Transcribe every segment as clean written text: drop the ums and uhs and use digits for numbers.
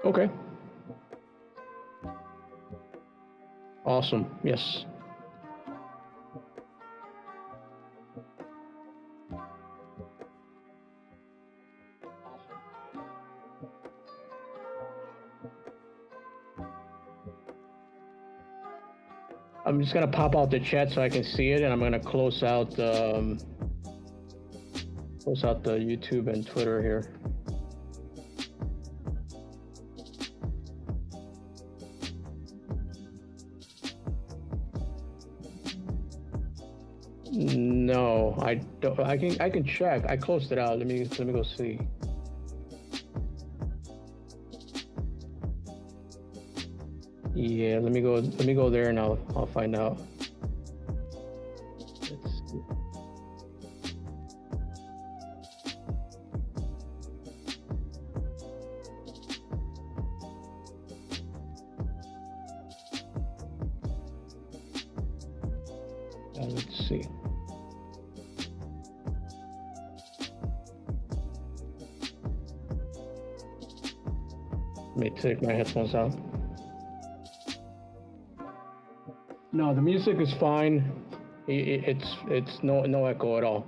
Okay. Awesome. Yes. I'm just gonna pop out the chat so I can see it, and I'm gonna close out the YouTube and Twitter here. No, I don't. I can check. I closed it out. Let me go see. Yeah, let me go there and I'll find out. Let's see. Let's see. Let me take my headphones out. No, the music is fine. It's no echo at all.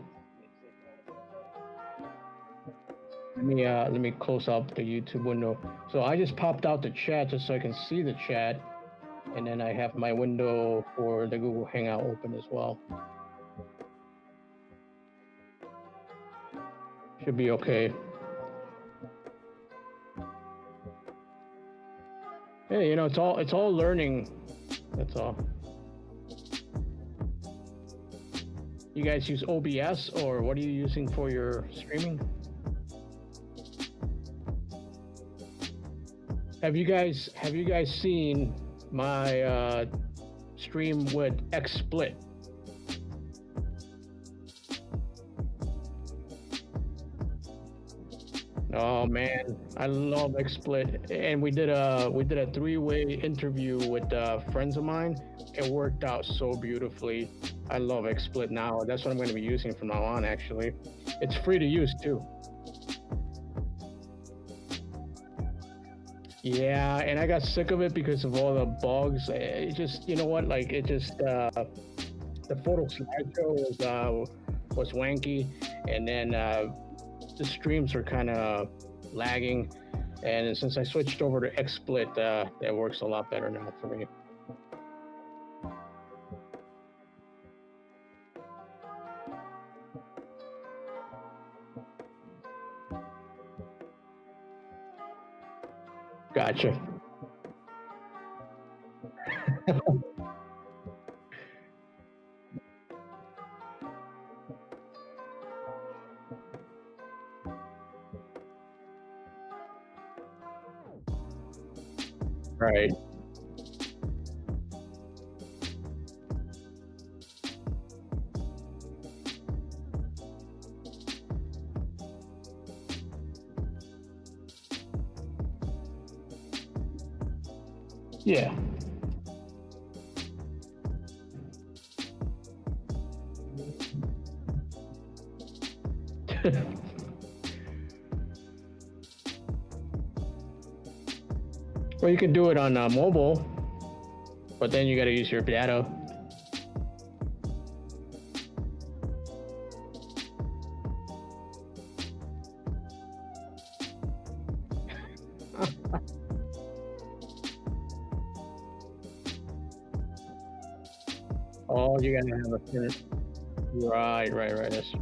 Let me close up the YouTube window. So I just popped out the chat just so I can see the chat, and then I have my window for the Google Hangout open as well. Should be okay. Hey, it's all learning. That's all. You guys use OBS, or what are you using for your streaming? Have you guys seen my stream with XSplit? Oh man, I love XSplit, and we did a 3-way interview with friends of mine. It worked out so beautifully. I love XSplit now. That's what I'm going to be using from now on. Actually, it's free to use too. Yeah, and I got sick of it because of all the bugs. It just, you know what? Like the photo slideshow was wanky, and then the streams are kind of lagging. And since I switched over to XSplit, that works a lot better now for me. Gotcha. Right. Yeah. Well, you can do it on mobile, but then you got to use your data. Oh, you gotta have a printer. Right. That's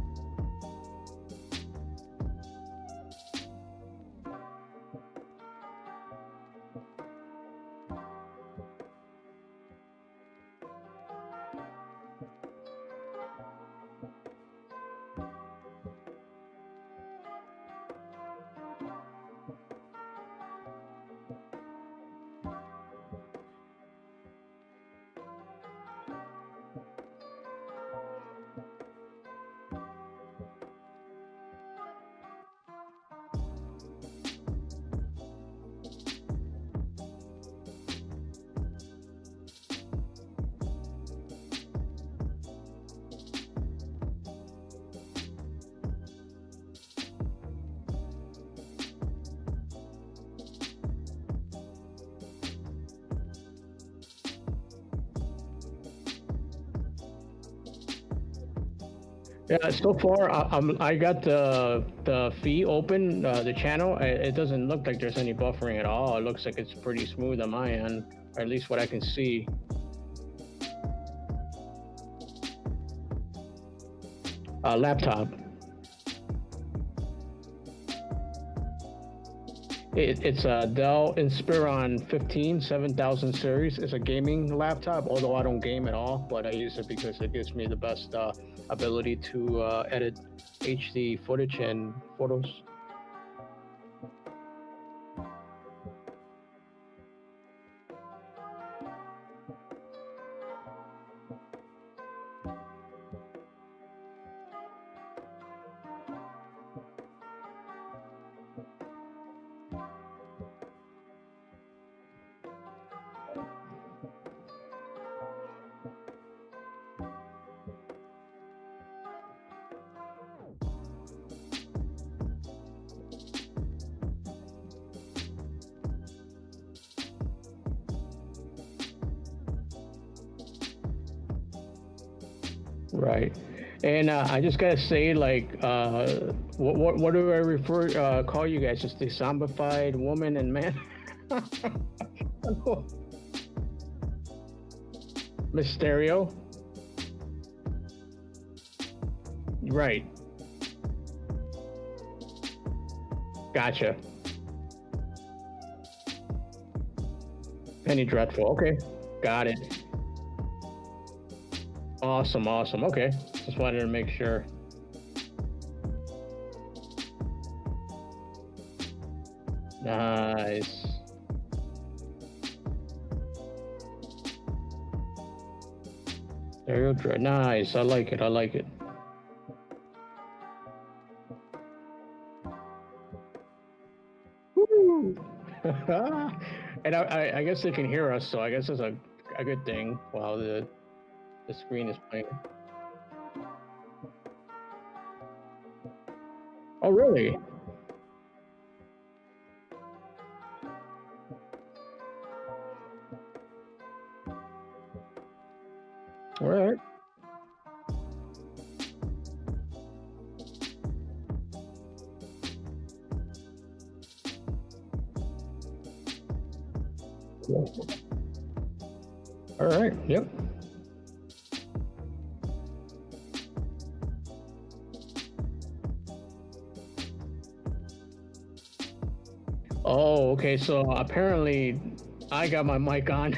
Yeah, so far I got the feed open, the channel. It doesn't look like there's any buffering at all. It looks like it's pretty smooth on my end, or at least what I can see. Laptop. It's a Dell Inspiron 15 7000 series. It's a gaming laptop, although I don't game at all, but I use it because it gives me the best ability to edit HD footage and photos. Right. And I just gotta say, like, what do I call you guys? Just the zombified woman and man? Mysterio? Right. Gotcha. Penny Dreadful. Okay. Got it. Awesome. Awesome. Okay. Just wanted to make sure. Nice. Stereo Dread. Nice. I like it. I like it. Woo! And I guess they can hear us, so I guess it's a good thing while the screen is playing. Oh, really? All right. All right. Yep. Oh, okay. So apparently, I got my mic on,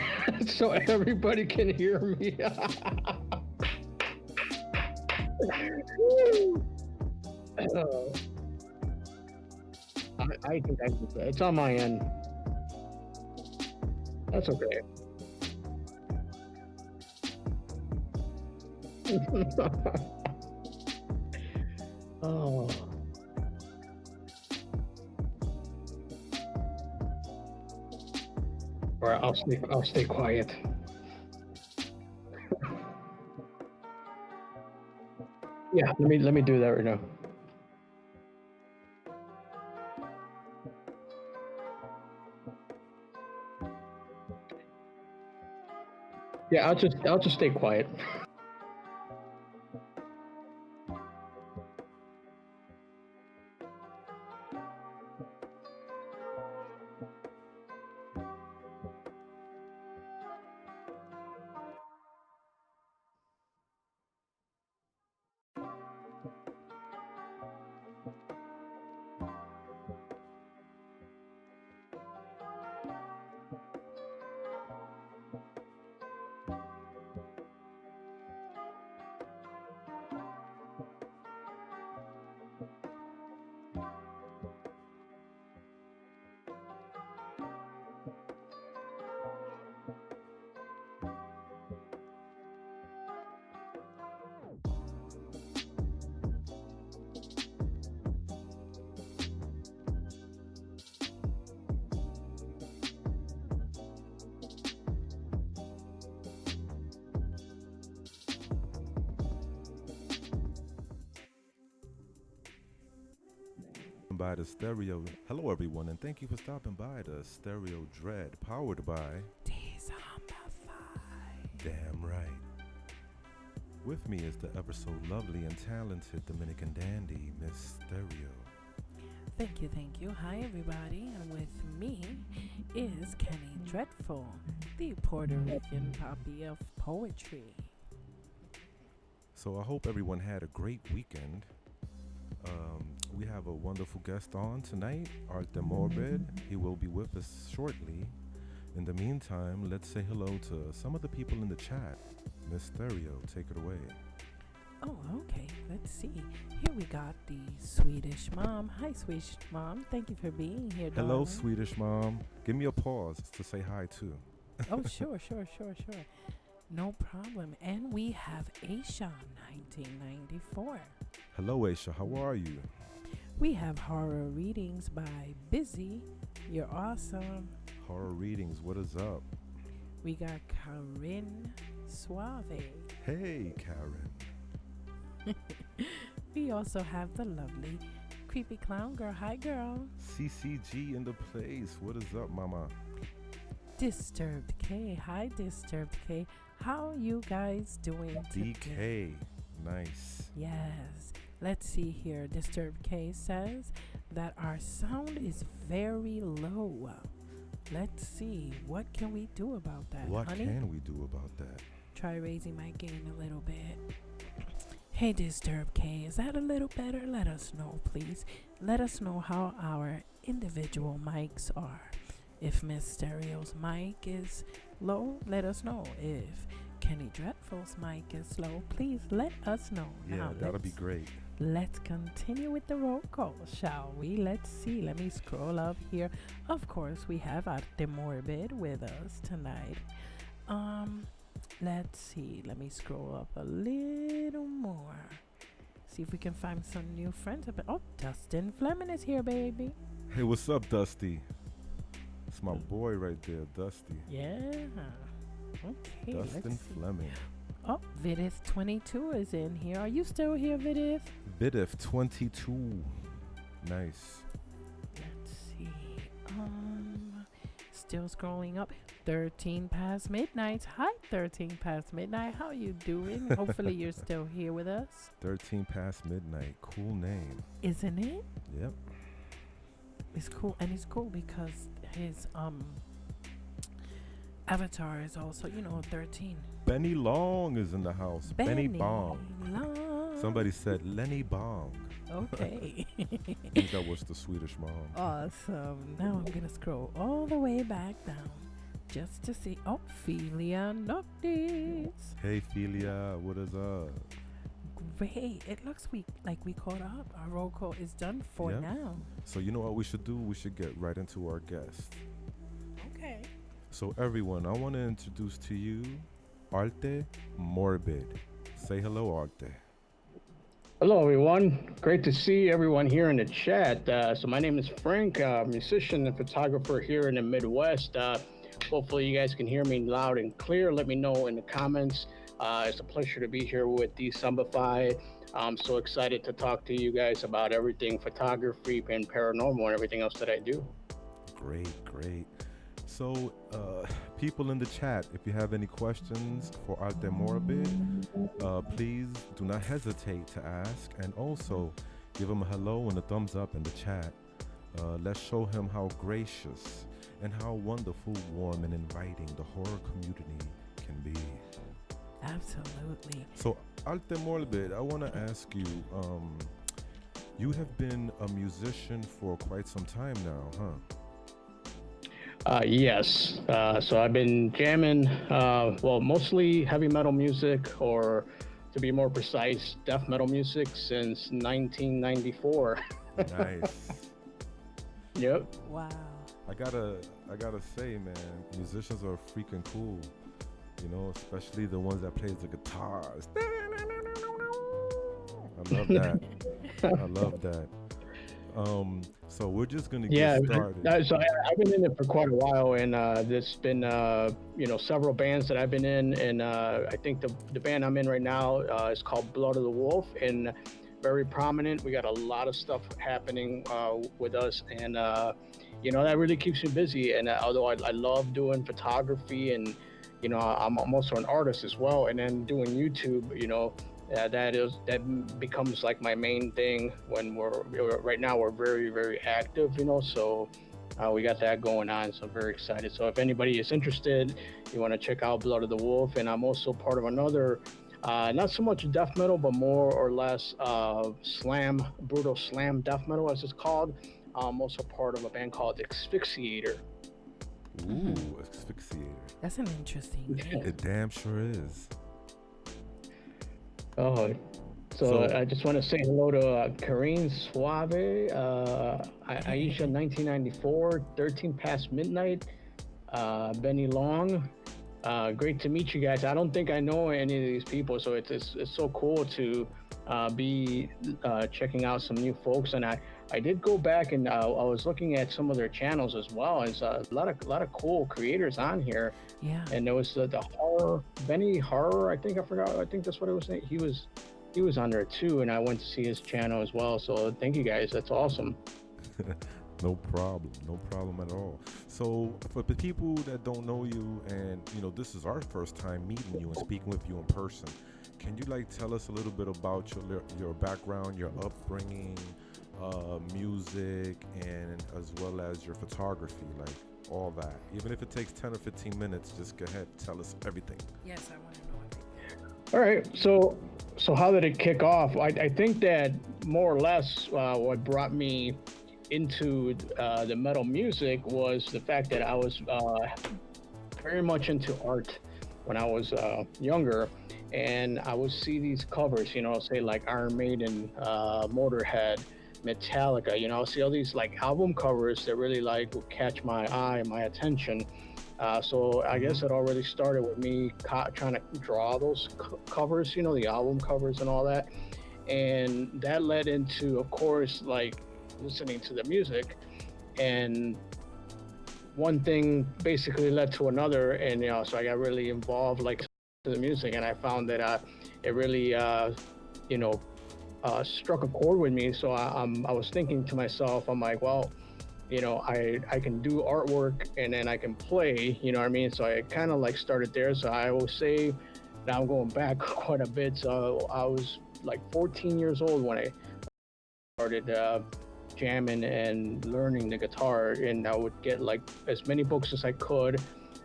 so everybody can hear me. Oh, I think it's on my end. That's okay. Oh, all right. I'll stay quiet. Yeah. Let me do that right now. Yeah. I'll just stay quiet. By the stereo. Hello, everyone, and thank you for stopping by the Stereo Dread, powered by Dezombified. Damn right. With me is the ever so lovely and talented Dominican dandy, Miss Stereo. Thank you. Hi, everybody. And with me is Kenny Dreadful, the Puerto Rican poppy of poetry. So I hope everyone had a great weekend. We have a wonderful guest on tonight, Artemorbid. He will be with us shortly. In the meantime, let's say hello to some of the people in the chat. Miss Stereo, take it away. Oh, okay. Let's see. Here we got the Swedish mom. Hi, Swedish mom. Thank you for being here, darling. Hello, Swedish mom. Give me a pause to say hi, too. Oh, sure. No problem. And we have Aisha, 1994. Hello, Aisha. How are you? We have horror readings by Busy. You're awesome. Horror readings. What is up? We got Karin Suave. Hey, Karen. We also have the lovely Creepy Clown Girl. Hi, girl. CCG in the place. What is up, mama? Disturbed K. Hi, Disturbed K. How you guys doing today? DK. Nice. Yes. Let's see here. Disturbed K says that our sound is very low. Let's see. What can we do about that, What honey? can we do about that? Try raising my gain a little bit. Hey, Disturbed K, is that a little better? Let us know, please. Let us know how our individual mics are. If Miss Stereo's mic is low, let us know. If Kenny Dreadful's mic is low, please let us know. Yeah, now, that'll be great. Let's continue with the roll call, shall we? Let's see. Let me scroll up here. Of course, we have Artemorbid with us tonight. Let's see. Let me scroll up a little more. See if we can find some new friends. Oh, Dustin Fleming is here, baby. Hey, what's up, Dusty? It's my boy right there, Dusty. Yeah. Okay. Dustin Fleming. Oh, Vidith22 is in here. Are you still here, Vidith? Vidith22. Nice. Let's see. Still scrolling up. 13 past midnight. Hi, 13 past midnight. How you doing? Hopefully you're still here with us. 13 past midnight. Cool name. Isn't it? Yep. It's cool. And it's cool because his avatar is also, 13. Benny Long is in the house. Benny Bong. Long. Somebody said Lenny Bong. Okay. I think that was the Swedish mom. Awesome. Now I'm going to scroll all the way back down just to see. Oh, Philia Noctis. Hey, Philia. What is up? Great. It looks like we caught up. Our roll call is done for now. So you know what we should do? We should get right into our guest. Okay. So everyone, I want to introduce to you Artemorbid. Say hello, Arte. Hello, everyone. Great to see everyone here in the chat. So my name is Frank, musician and photographer here in the Midwest. Hopefully you guys can hear me loud and clear. Let me know in the comments. It's a pleasure to be here with Dezombified. I'm so excited to talk to you guys about everything photography and paranormal and everything else that I do. Great. So, people in the chat, if you have any questions for Artemorbid, please do not hesitate to ask, and also give him a hello and a thumbs up in the chat. Let's show him how gracious and how wonderful, warm, and inviting the horror community can be. Absolutely. So, Artemorbid, I want to ask you, you have been a musician for quite some time now, huh? Yes. So I've been jamming, mostly heavy metal music, or to be more precise, death metal music since 1994. Nice. Yep. Wow. I gotta say, man, musicians are freaking cool. Especially the ones that plays the guitars. I love that. I love that. So we're just gonna get started. So I've been in it for quite a while, and there's been several bands that I've been in, and I think the band I'm in right now is called Blood of the Wolf, and very prominent. We got a lot of stuff happening with us, and that really keeps me busy. And although I love doing photography and I'm also an artist as well, and then doing YouTube, that becomes like my main thing when right now we're very very active, so we got that going on, so I'm very excited. So if anybody is interested, you want to check out Blood of the Wolf. And I'm also part of another, not so much death metal, but more or less brutal slam death metal, as it's called. I'm also part of a band called Asphyxiator. Ooh, Asphyxiator. That's an interesting name. It damn sure is. Oh, so I just want to say hello to Karine Suave, Aisha 1994, 13 Past Midnight, Benny Long. Great to meet you guys. I don't think I know any of these people, so it's so cool to be checking out some new folks. And I did go back and I was looking at some of their channels as well. It's a lot of cool creators on here. Yeah. And there was the horror, Benny Horror. I think that's what it was saying. He was on there too, and I went to see his channel as well. So thank you guys. That's awesome. No problem at all. So for the people that don't know you, and this is our first time meeting you and speaking with you in person, can you tell us a little bit about your background, your upbringing, music, and as well as your photography, all that? Even if it takes 10 or 15 minutes, just go ahead, tell us everything. Yes, I want to know everything. All right, so how did it kick off? I think that more or less what brought me into the metal music was the fact that I was very much into art when I was younger, and I would see these covers, say like Iron Maiden, Motorhead, Metallica, see all these album covers that really would catch my eye, my attention. So I guess it already started with me trying to draw those covers, the album covers and all that. And that led into, of course, listening to the music. And one thing basically led to another. And, so I got really involved, to the music. And I found that it really, struck a chord with me. So I was thinking to myself, I'm like, well, I can do artwork and then I can play, you know what I mean? So I kind of started there. So I will say, now I'm going back quite a bit. So I was 14 years old when I started jamming and learning the guitar, and I would get as many books as I could,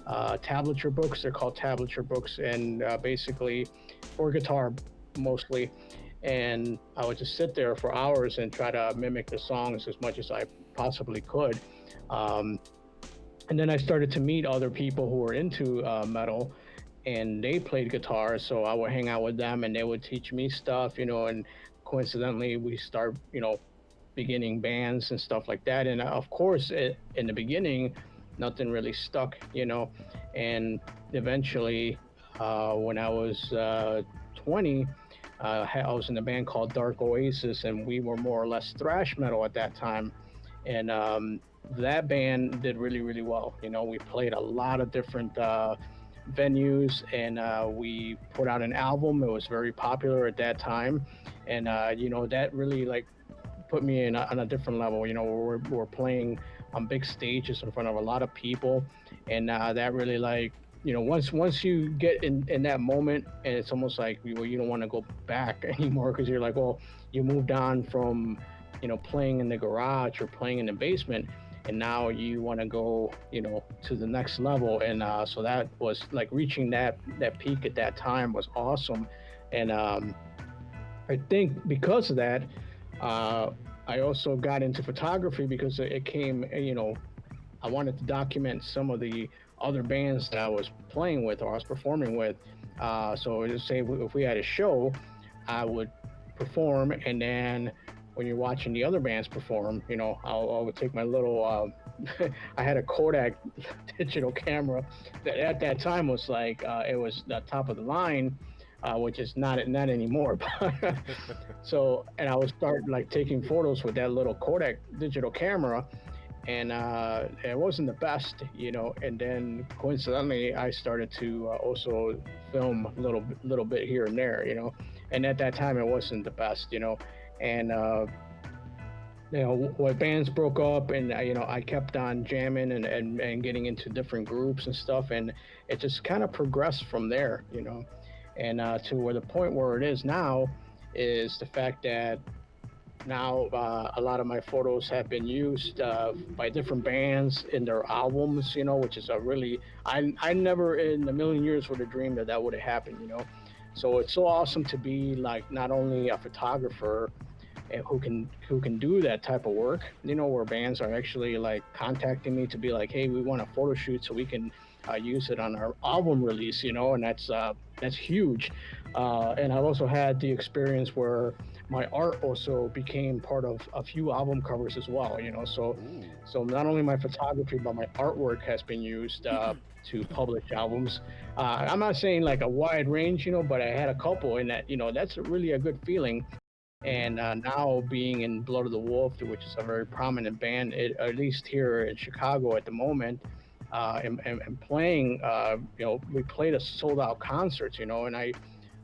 tablature books. They're called tablature books, and basically for guitar mostly. And I would just sit there for hours and try to mimic the songs as much as I possibly could. And then I started to meet other people who were into metal, and they played guitar. So I would hang out with them and they would teach me stuff, and coincidentally we start, beginning bands and stuff like that. And of course, in the beginning, nothing really stuck, and eventually when I was 20, I was in a band called Dark Oasis, and we were more or less thrash metal at that time. And that band did really, really well. We played a lot of different venues, and we put out an album. It was very popular at that time. And, that really put me on a different level. We're playing on big stages in front of a lot of people. And that really once you get in that moment, and it's almost you don't want to go back anymore, because you're well, you moved on from playing in the garage or playing in the basement, and now you want to go to the next level. And so that was reaching that peak at that time was awesome. And I think because of that, I also got into photography because it came, I wanted to document some of the other bands that I was playing with or I was performing with. So just say if we had a show, I would perform, and then when you're watching the other bands perform, I would take my little, I had a Kodak digital camera that at that time was it was the top of the line, which is not anymore. So, and I would start taking photos with that little Kodak digital camera, and it wasn't the best, and then coincidentally I started to also film a little bit here and there, and at that time it wasn't the best, and when bands broke up, and I kept on jamming and getting into different groups and stuff, and it just kind of progressed from there, and to where the point where it is now is the fact that now a lot of my photos have been used by different bands in their albums, which is a really I never in a million years would have dreamed that would have happened, so it's so awesome to be like not only a photographer who can do that type of work, where bands are actually like contacting me to be like, hey, we want a photo shoot so we can use it on our album release, and that's huge. And I've also had the experience where my art also became part of a few album covers as well, so Ooh. not only my photography but my artwork has been used to publish albums. I'm not saying like a wide range, but I had a couple, and that's really a good feeling. And now being in Blood of the Wolf, which is a very prominent band, at least here in Chicago at the moment, and playing, we played a sold out concert, and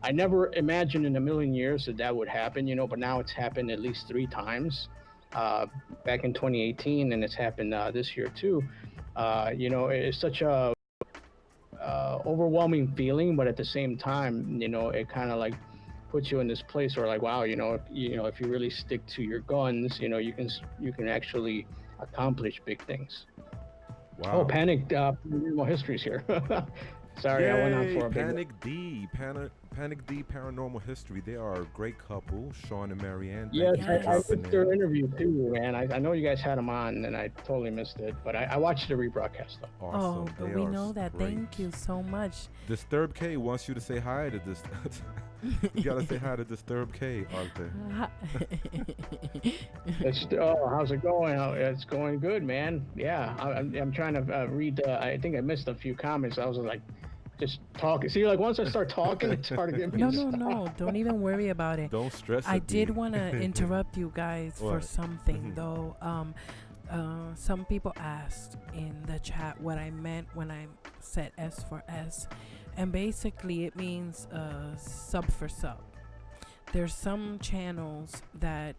I never imagined in a million years that would happen, but now it's happened at least three times, uh, back in 2018, and it's happened this year too. It's such a overwhelming feeling, but at the same time, it kind of like puts you in this place where like, wow, if you really stick to your guns, you can actually accomplish big things. Oh, Wow. Panic Paranormal Histories here. Sorry, I went on Yay! for a big. Panic D Paranormal History. They are a great couple, Sean and Marianne. Yes, Thank you for I Yes. dropping missed their in. interview too, man. I know you guys had them on, and I totally missed it, but I watched the rebroadcast though. Oh, Awesome. but They we are know that. great. Thank you so much. Disturb K wants you to say hi to this. You gotta say hi to Disturb K, Arte. How's it going? It's going good, man. Yeah, I'm trying to read. I think I missed a few comments. I was like, just talking. See, like once I start talking, it's hard to get me No, to no, stop. no. Don't even worry about it. Don't stress I it, did D. want to interrupt you guys for What? something though. Some people asked in the chat what I meant when I said S for S, and basically it means sub for sub. There's some channels that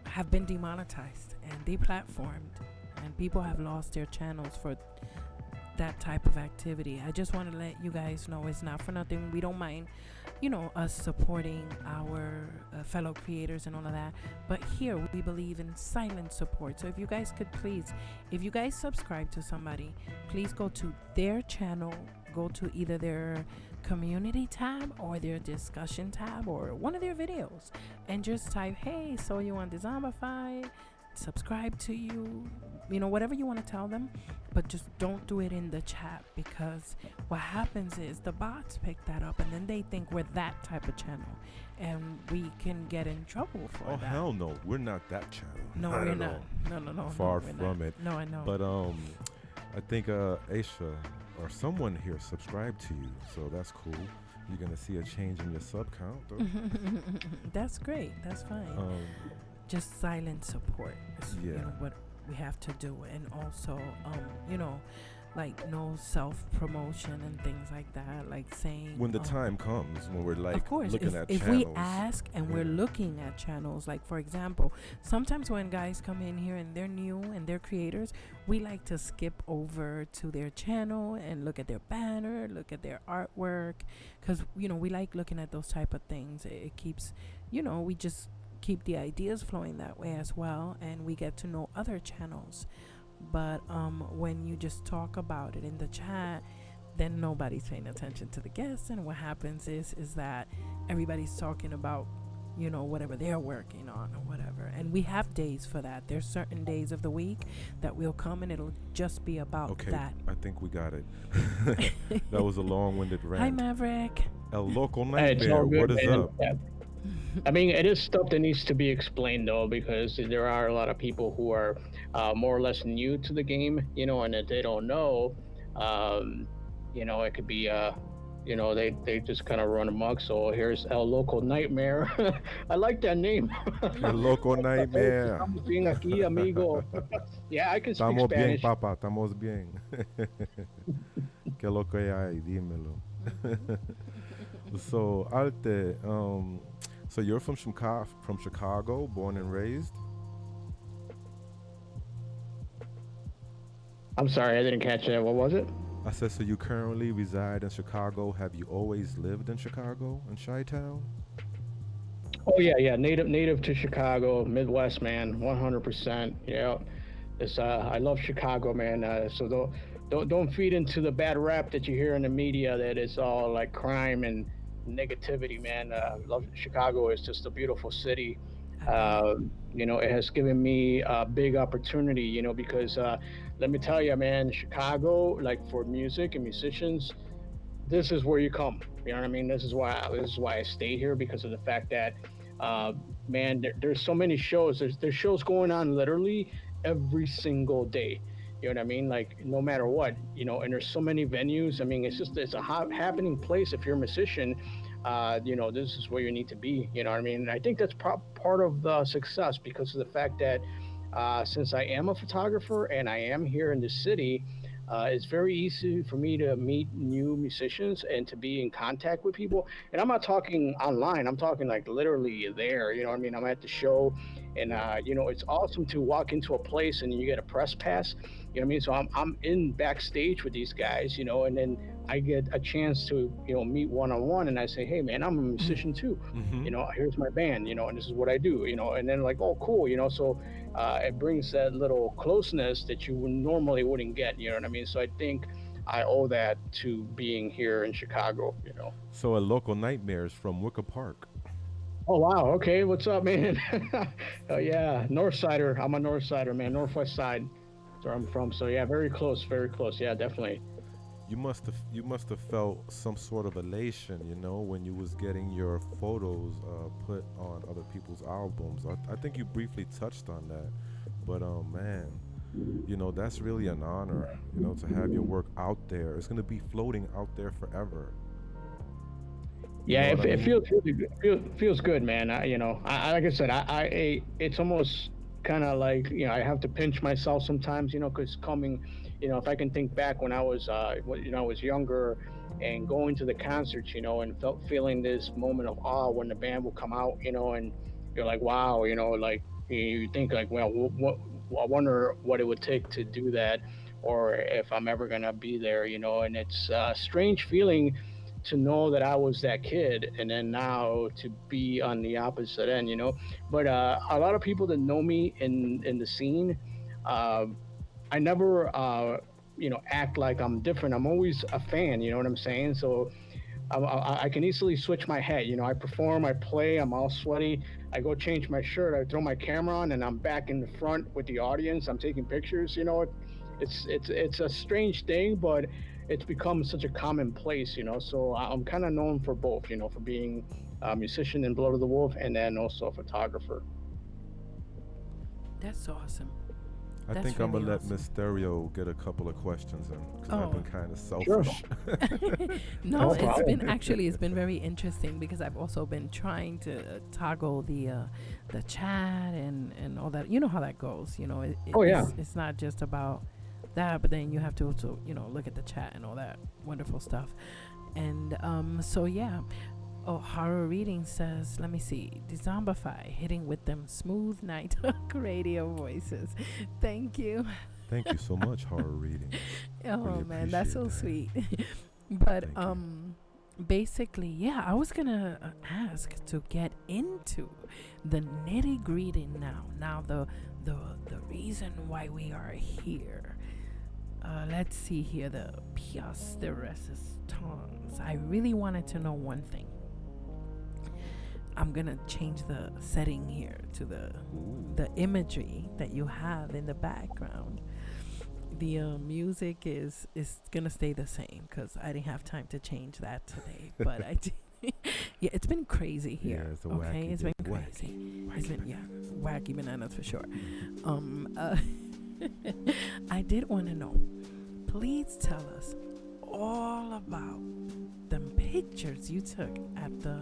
have been demonetized and deplatformed, and people have lost their channels for that type of activity. I just want to let you guys know it's not for nothing. We don't mind, us supporting our fellow creators and all of that. But here we believe in silent support. So if you guys could please, if you guys subscribe to somebody, please go to their channel, go to either their community tab or their discussion tab or one of their videos, and just type, hey, so you want Dezombified, subscribe to you, whatever you want to tell them, but just don't do it in the chat, because what happens is the bots pick that up and then they think we're that type of channel, and we can get in trouble for Oh that. hell no, we're not that channel. No, Not we're at not. all. No, Far we're from not. it. No, I know. But I think Aisha or someone here subscribed to you, so that's cool. You're gonna see a change in your sub count, though. That's great. That's fine. Just silent support is Yeah. what we have to do, and also like no self promotion and things like that, like saying When the time comes, when we're like of course, looking at if channels. we ask and we're Yeah. looking at channels, like for example, sometimes when guys come in here and they're new and they're creators, we like to skip over to their channel and look at their banner, look at their artwork, because we like looking at those type of things. It keeps, we just keep the ideas flowing that way as well, and we get to know other channels. But when you just talk about it in the chat, then nobody's paying attention to the guests, and what happens is that everybody's talking about whatever they're working on or whatever. And we have days for that. There's certain days of the week that we'll come and it'll just be about Okay, that. I think we got it. That was a long-winded rant. Hi, Maverick. El Local Hey, it's all Nightmare, good, what is man. up? Yeah. I mean, it is stuff that needs to be explained though, because there are a lot of people who are more or less new to the game, and if they don't know, it could be, they just kind of run amok. So here's El Local Nightmare. I like that name. El Local Nightmare. Estamos bien aquí, amigo. Yeah, I can speak Estamos bien, Spanish. papá, estamos bien. ¿Qué lo que hay? Dímelo. So, Arte, So you're from Chicago, born and raised. I'm sorry, I didn't catch that. What was it? I said, so you currently reside in Chicago. Have you always lived in Chicago, in Chi-Town? Oh yeah, yeah. Native to Chicago, Midwest man, 100%. Yeah, it's I love Chicago, man. So don't feed into the bad rap that you hear in the media that it's all like crime and negativity, man. Love Chicago is just a beautiful city. I bet. Uh, it has given me a big opportunity, because let me tell you, man, Chicago, like for music and musicians, this is where you come. You know what I mean? This is why I stay here because of the fact that, uh, man, there's so many shows. There's shows going on literally every single day. You know what I mean? Like no matter what, and there's so many venues. I mean, it's a happening place. If you're a musician, this is where you need to be. You know what I mean? And I think that's part of the success because of the fact that since I am a photographer and I am here in the city, it's very easy for me to meet new musicians and to be in contact with people. And I'm not talking online. I'm talking like literally there. You know what I mean? I'm at the show, and it's awesome to walk into a place and you get a press pass. You know what I mean? So I'm in backstage with these guys, and then I get a chance to meet one on one, and I say, hey man, I'm a musician too. Mm-hmm. Here's my band, and this is what I do. And then like, oh cool, so it brings that little closeness that you normally wouldn't get. You know what I mean? So I think I owe that to being here in Chicago. So a local nightmares from Wicker Park. Oh wow, okay, what's up, man? Oh yeah, North Sider. I'm a North Sider, man. Northwest side. That's where I'm from. So yeah, very close, very close. Yeah, definitely. You must have felt some sort of elation, when you was getting your photos put on other people's albums. I think you briefly touched on that, but man, that's really an honor, to have your work out there. It's gonna be floating out there forever. You Yeah, know what I it mean? feels really good. Feels good, man. Like I said, it's almost kind of like I have to pinch myself sometimes, because coming, if I can think back when I was, I was younger, and going to the concerts, and feeling this moment of awe when the band will come out, and you're like, wow, like you think like, well, I wonder what it would take to do that, or if I'm ever gonna be there, and it's a strange feeling to know that I was that kid and then now to be on the opposite end, But a lot of people that know me in the scene, uh, I never act like I'm different. I'm always a fan, you know what I'm saying? So I can easily switch my head. I perform, I play, I'm all sweaty. I go change my shirt, I throw my camera on, and I'm back in the front with the audience. I'm taking pictures. It's a strange thing, but it's become such a commonplace. So I'm kind of known for both. For being a musician in Blood of the Wolf and then also a photographer. That's awesome. I That's think I'm really gonna let awesome. Miss Stereo get a couple of questions in because I've been Oh, kind of Sure, selfish. no, no it's problem. been actually it's been very interesting because I've also been trying to toggle the chat and all that. You know how that goes. Oh yeah. It's not just about that, but then you have to also look at the chat and all that wonderful stuff. And so yeah. Oh, horror reading says, let me see, Dezombify hitting with them smooth night radio voices. Thank you. Thank you so much, horror reading. Oh Really man, that's appreciate so that. sweet. But Thank you. basically, yeah, I was gonna ask to get into the nitty gritty now. Now the reason why we are here. Let's see here, the pièce de resistance. I really wanted to know one thing. I'm gonna change the setting here to Ooh. the imagery that you have in the background. The music is gonna stay the same because I didn't have time to change that today. But I did. Yeah, it's been crazy Yeah, here. it's a Okay, wacky it's day. been crazy. It's been wacky bananas for sure. Um, uh, I did want to know. Please tell us all about the pictures you took at the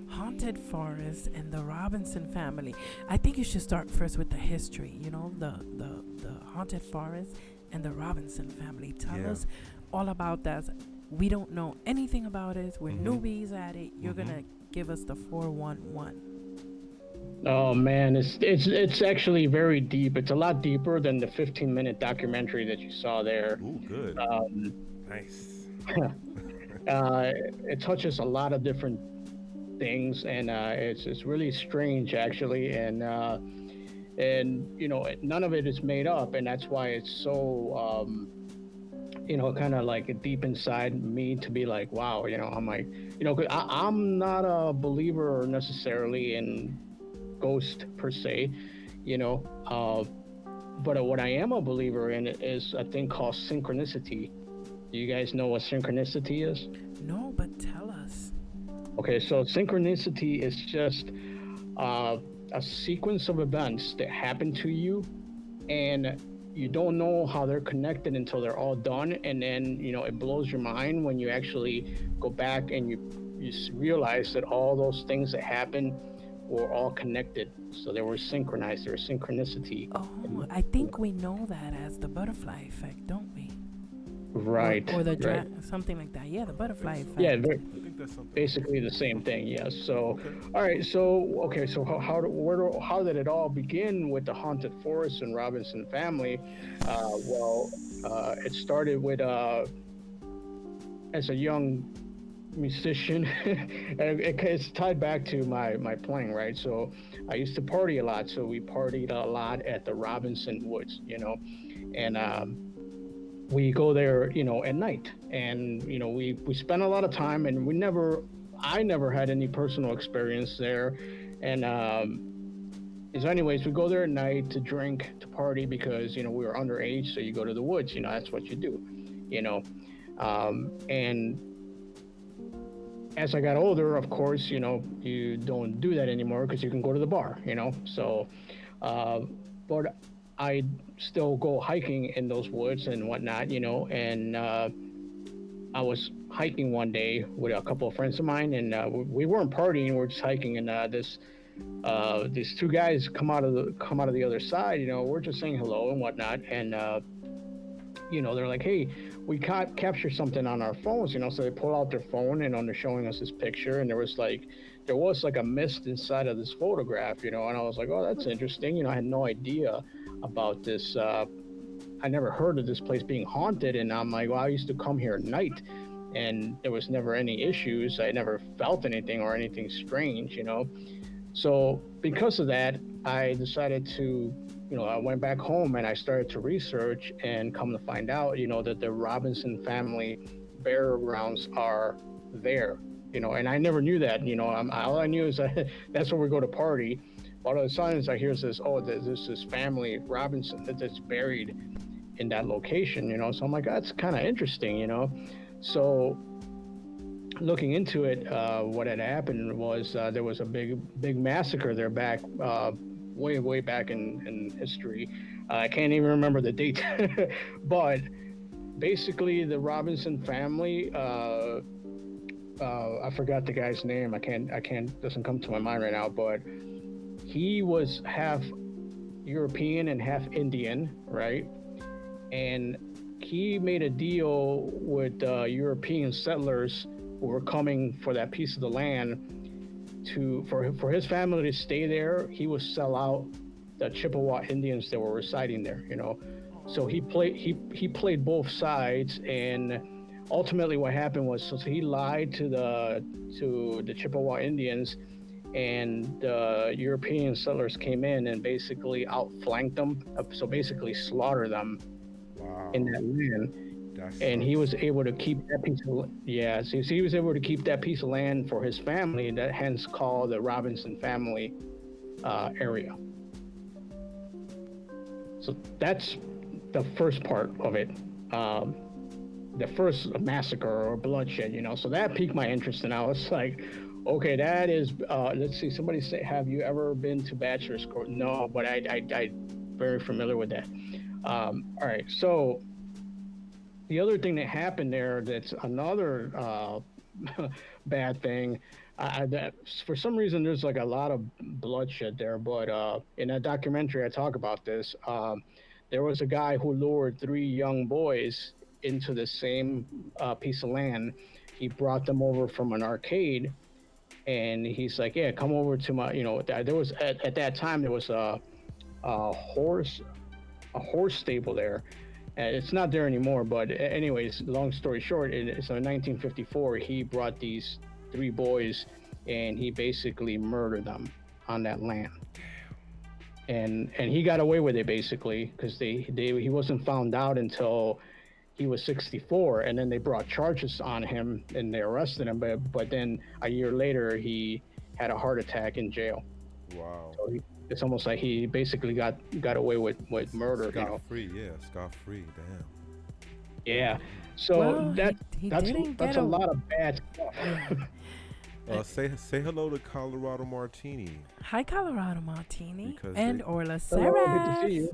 haunted forest and the Robinson family. I think you should start first with the history. The haunted forest and the Robinson family. Tell Yeah. us all about that. We don't know anything about it. We're newbies at it. You're gonna give us the 411. Oh man, it's actually very deep. It's a lot deeper than the 15-minute documentary that you saw there. Ooh, good. Um, Nice. it touches a lot of different things, and it's really strange actually, and you know none of it is made up, and that's why it's so you know kind of like deep inside me to be like, wow, you know, I'm like, you know, 'cause I'm not a believer necessarily in ghost per se, you know, but what I am a believer in is a thing called synchronicity. Do you guys know what synchronicity is? No, but tell us. Okay, so synchronicity is just uh, a sequence of events that happen to you, and you don't know how they're connected until they're all done, and then you know it blows your mind when you actually go back and you realize that all those things that happened were all connected. So they were synchronized. There was synchronicity. Oh, I think we know that as the butterfly effect, don't we? Right. Or the right. something like that. Yeah, the butterfly effect. Yeah, I think that's something. basically the same thing. Yes. So, Okay. all right. So, okay. So, how did it all begin with the haunted forest and Robinson family? It started with as a young musician, and it's tied back to my playing, right? So, I used to party a lot. So we partied a lot at the Robinson Woods, you know, and we go there, you know, at night, and you know, we spend a lot of time, and I never had any personal experience there, and so anyways, we go there at night to drink, to party, because you know we were underage, so you go to the woods, you know, that's what you do, you know, and as I got older, of course, you know, you don't do that anymore because you can go to the bar, you know. So, uh, but I still go hiking in those woods and whatnot, you know. And I was hiking one day with a couple of friends of mine, and we weren't partying; we were just hiking. And these two guys come out of the other side, you know. We're just saying hello and whatnot, and you know, they're like, hey, we caught capture something on our phones, you know. So they pull out their phone, and they're showing us this picture, and there was like a mist inside of this photograph, you know. And I was like, oh, that's interesting, you know. I had no idea about this. I never heard of this place being haunted, and I'm like, well, I used to come here at night, and there was never any issues. I never felt anything or anything strange, you know. So because of that, I decided to, you know, I went back home and I started to research, and come to find out, you know, that the Robinson family burial grounds are there, you know, and I never knew that, you know. All I knew is that that's where we go to party. All of a sudden, I hear this, oh, there's this family Robinson that's buried in that location, you know. So I'm like, that's kind of interesting, you know. So looking into it, what had happened was there was a big massacre there back way back in history. I can't even remember the date, but basically the Robinson family. I forgot the guy's name. I can't. Doesn't come to my mind right now. But he was half European and half Indian, right? And he made a deal with European settlers who were coming for that piece of the land for his family to stay there. He would sell out the Chippewa Indians that were residing there, you know. So he played both sides, and ultimately what happened was, so he lied to the Chippewa Indians, and the European settlers came in and basically outflanked them, so basically slaughtered them. Wow. In that land. And he was able to keep that piece of so he was able to keep that piece of land for his family, and that hence called the Robinson family area. So that's the first part of it, the first massacre or bloodshed, you know. So that piqued my interest, and I was like, okay, that is let's see, somebody say, have you ever been to bachelor's court? No, but I very familiar with that. All right, so the other thing that happened there, that's another bad thing, that for some reason there's like a lot of bloodshed there, but in that documentary I talk about this. There was a guy who lured three young boys into the same piece of land. He brought them over from an arcade, and he's like, "Yeah, come over to my." There was at that time there was a horse a horse stable there. It's not there anymore, but anyways, long story short, so in 1954 he brought these three boys, and he basically murdered them on that land. And he got away with it basically because he wasn't found out until he was 64, and then they brought charges on him and they arrested him. But then a year later he had a heart attack in jail. Wow. So it's almost like he basically got away with murder. Scot free, yeah, scot free. Damn. Yeah. So Well, that's a lot of bad stuff. Say hello to Colorado Martini. Hi, Colorado Martini. Because And they- Orla Hello, good to see Seraph. you.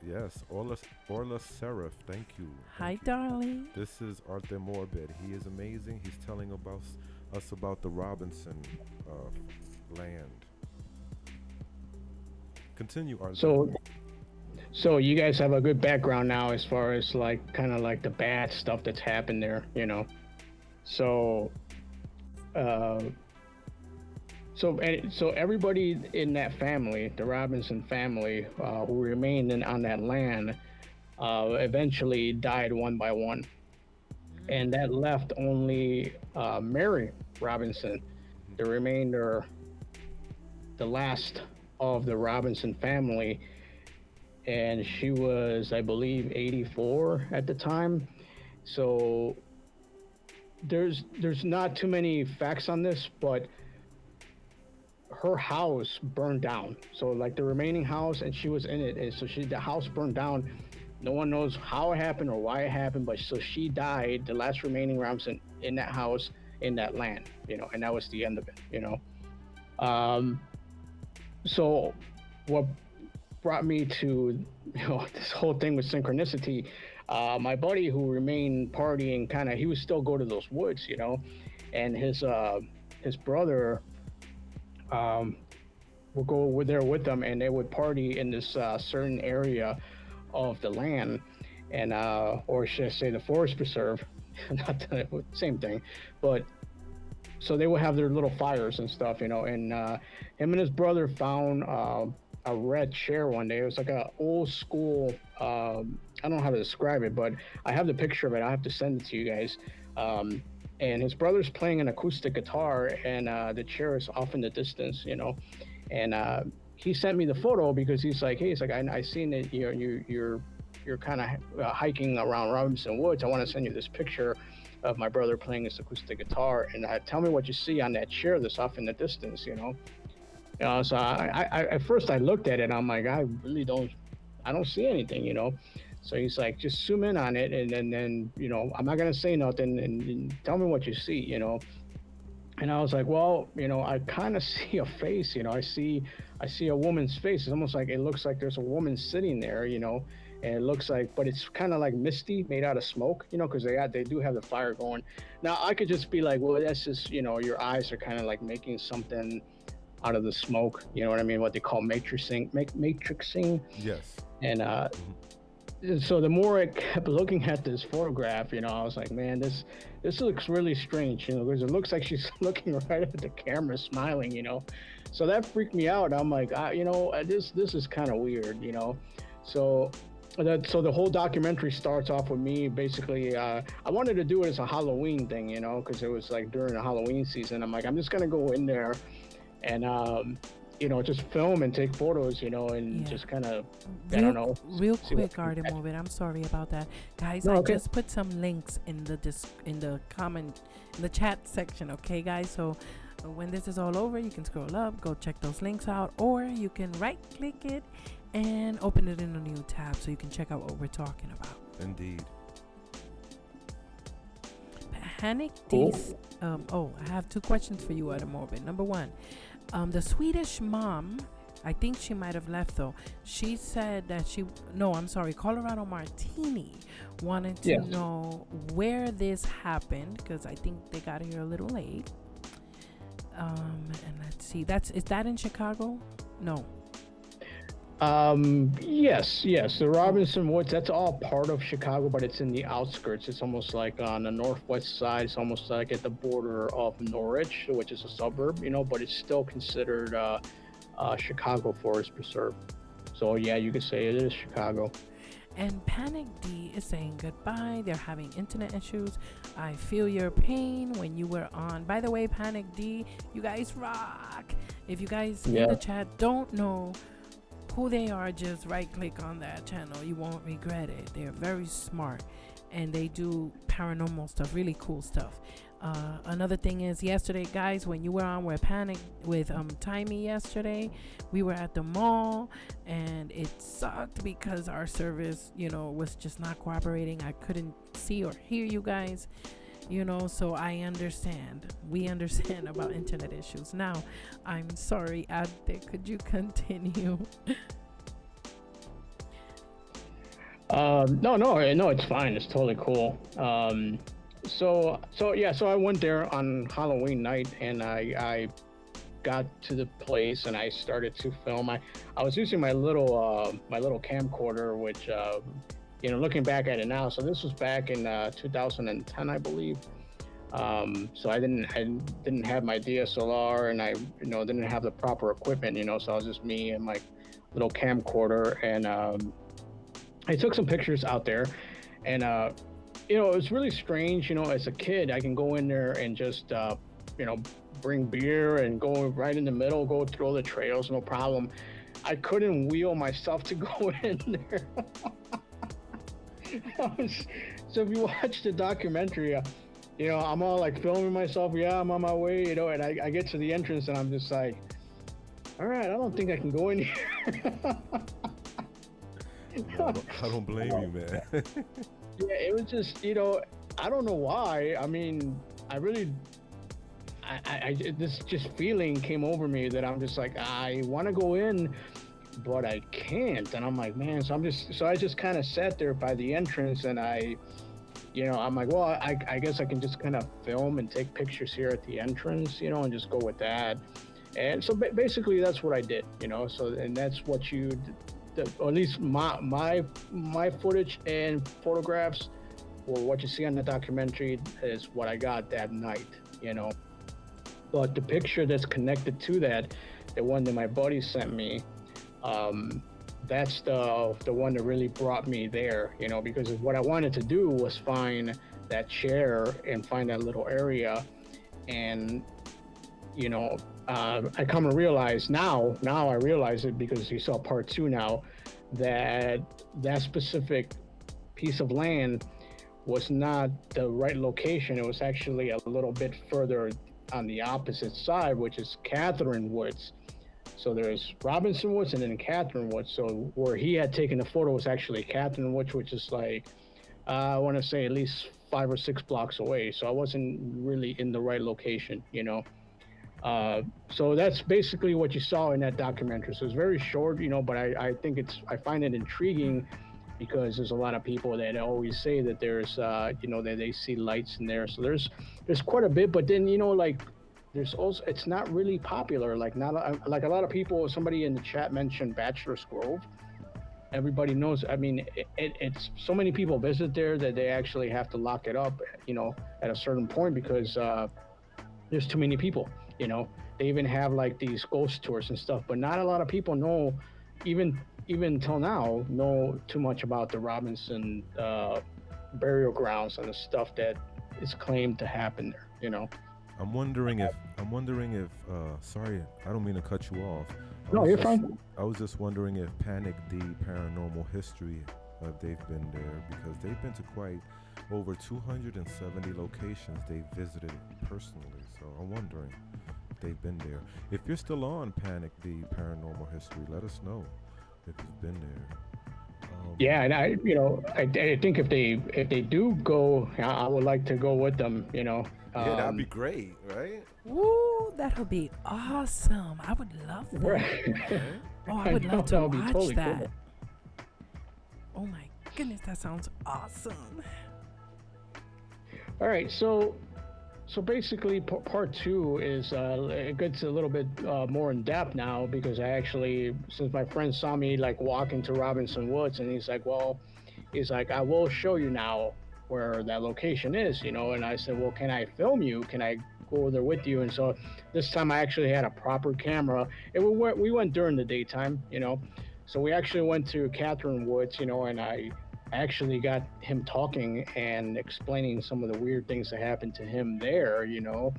Yes, Orla Seraph. Thank you. Hi, Thank you. darling. This is Artemorbid. He is amazing. He's telling us about the Robinson land. Continue, Arte. So you guys have a good background now as far as like kind of like the bad stuff that's happened there, So so everybody in that family, the Robinson family, who remained on that land, eventually died one by one, and that left only Mary Robinson, the last of the Robinson family, and she was, I believe, 84 at the time. So there's not too many facts on this, but her house burned down. So like the remaining house, and she was in it, and so the house burned down. No one knows how it happened or why it happened, but so she died, the last remaining Robinson, in that house, in that land, and that was the end of it. So what brought me to this whole thing with synchronicity, my buddy who remained partying, he would still go to those woods, and his brother would go there with them, and they would party in this certain area of the land, and or should I say the forest preserve, not the same thing, but so they would have their little fires and stuff, and him and his brother found a red chair one day. It was like a old school, I don't know how to describe it, but I have the picture of it. I have to send it to you guys. And his brother's playing an acoustic guitar, and the chair is off in the distance, and he sent me the photo because he's like, hey, I seen it, you're kind of hiking around Robinson Woods. I want to send you this picture of my brother playing his acoustic guitar, and tell me what you see on that chair that's off in the distance, So I at first I looked at it, I'm like, I really don't see anything, So he's like, just zoom in on it, and then I'm not gonna say nothing, and tell me what you see, And I was like, well, I kind of see a face, I see a woman's face. It's almost like it looks like there's a woman sitting there, and it looks like, but it's kind of like misty, made out of smoke, because they do have the fire going. Now I could just be like, well, that's just, your eyes are kind of like making something out of the smoke, you know what I mean? What they call matrixing. Yes. And so the more I kept looking at this photograph, I was like, man, this looks really strange, because it looks like she's looking right at the camera, smiling, So that freaked me out. I'm like, this is kind of weird, So the whole documentary starts off with me basically. I wanted to do it as a Halloween thing, because it was like during the Halloween season. I'm like, I'm just gonna go in there and just film and take photos, and just kind of, I don't know. Real quick, Artemorbid, I'm sorry about that, guys. No, I okay. just put some links in the comment, in the chat section. Okay, guys. So when this is all over, you can scroll up, go check those links out, or you can right-click it and open it in a new tab so you can check out what we're talking about. Indeed. Panic Cool. I have two questions for you, Artemorbid. Number one, the Swedish mom, I think she might have left though. She said that Colorado Martini wanted to know where this happened, because I think they got here a little late. And let's see, is that in Chicago? No. Yes. The Oh, Robinson Woods, that's all part of Chicago, but it's in the outskirts. It's almost like on the northwest side. It's almost like at the border of Norwich, which is a suburb, but it's still considered Chicago Forest Preserve. So yeah, you could say it is Chicago. and Panic D is saying goodbye. They're having internet issues. I feel your pain when you were on. By the way, Panic D, you guys rock. If you guys in Yeah. the chat don't know who they are, just right click on that channel. You won't regret it. They're very smart and they do paranormal stuff, really cool stuff. Another thing is, yesterday, guys, when you were on with Panic with Timey yesterday, we were at the mall and it sucked because our service, was just not cooperating. I couldn't see or hear you guys, so I understand. We understand about internet issues. Now, I'm sorry, Ante, could you continue? No, it's fine. It's totally cool. So I went there on Halloween night, and I got to the place, and I started to film. I was using my little camcorder, which looking back at it now. So this was back in 2010, I believe. So I didn't have my DSLR, and I didn't have the proper equipment. So it was just me and my little camcorder, and I took some pictures out there, and it was really strange. As a kid, I can go in there and just bring beer and go right in the middle, go through all the trails, no problem. I couldn't wheel myself to go in there. So if you watch the documentary, I'm all like filming myself. Yeah, I'm on my way, and I get to the entrance and I'm just like, all right, I don't think I can go in here. No, I don't blame you, man. Yeah, it was just, I don't know why. I mean, this just feeling came over me that I'm just like, I want to go in, but I can't. And I'm like, man, so I just kind of sat there by the entrance, and I'm like, well, I guess I can just kind of film and take pictures here at the entrance, and just go with that. And so basically that's what I did, and that's what or at least my footage and photographs, or what you see on the documentary, is what I got that night, But the picture that's connected to that, the one that my buddy sent me, that's the one that really brought me there, because what I wanted to do was find that chair and find that little area, and I come to realize now I realize it because you saw part 2 now, that specific piece of land was not the right location. It was actually a little bit further on the opposite side, which is Catherine Woods. So there's Robinson Woods and then Catherine Woods. So where he had taken the photo was actually Catherine Woods, which is like, I want to say at least 5 or 6 blocks away. So I wasn't really in the right location, So that's basically what you saw in that documentary. So it's very short, but I think I find it intriguing because there's a lot of people that always say that there's, that they see lights in there. So there's quite a bit, but then, like, there's also, it's not really popular. Like like a lot of people, somebody in the chat mentioned Bachelor's Grove. Everybody knows. I mean, it's so many people visit there that they actually have to lock it up, at a certain point because there's too many people. They even have like these ghost tours and stuff, but not a lot of people know, even till now, know too much about the Robinson burial grounds and the stuff that is claimed to happen there. I'm wondering if sorry, I don't mean to cut you off. No, you're fine. I was just wondering if Panic D Paranormal History, they've been there, because they've been to quite over 270 locations they've visited personally. So I'm wondering if they've been there. If you're still on Panic D Paranormal History, let us know if you've been there. Yeah, and I think if they do go, I would like to go with them. Yeah, that'd be great, right? Woo, that'll be awesome. I would love that. Right. Oh, I would love to that would be watch totally that. cool. Oh my goodness, that sounds awesome. All right, so So basically, part two is it gets a little bit more in depth now because I actually, since my friend saw me like walking to Robinson Woods, and he's like, well, he's like, I will show you now where that location is, you know. And I said, well, can I film you? Can I go there with you? And so this time I actually had a proper camera. And we went during the daytime, you know. So we actually went to Catherine Woods, you know, and I actually got him talking and explaining some of the weird things that happened to him there, you know.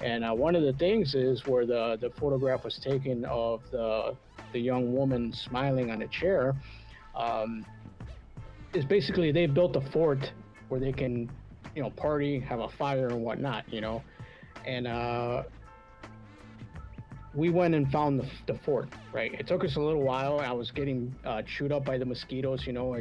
And one of the things is where the photograph was taken of the young woman smiling on a chair. Um, is basically they built a fort where they can, you know, party, have a fire and whatnot, you know. And we went and found the fort, right? It took us a little while. I was getting chewed up by the mosquitoes, you know.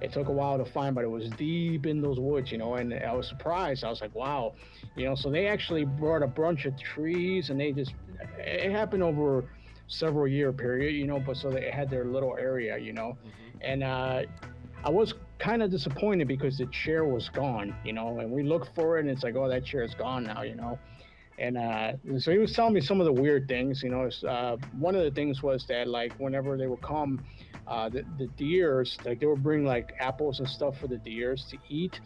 It took a while to find, but it was deep in those woods, you know. And I was surprised. I was like, wow, you know. So they actually brought a bunch of trees, and it happened over several year period, you know. But so they had their little area, you know. And I was kind of disappointed because the chair was gone, you know. And we looked for it, and it's like, oh, that chair is gone now, you know. And so he was telling me some of the weird things, you know. One of the things was that like whenever they would come, the deers, like they would bring like apples and stuff for the deers to eat.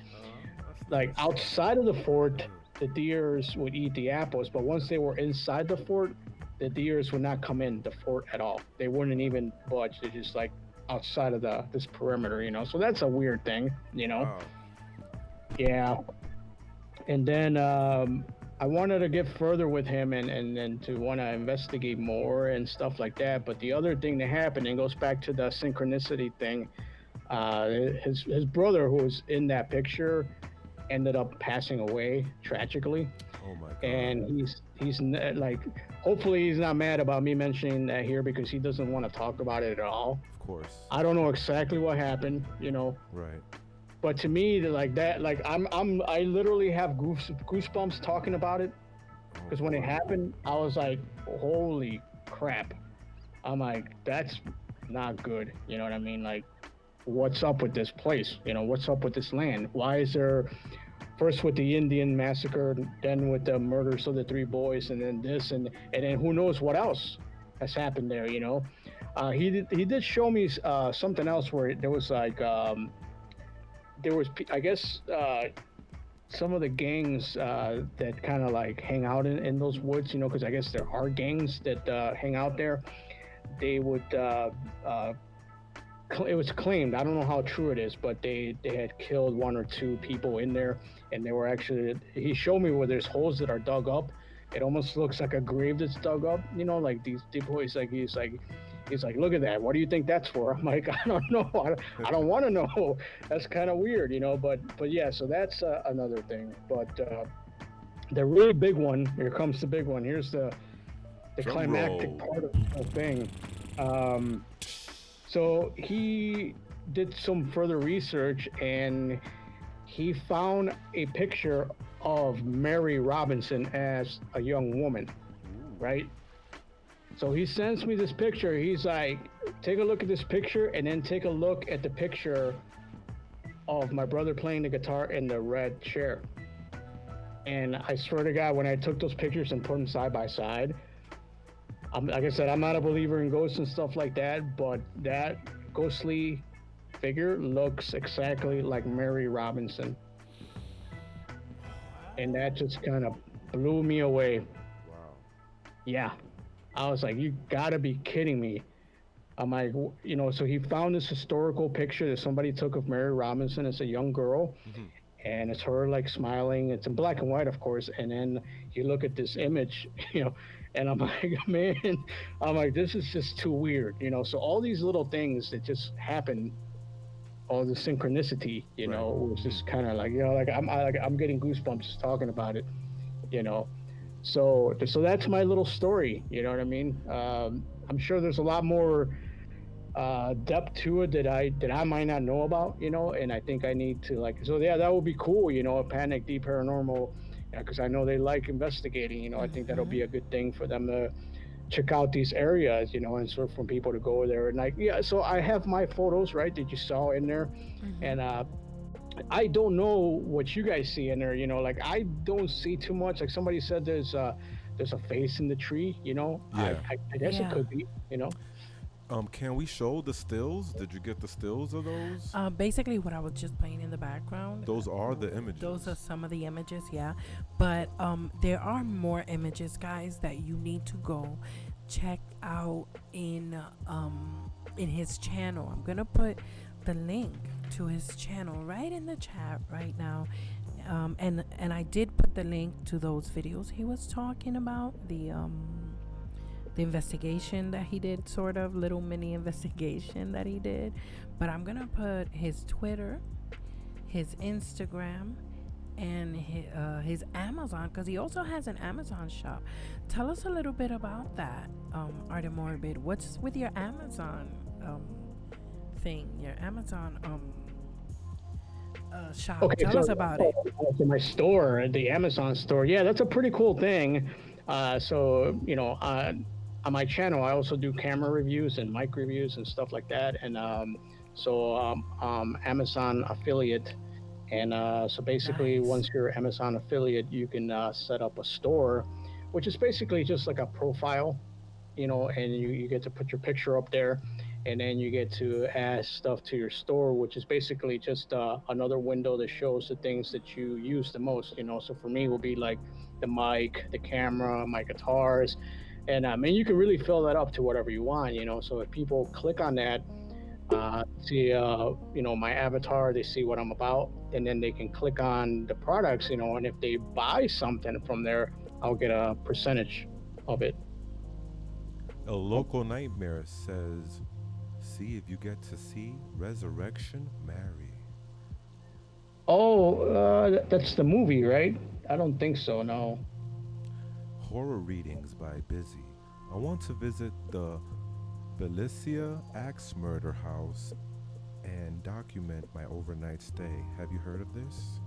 Like outside of the fort, the deers would eat the apples, but once they were inside the fort, the deers would not come in the fort at all. They wouldn't even budge. They just like outside of this perimeter, you know. So that's a weird thing, you know. Wow. Yeah. And then I wanted to get further with him and to want to investigate more and stuff like that. But the other thing that happened, and goes back to the synchronicity thing, his brother, who was in that picture, ended up passing away tragically. Oh my God. And like, hopefully he's not mad about me mentioning that here because he doesn't want to talk about it at all. Of course. I don't know exactly what happened, you know. Right. But to me, like that, like I literally have goosebumps talking about it because when it happened, I was like, holy crap! I'm like, that's not good. You know what I mean? Like, what's up with this place? You know, what's up with this land? Why is there first with the Indian massacre, then with the murders of the three boys, and then this, and then who knows what else has happened there? You know, he did show me something else where there was like. There was, I guess, some of the gangs that kind of like hang out in those woods, you know, because I guess there are gangs that hang out there. They would, it was claimed, I don't know how true it is, but they had killed one or two people in there, and they were actually, he showed me where there's holes that are dug up. It almost looks like a grave that's dug up, you know, like these people, he's like, look at that. What do you think that's for? I'm like, I don't know. I don't want to know. That's kind of weird, you know. But yeah, so that's another thing. But the really big one, here comes the big one. Here's the climactic part of the whole thing. So he did some further research and he found a picture of Mary Robinson as a young woman, right? So he sends me this picture. He's like, take a look at this picture and then take a look at the picture of my brother playing the guitar in the red chair. And I swear to God, when I took those pictures and put them side by side, like I said, I'm not a believer in ghosts and stuff like that, but that ghostly figure looks exactly like Mary Robinson. And that just kind of blew me away. Wow. Yeah. I was like, you gotta be kidding me. I'm like, you know, so he found this historical picture that somebody took of Mary Robinson as a young girl. And it's her like smiling. It's in black and white, of course. And then you look at this image, you know, and I'm like, man, I'm like, this is just too weird, you know. So all these little things that just happen, all the synchronicity, you know, was just kind of like, you know, like I'm getting goosebumps just talking about it, you know. So that's my little story, you know what I mean? I'm sure there's a lot more depth to it that I might not know about, you know, and I think I need to like, so yeah, that would be cool, you know, a Panic Deep Paranormal, because I know they like investigating, you know. I think that'll be a good thing for them to check out these areas, you know, and sort of for people to go there and like, yeah, so I have my photos, right, that you saw in there, and I don't know what you guys see in there. Like I don't see too much. Like somebody said, there's a face in the tree. Yeah. I guess it Yeah. could be. Can we show the stills? Did you get the stills of those? Basically, what I was just playing in the background, Those are the those are images. some of the images, yeah. But there are more images, guys, that you need to go check out in his channel. I'm gonna put the link to his channel right in the chat right now. And I did put the link to those videos he was talking about, the investigation that he did, sort of little mini investigation that he did. But I'm gonna put his Twitter, his Instagram, and his Amazon, because he also has an Amazon shop. Tell us a little bit about that, Artemorbid. What's with your Amazon thing? Your Amazon shop. Okay, Tell us about it. so my store, the Amazon store, yeah, that's a pretty cool thing. So on my channel, I also do camera reviews and mic reviews and stuff like that, and Amazon affiliate. And so basically, Nice. once you're Amazon affiliate, you can set up a store, which is basically just like a profile, and you get to put your picture up there, and then you get to add stuff to your store, which is basically just another window that shows the things that you use the most. So for me, will be like the mic, the camera, my guitars, and you can really fill that up to whatever you want. So if people click on that, see my avatar, they see what I'm about, and then they can click on the products, and if they buy something from there, I'll get a percentage of it. A local nightmare says, "See if you get to see Resurrection Mary." Oh, that's the movie, right? I don't think so. No. Horror readings by Busy. I want to visit the Belicia Axe Murder House and document my overnight stay. Have you heard of this?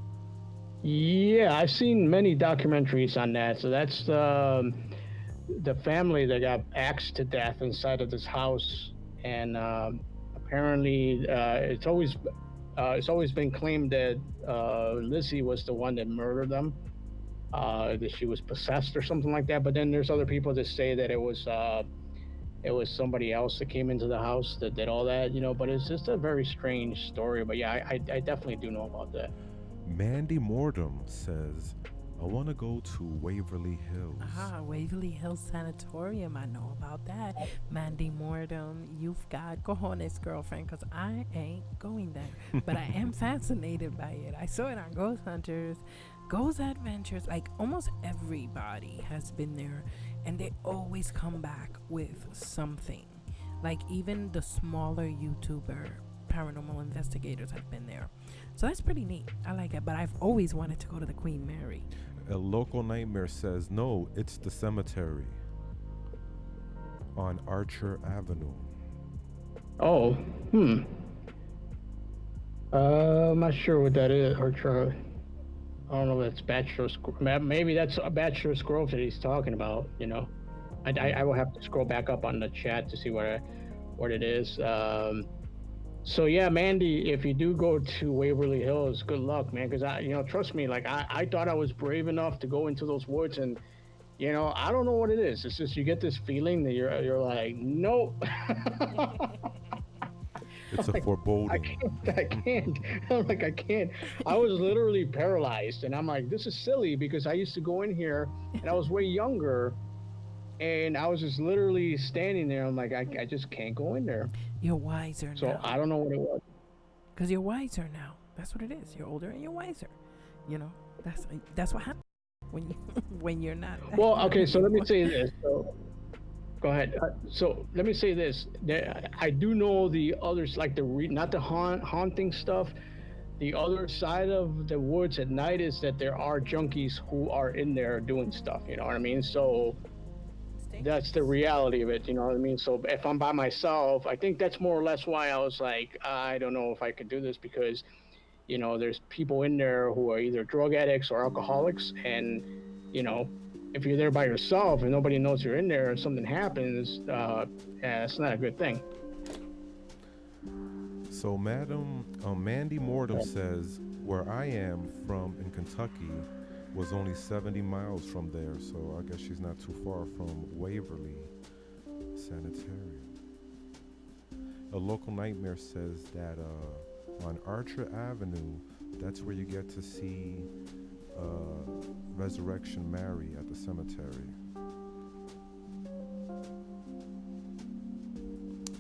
Yeah, I've seen many documentaries on that. So that's the family that got axed to death inside of this house, and apparently it's always been claimed that Lizzie was the one that murdered them, that she was possessed or something like that. But then there's other people that say that it was somebody else that came into the house that did all that. But it's just a very strange story. But yeah, I definitely do know about that. Mandy Mordum says, "I want to go to Waverly Hills." Ah, Waverly Hills Sanatorium. I know about that. Mandy Mordum, you've got cojones, girlfriend, because I ain't going there. But I am fascinated by it. I saw it on Ghost Hunters, Ghost Adventures. Like, almost everybody has been there, and they always come back with something. Like, even the smaller YouTuber paranormal investigators have been there. So that's pretty neat. I like it. But I've always wanted to go to the Queen Mary. A local nightmare says, "No, it's the cemetery on Archer Avenue." Oh, hmm. I'm not sure what that is. Or try. I don't know if that's Bachelor's. Maybe that's a Bachelor's Grove that he's talking about. I will have to scroll back up on the chat to see what it is. So yeah, Mandy, if you do go to Waverly Hills, good luck, man. Because trust me, like I thought I was brave enough to go into those woods, and I don't know what it is. It's just you get this feeling that you're like, nope. It's a Like, I foreboding. can't. I can't. I'm like, I can't. I was literally paralyzed, and I'm like, this is silly because I used to go in here, and I was way younger, and I was just literally standing there. I'm like, I just can't go in there. You're wiser So now. I don't know what it was. Because you're wiser now. That's what it is. You're older and you're wiser. You know, that's what happens when you when you're not. Well, okay. So let me say this. So go ahead. So let me say this. I do know the others, like not the haunting stuff. The other side of the woods at night is that there are junkies who are in there doing stuff. You know what I mean? So that's the reality of it. You know what I mean? So if I'm by myself, I think that's more or less why I was like, I don't know if I could do this because, there's people in there who are either drug addicts or alcoholics. And, you know, if you're there by yourself and nobody knows you're in there and something happens, yeah, it's not a good thing. So, Madam Mandy Mordum says, where I am from in Kentucky was only 70 miles from there, so I guess she's not too far from Waverly Sanitarium. A local nightmare says that on Archer Avenue, that's where you get to see Resurrection Mary at the cemetery.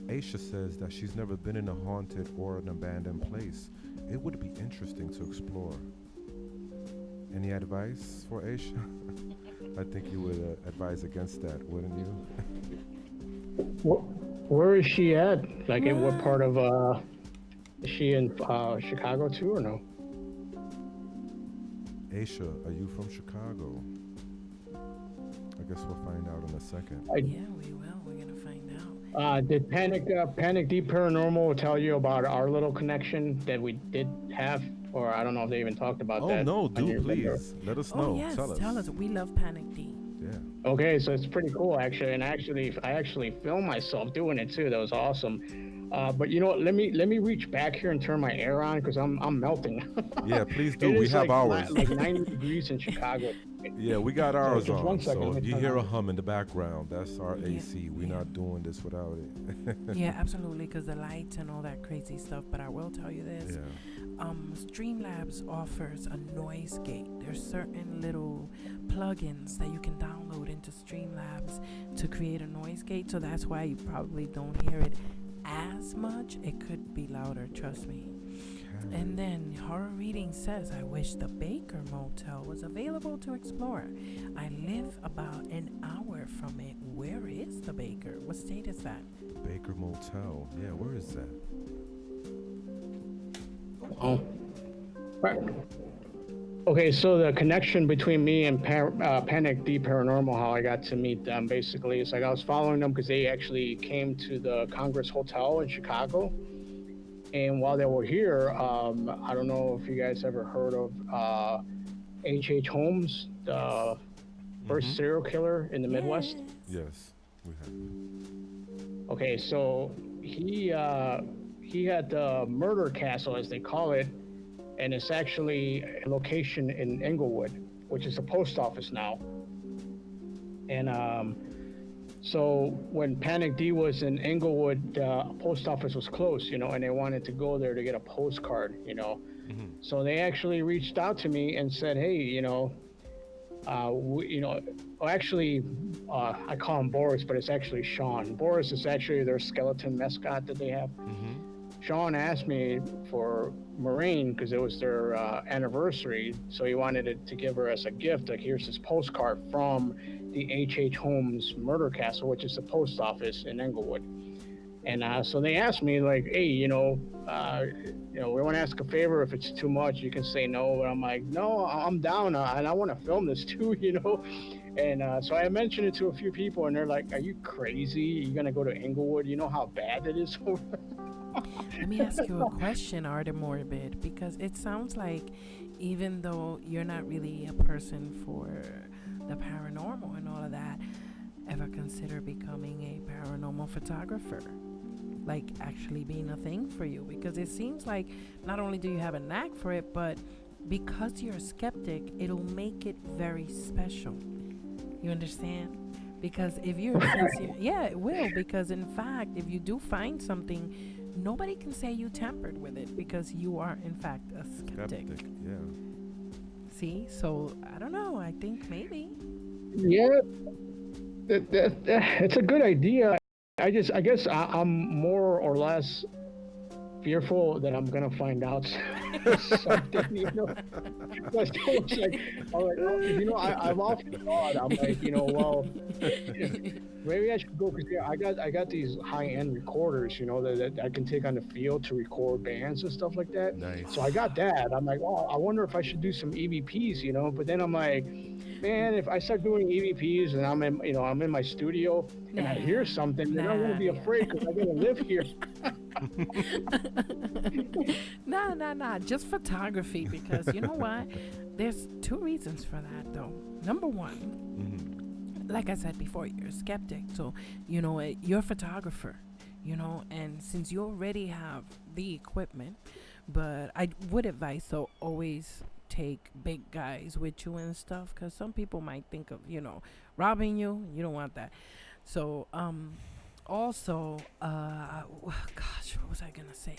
Aisha says that she's never been in a haunted or an abandoned place. It would be interesting to explore. Any advice for Aisha? I think you would advise against that, wouldn't you? Where is she at? Like, in what part of, is she in Chicago too, or no? Aisha, are you from Chicago? I guess we'll find out in a second. Yeah, we will. We're gonna find out. Did Panic Deep Paranormal tell you about our little connection that we did have? Or I don't know if they even talked about that. Oh, no, do please. Let us know. Oh, yes, Tell us. We love Panic D. Yeah. Okay, so it's pretty cool, actually. And I actually filmed myself doing it, too. That was awesome. But you know what? Let me reach back here and turn my air on because I'm melting. Yeah, please do. It We is have like, ours. like 90 degrees in Chicago. Yeah, we got ours just on. one second, So let if me you turn hear a on. hum in the background, that's our Yeah, AC. We're yeah. not doing this without it. Yeah, absolutely, because the lights and all that crazy stuff. But I will tell you this. Yeah. Streamlabs offers a noise gate. There's certain little plugins that you can download into Streamlabs to create a noise gate. So that's why you probably don't hear it as much. It could be louder, trust me. And then Horror Reading says, I wish the Baker Motel was available to explore. I live about an hour from it. Where is the Baker? What state is that? Baker Motel. Yeah, where is that? Oh. Right. Okay, so the connection between me and Panic D Paranormal, how I got to meet them, basically, is like I was following them because they actually came to the Congress Hotel in Chicago. And while they were here, I don't know if you guys ever heard of H.H. Holmes, the first serial killer in the Midwest. Yes, we have. Okay, so he had the murder castle, as they call it, and it's actually a location in Englewood, which is a post office now. And so when Panic D was in Englewood, the post office was closed, and they wanted to go there to get a postcard, So they actually reached out to me and said, hey, I call him Boris, but it's actually Sean. Boris is actually their skeleton mascot that they have. Sean asked me for Maureen because it was their anniversary, so he wanted to give her as a gift. Like, here's this postcard from the H.H. Holmes murder castle, which is the post office in Englewood. And so they asked me, like, hey, we want to ask a favor. If it's too much, you can say no. But I'm like, no, I'm down, and I want to film this too, And so I mentioned it to a few people, and they're like, are you crazy? You're gonna go to Englewood? You know how bad it is over there? Let me ask you a question, Artemorbid, because it sounds like even though you're not really a person for the paranormal and all of that, ever consider becoming a paranormal photographer? Like, actually being a thing for you? Because it seems like not only do you have a knack for it, but because you're a skeptic, it'll make it very special. You understand? Because if you're sincere, yeah, it will. Because in fact, if you do find something, nobody can say you tampered with it because you are in fact a skeptic. Yeah. See, so I don't know. I think maybe. Yeah, it's a good idea. I guess I'm more or less fearful that I'm gonna find out something, But it's like, I've often thought, I'm like, well, maybe I should go because I got these high-end recorders, that I can take on the field to record bands and stuff like that. Nice. So I got that. I'm like, I wonder if I should do some EVPs, But then I'm like, man, if I start doing EVPs and I'm in my studio and I hear something, then I'm gonna be afraid because I gotta live here. Nah. Just photography, because you know what? There's two reasons for that, though. Number one, like I said before, you're a skeptic, so you're a photographer, and since you already have the equipment, But I would advise, so always take big guys with you and stuff, because some people might think of, robbing you. You don't want that. So also gosh, what was I gonna say?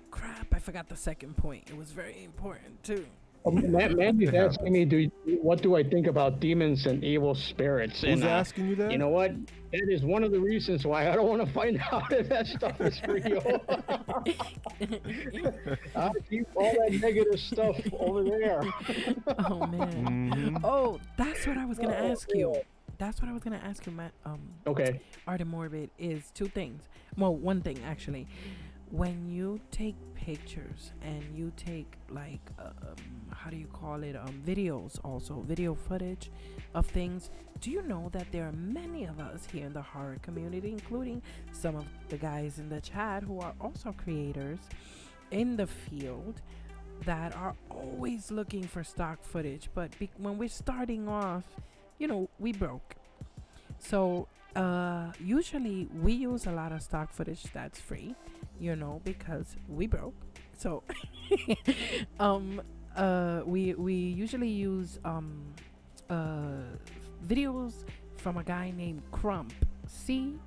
Crap, I forgot the second point. It was very important too. Mandy's asking me, what do I think about demons and evil spirits? Who's And asking you that? you know what? That is one of the reasons why I don't want to find out if that stuff is real. I keep all that negative stuff over there. Oh man. Mhm. Oh, that's what I was gonna ask you. That's what I was gonna ask you, Matt. Okay. Artemorbid is two things. Well, one thing actually. When you take pictures and you take like how do you call it, videos, also video footage of things, do you know that there are many of us here in the horror community, including some of the guys in the chat who are also creators in the field, that are always looking for stock footage, but when we're starting off, we broke. So usually we use a lot of stock footage that's free, because we broke. So we usually use videos from a guy named Crump, CRUMP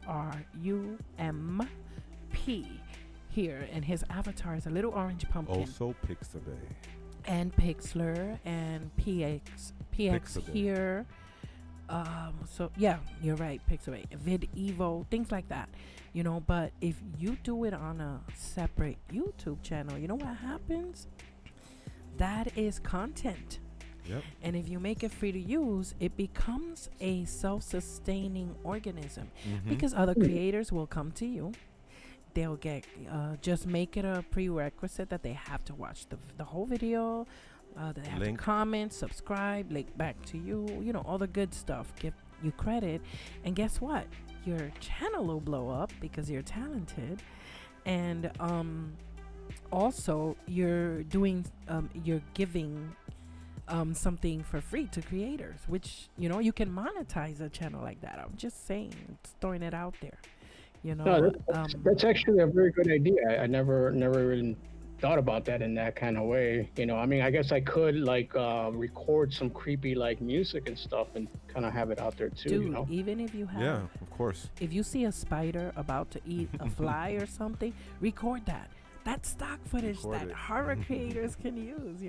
here, and his avatar is a little orange pumpkin. Also Pixabay. And Pixlr and PX Pixabay. here. So yeah, you're right, Pixabay, VidEvo, things like that, but if you do it on a separate YouTube channel, you know what happens? That is content. Yep. And if you make it free to use, it becomes a self-sustaining organism, because other creators will come to you. They'll get, just make it a prerequisite that they have to watch the whole video. They have to comment, subscribe, link back to you, all the good stuff, give you credit. And guess what? Your channel will blow up because you're talented. And also you're giving something for free to creators, which, you can monetize a channel like that. I'm just saying, it's throwing it out there. No, that's actually a very good idea. I never even thought about that in that kind of way. I guess I could record some creepy music and stuff and kind of have it out there too. Dude, even if you have, yeah, of course, if you see a spider about to eat a fly or something, record that. That's stock footage that horror creators can use,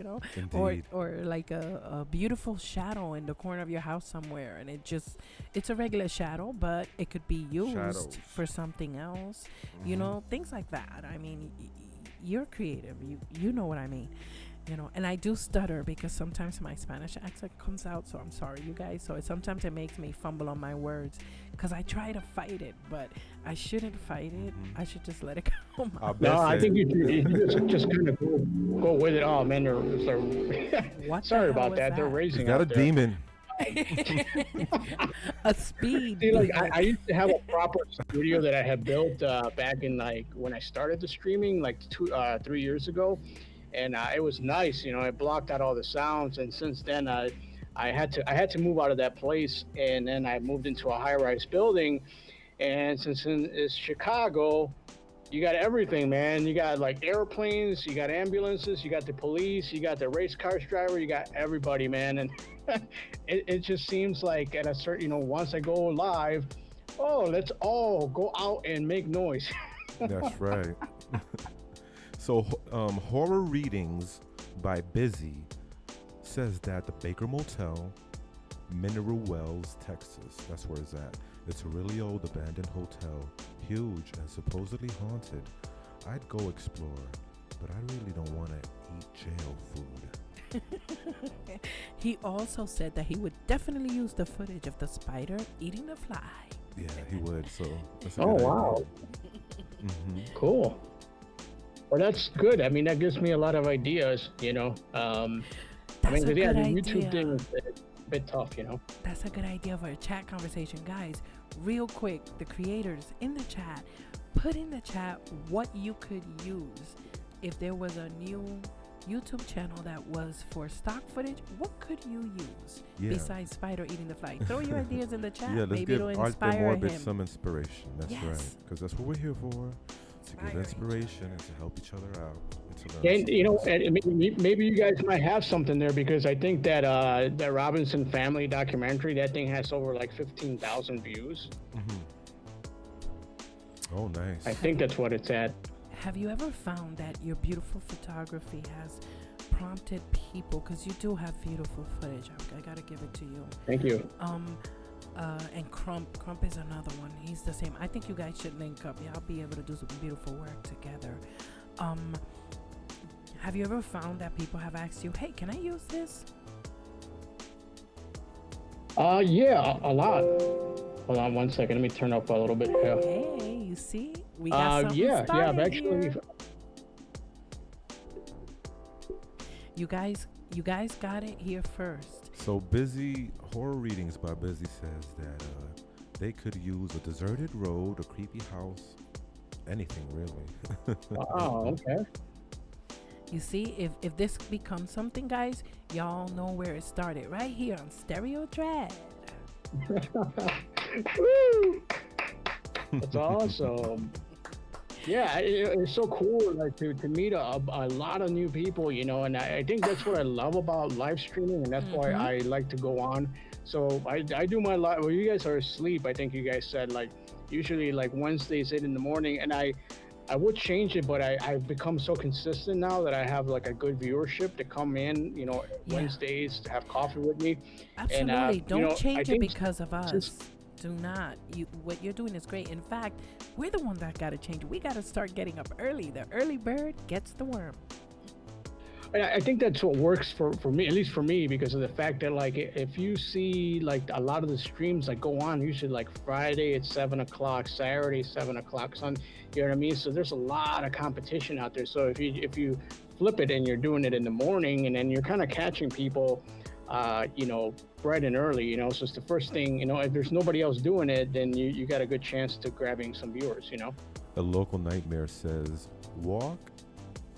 or like a beautiful shadow in the corner of your house somewhere, and it's a regular shadow, but it could be used for something else, things like that. I mean, you're creative, you know what I mean, and I do stutter because sometimes my Spanish accent comes out, so I'm sorry, you guys. So sometimes it makes me fumble on my words because I try to fight it, but I shouldn't fight it. I should just let it come out. No, I think you just kind of go with it. Oh man, What sorry about that. They're raising. Is that a demon? A speed. See, I used to have a proper studio that I had built back in when I started the streaming 3 years ago, and it was nice. It blocked out all the sounds, and since then I had to move out of that place, and then I moved into a high-rise building, and since it's Chicago, you got everything, man. You got airplanes, you got ambulances, you got the police, you got the race car driver, you got everybody, man. And it just seems like at a certain, once I go live, let's all go out and make noise. That's right. So Horror Readings by Busy says that the Baker Motel, Mineral Wells, Texas, that's where it's at. It's a really old abandoned hotel, huge and supposedly haunted. I'd go explore, but I really don't want to eat jail food. He also said that he would definitely use the footage of the spider eating the fly. Yeah, he would. So that's a Oh good wow, cool. Well, that's good. I mean, that gives me a lot of ideas. That's the a good YouTube idea. thing is a bit tough. That's a good idea for a chat conversation. Guys, real quick, the creators in the chat, put in the chat what you could use if there was a new YouTube channel that was for stock footage. What could you use besides spider eating the fly? Throw your ideas in the chat. Yeah, let's Maybe give it'll inspire Artemorbid him. some inspiration. That's right, because that's what we're here for. to get inspiration and to help each other out. And to learn And you know, something. and maybe you guys might have something there because I think that that Robinson Family documentary, that thing has over like 15,000 views. Oh, nice. I think that's what it's at. Have you ever found that your beautiful photography has prompted people, because you do have beautiful footage, I gotta give it to you. Thank you. And Crump is another one. He's the same. I think you guys should link up. Y'all be able to do some beautiful work together. Have you ever found that people have asked you, hey, can I use this? Yeah, a lot. Hold on one second. Let me turn up a little bit here. Hey, you see? We got something yeah, I've started actually. here. You guys got it here first. So Busy Horror Readings by Busy says that they could use a deserted road, a creepy house, anything really. Oh, okay. You see, if this becomes something, guys, y'all know where it started. Right here on Stereo Dread. Woo! That's awesome. Yeah, it's so cool like to meet a lot of new people, you know, and I think that's what I love about live streaming, and that's why I like to go on. So I do my live. Well, you guys are asleep. I think you guys said like usually like Wednesdays 8 in the morning, and I would change it, but I've become so consistent now that I have like a good viewership to come in, you know, Wednesdays to have coffee with me. Absolutely. And, don't change it because of us. Do not. What you're doing is great. In fact, we're the ones that got to change it. We got to start getting up early. The early bird gets the worm. And I think that's what works for me, at least for me, because of the fact that like if you see like a lot of the streams like go on usually like Friday at 7 o'clock, Saturday 7 o'clock, Sunday, you know what I mean? So there's a lot of competition out there. So if you flip it and you're doing it in the morning, and then you're kind of catching people, you know, bright and early, you know, so it's the first thing, you know, if there's nobody else doing it, then you got a good chance to grabbing some viewers, you know. A local nightmare says walk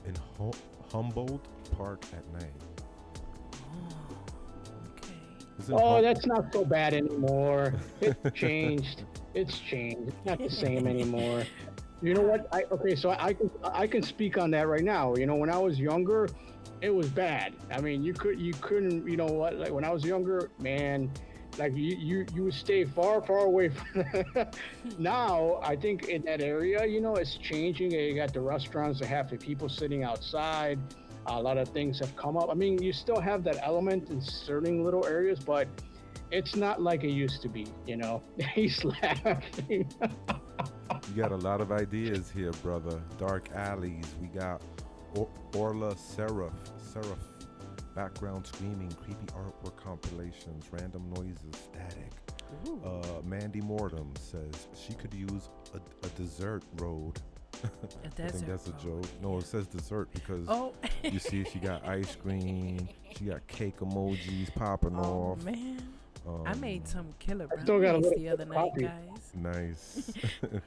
in Humboldt Park at night. Oh, okay. That's not so bad anymore. It's changed. It's not the same anymore. You know what? So I can speak on that right now. You know, when I was younger, it was bad. I mean, you couldn't, you know what? Like when I was younger, man, like you would stay far away from Now I think in that area, you know, it's changing. You got the restaurants that have the people sitting outside. A lot of things have come up. I mean, you still have that element in certain little areas, but it's not like it used to be, you know. He's laughing. You got a lot of ideas here, brother. Dark alleys. We got Orla Seraph, background screaming, creepy artwork compilations, random noises, static. Mandy Mortem says she could use a dessert road. I think that's a joke. No, it says dessert because you see she got ice cream, she got cake emojis popping off. Oh man, I made some killer brownies the other night, guys. Nice.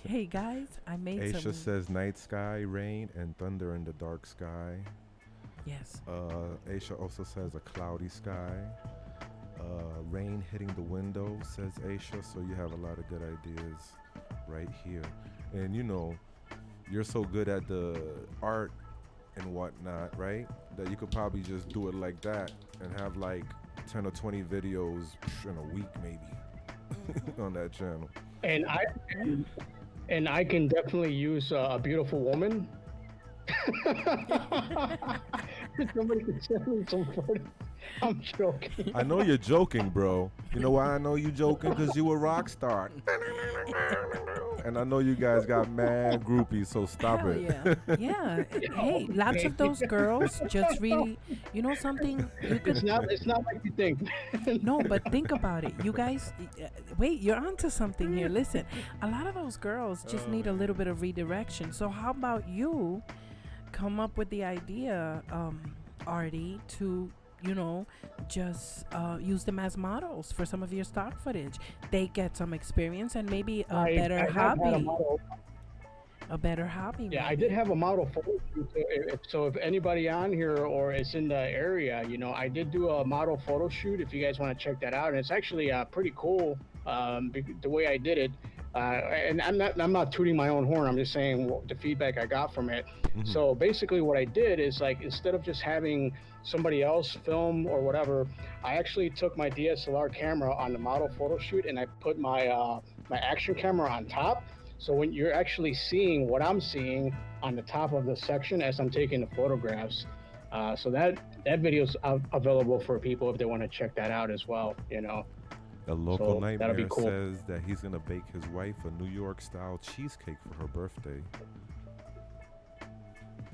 Hey guys, I made Aisha says night sky, rain, and thunder in the dark sky. Yes. Aisha also says a cloudy sky. Rain hitting the window, says Aisha. So you have a lot of good ideas right here. And you know, you're so good at the art and whatnot, right? That you could probably just do it like that and have like 10 or 20 videos in a week maybe on that channel. And I can definitely use a beautiful woman. Somebody can send me some photos. I'm joking. I know you're joking, bro. You know why I know you joking? Because you a rock star. And I know you guys got mad groupies, so stop Hell it. Yeah. Hey, lots of those girls just really, you know something? You could, it's not like you think. No, but think about it. You guys, wait, you're onto something here. Listen, a lot of those girls just need a little bit of redirection. So how about you come up with the idea, Artie, to, you know, just use them as models for some of your stock footage. They get some experience and maybe a better hobby. A better hobby. Yeah, maybe. I did have a model photo shoot. So if anybody on here or is in the area, you know, I did do a model photo shoot if you guys want to check that out. And it's actually pretty cool the way I did it. And I'm not tooting my own horn. I'm just saying the feedback I got from it. Hmm. So basically, what I did is like instead of just having somebody else film or whatever, I actually took my DSLR camera on the model photo shoot and I put my action camera on top. So when you're actually seeing what I'm seeing on the top of the section as I'm taking the photographs, so that video's available for people if they want to check that out as well. A local So that'll be nightmare cool. says that he's gonna bake his wife a New York style cheesecake for her birthday.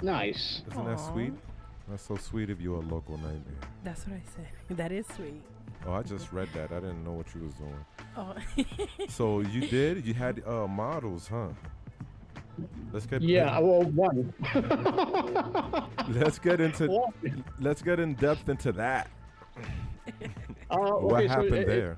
Nice. Isn't that Aw. sweet? That's so sweet of you, a local nightmare. That's what I said. That is sweet. Oh, I just read that. I didn't know what you was doing. Oh. So you had models, huh? Let's get Yeah, well, one. let's get into One. let's get in depth into that. Okay, What so happened there?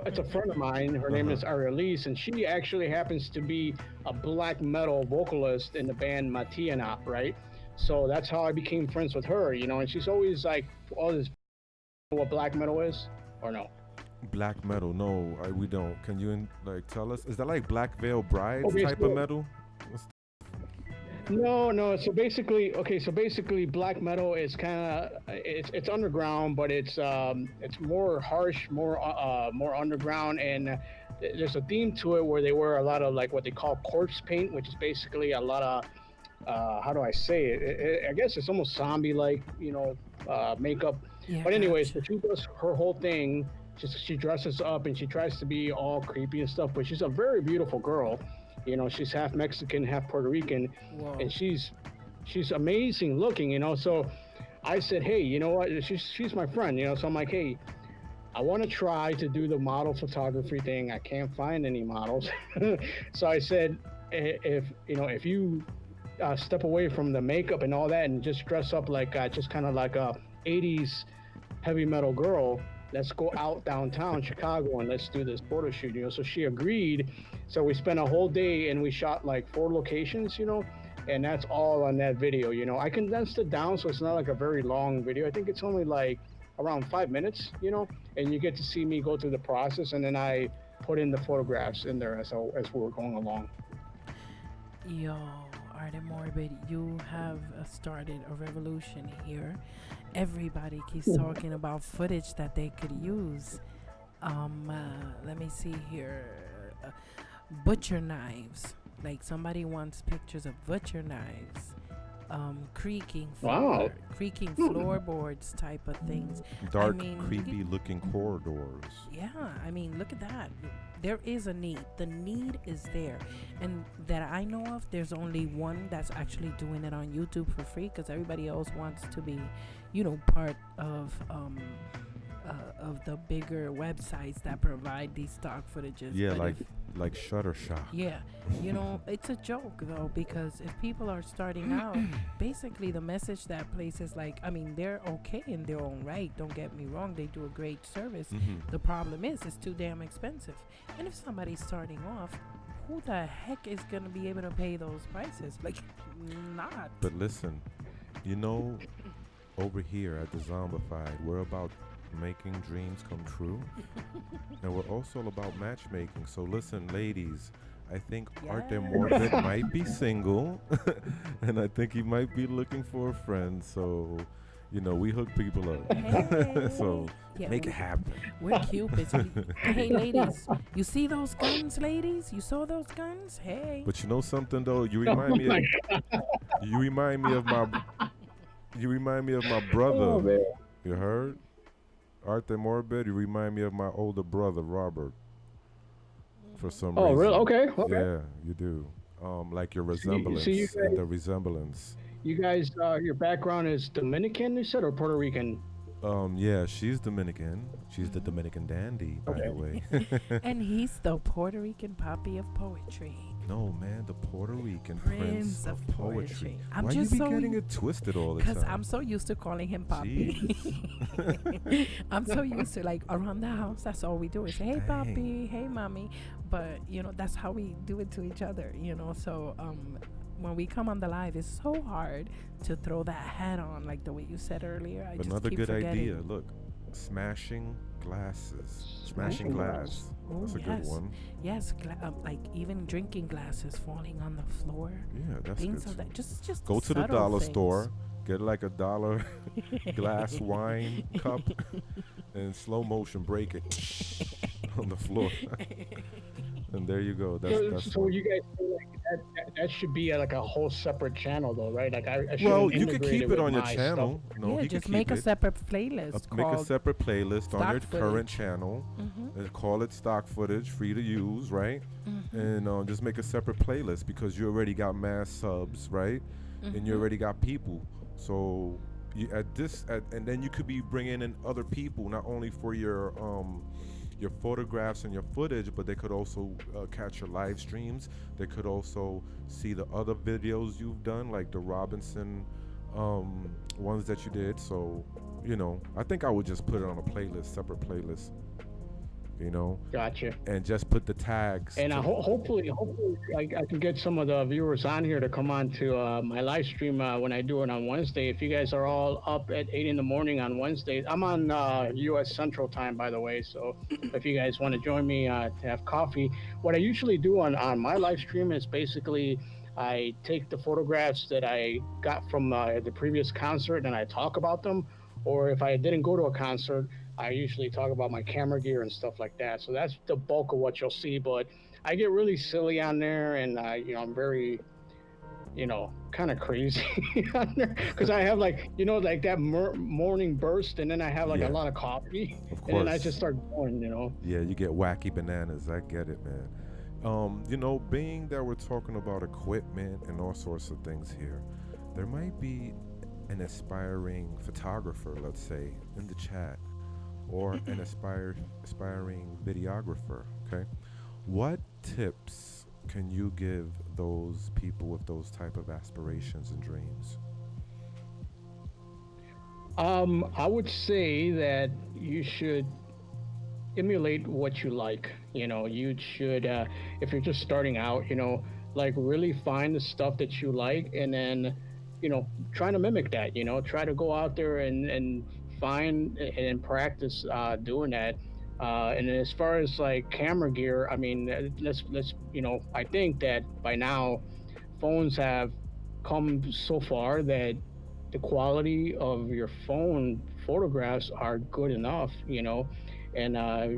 it's a friend of mine. Her name is Arielise, and she actually happens to be a black metal vocalist in the band Matiana, right? So that's how I became friends with her, and she's always like, all this, what black metal is, or no? Black metal? No, we don't. Can you tell us? Is that like Black Veil Brides Okay, type of metal? What's No. So basically, black metal is kind of it's underground, but it's more harsh, more underground, and there's a theme to it where they wear a lot of like what they call corpse paint, which is basically a lot of how do I say it? I guess it's almost zombie-like, makeup. Yeah, But anyways, gotcha. so she does her whole thing. She dresses up and she tries to be all creepy and stuff, but she's a very beautiful girl. She's half Mexican, half Puerto Rican, Whoa. and she's amazing looking. So I said, hey, you know what? She's my friend. So I'm like, hey, I want to try to do the model photography thing. I can't find any models, so I said, if you step away from the makeup and all that and just dress up like just kind of like a 80s heavy metal girl, let's go out downtown Chicago and let's do this photo shoot. So she agreed. So we spent a whole day and we shot like 4 locations, and that's all on that video. I condensed it down so it's not like a very long video. I think it's only like around 5 minutes, and you get to see me go through the process, and then I put in the photographs in there as we were going along. Yo, Artemorbid, you have started a revolution here. Everybody keeps talking about footage that they could use. Let me see here. Butcher knives. Like somebody wants pictures of butcher knives. Creaking Wow. floorboards type of things. dark, mean, creepy looking corridors? Yeah, I mean, look at that. There is a need. The need is there. And that I know of, there's only one that's actually doing it on YouTube for free, because everybody else wants to be, part of the bigger websites that provide these stock footages. Yeah, But like Shutterstock. yeah, it's a joke though, because if people are starting out, basically the message that place is like, I mean, they're okay in their own right. Don't get me wrong, they do a great service. Mm-hmm. The problem is it's too damn expensive. And if somebody's starting off, who the heck is going to be able to pay those prices? Like, not. But listen, over here at Dezombified, we're about making dreams come true. And we're also about matchmaking. So listen, ladies, I think Artemorbid might be single. And I think he might be looking for a friend. So, we hook people up. Hey. So Yeah, make it happen. We're Cupids. Hey, ladies, you see those guns, ladies? You saw those guns? Hey. But you know something though? You remind me of my brother. Oh, man. You heard? Artemorbid, you remind me of my older brother, Robert. For some reason. Oh, really? Okay. Yeah, you do. Like your resemblance you and the resemblance. You guys, your background is Dominican, you said, or Puerto Rican? Yeah, she's Dominican. She's the Dominican dandy, by the way. And he's the Puerto Rican poppy of poetry. No, man, the Puerto Rican prince of poetry. I'm Why just you be so getting it twisted all the Because time? I'm so used to calling him Poppy. I'm so used to, like, around the house, that's all we do is say, hey, Dang. Poppy, hey, Mommy. But, that's how we do it to each other, So when we come on the live, it's so hard to throw that hat on, like the way you said earlier. I just Another keep good forgetting. idea. Look, Smashing glasses. Smashing Smashing glass. glass. Oh That's a good yes, one. yes. Like even drinking glasses falling on the floor, Yeah, that's good things of too. that. Just Go to the subtle dollar things. store, get like a dollar glass wine cup, and slow motion break it on the floor. And there you go. That's So one. you guys feel like that should be like a whole separate channel though, right? Like I Well, shouldn't you could integrate keep it it with on your my stuff. channel. No, Yeah, he could just make keep a it. separate playlist Make a called separate playlist on your stock current footage. channel. Mm-hmm. Call it stock footage, free to use, right? Mm-hmm. And just make a separate playlist because you already got mass subs, right? And you Mm-hmm. already got people. So and then you could be bringing in other people, not only for your photographs and your footage, but they could also catch your live streams. They could also see the other videos you've done, like the Robinson ones that you did. So, I think I would just put it on a playlist, separate playlist, you know, Gotcha. and just put the tags And to. hopefully, I can get some of the viewers on here to come on to my live stream when I do it on Wednesday. If you guys are all up at 8 in the morning on Wednesday, I'm on U.S. Central Time, by the way. So if you guys want to join me to have coffee, what I usually do on my live stream is basically I take the photographs that I got from the previous concert and I talk about them. Or if I didn't go to a concert, I usually talk about my camera gear and stuff like that. So that's the bulk of what you'll see. But I get really silly on there, and I'm very, kind of crazy on there because I have like, like that morning burst, and then I have like a Yeah, lot of coffee, of and then I just course. start going. Yeah, you get wacky bananas. I get it, man. Being that we're talking about equipment and all sorts of things here, there might be an aspiring photographer, let's say, in the chat, or an aspiring videographer. Okay, what tips can you give those people with those type of aspirations and dreams? I would say that you should emulate what you like. You should, if you're just starting out, like really find the stuff that you like, and then, trying to mimic that. Try to go out there and find and practice doing that. And as far as like camera gear, I mean, let's I think that by now phones have come so far that the quality of your phone photographs are good enough, and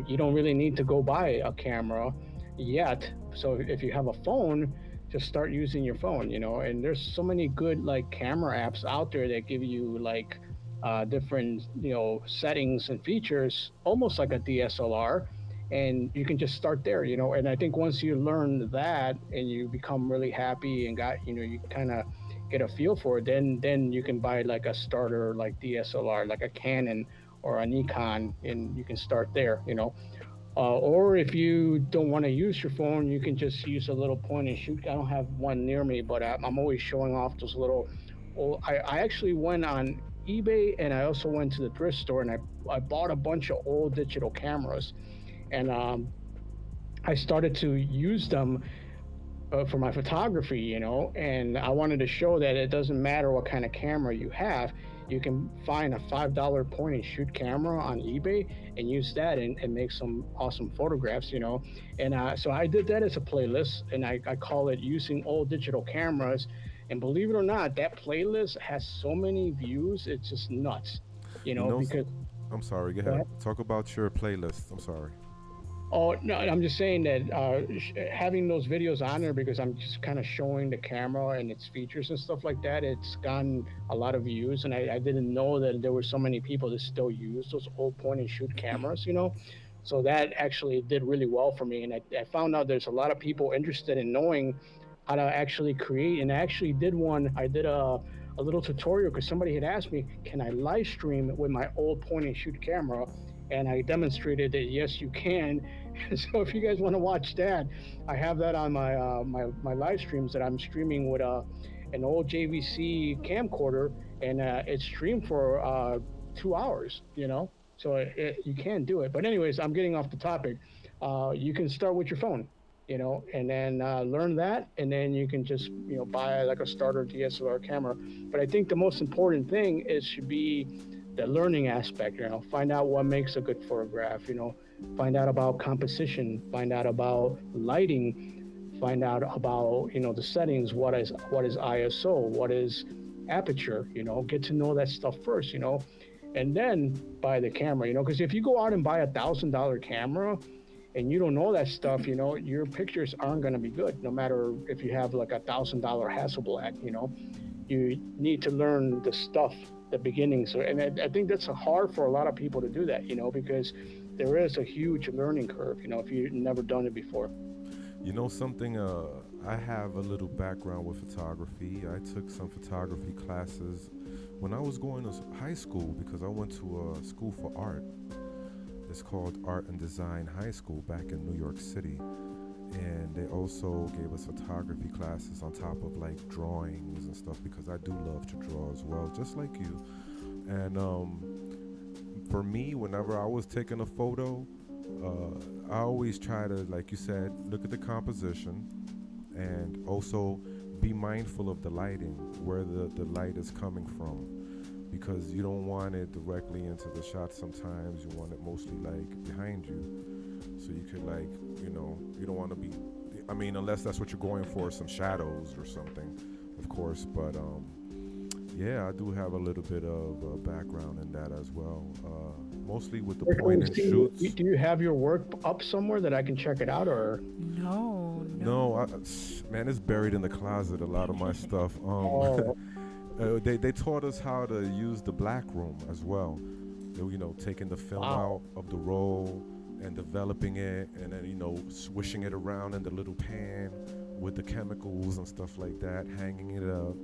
you don't really need to go buy a camera yet. So if you have a phone, just start using your phone, and there's so many good like camera apps out there that give you like different, settings and features, almost like a DSLR, and you can just start there, and I think once you learn that and you become really happy and got, you kind of get a feel for it, then you can buy like a starter like DSLR, like a Canon or a Nikon, and you can start there, or if you don't want to use your phone, you can just use a little point and shoot. I don't have one near me, but I'm always showing off those little. Oh, I actually went on eBay and I also went to the thrift store and I bought a bunch of old digital cameras, and I started to use them for my photography, and I wanted to show that it doesn't matter what kind of camera you have. You can find a $5 point and shoot camera on eBay and use that and make some awesome photographs, And so I did that as a playlist, and I call it Using Old Digital Cameras. And believe it or not, that playlist has so many views, it's just nuts, You know, because. I'm sorry. Go Go ahead. ahead. Talk about your playlist. I'm sorry. Oh no, I'm just saying that having those videos on there because I'm just kind of showing the camera and its features and stuff like that. It's gotten a lot of views, and I didn't know that there were so many people that still use those old point and shoot cameras. So that actually did really well for me, and I found out there's a lot of people interested in knowing how to actually create. And I actually did one. I did a little tutorial because somebody had asked me, can I live stream with my old point and shoot camera? And I demonstrated that yes, you can. So if you guys want to watch that, I have that on my live streams that I'm streaming with an old JVC camcorder, and it's streamed for 2 hours. So you can do it. But anyways, I'm getting off the topic. You can start with your phone, and then learn that, and then you can just buy like a starter DSLR camera. But I think the most important thing is should be the learning aspect. Find out what makes a good photograph. Find out about composition. Find out about lighting. Find out about the settings. What is ISO? What is aperture? Get to know that stuff first. And then buy the camera. Because if you go out and buy $1,000 camera and you don't know that stuff, your pictures aren't going to be good, no matter if you have like $1,000 Hasselblad. You need to learn the stuff, the beginnings. And I think that's hard for a lot of people to do that, because there is a huge learning curve, if you've never done it before. Something, I have a little background with photography. I took some photography classes when I was going to high school, because I went to a school for art. It's called Art and Design High School back in New York City. And they also gave us photography classes on top of like drawings and stuff, because I do love to draw as well, just like you. And for me, whenever I was taking a photo, I always try to, like you said, look at the composition and also be mindful of the lighting, where the light is coming from, because you don't want it directly into the shot. Sometimes you want it mostly like behind you, so you could like, you don't want to be, unless that's what you're going for, some shadows or something, of course. But yeah, I do have a little bit of background in that as well, mostly with the point and shoots. Do you have your work up somewhere that I can check it out, or? No, man, it's buried in the closet, a lot of my stuff. They taught us how to use the black room as well. Taking the film out of the roll and developing it, and then swishing it around in the little pan with the chemicals and stuff like that, hanging it up.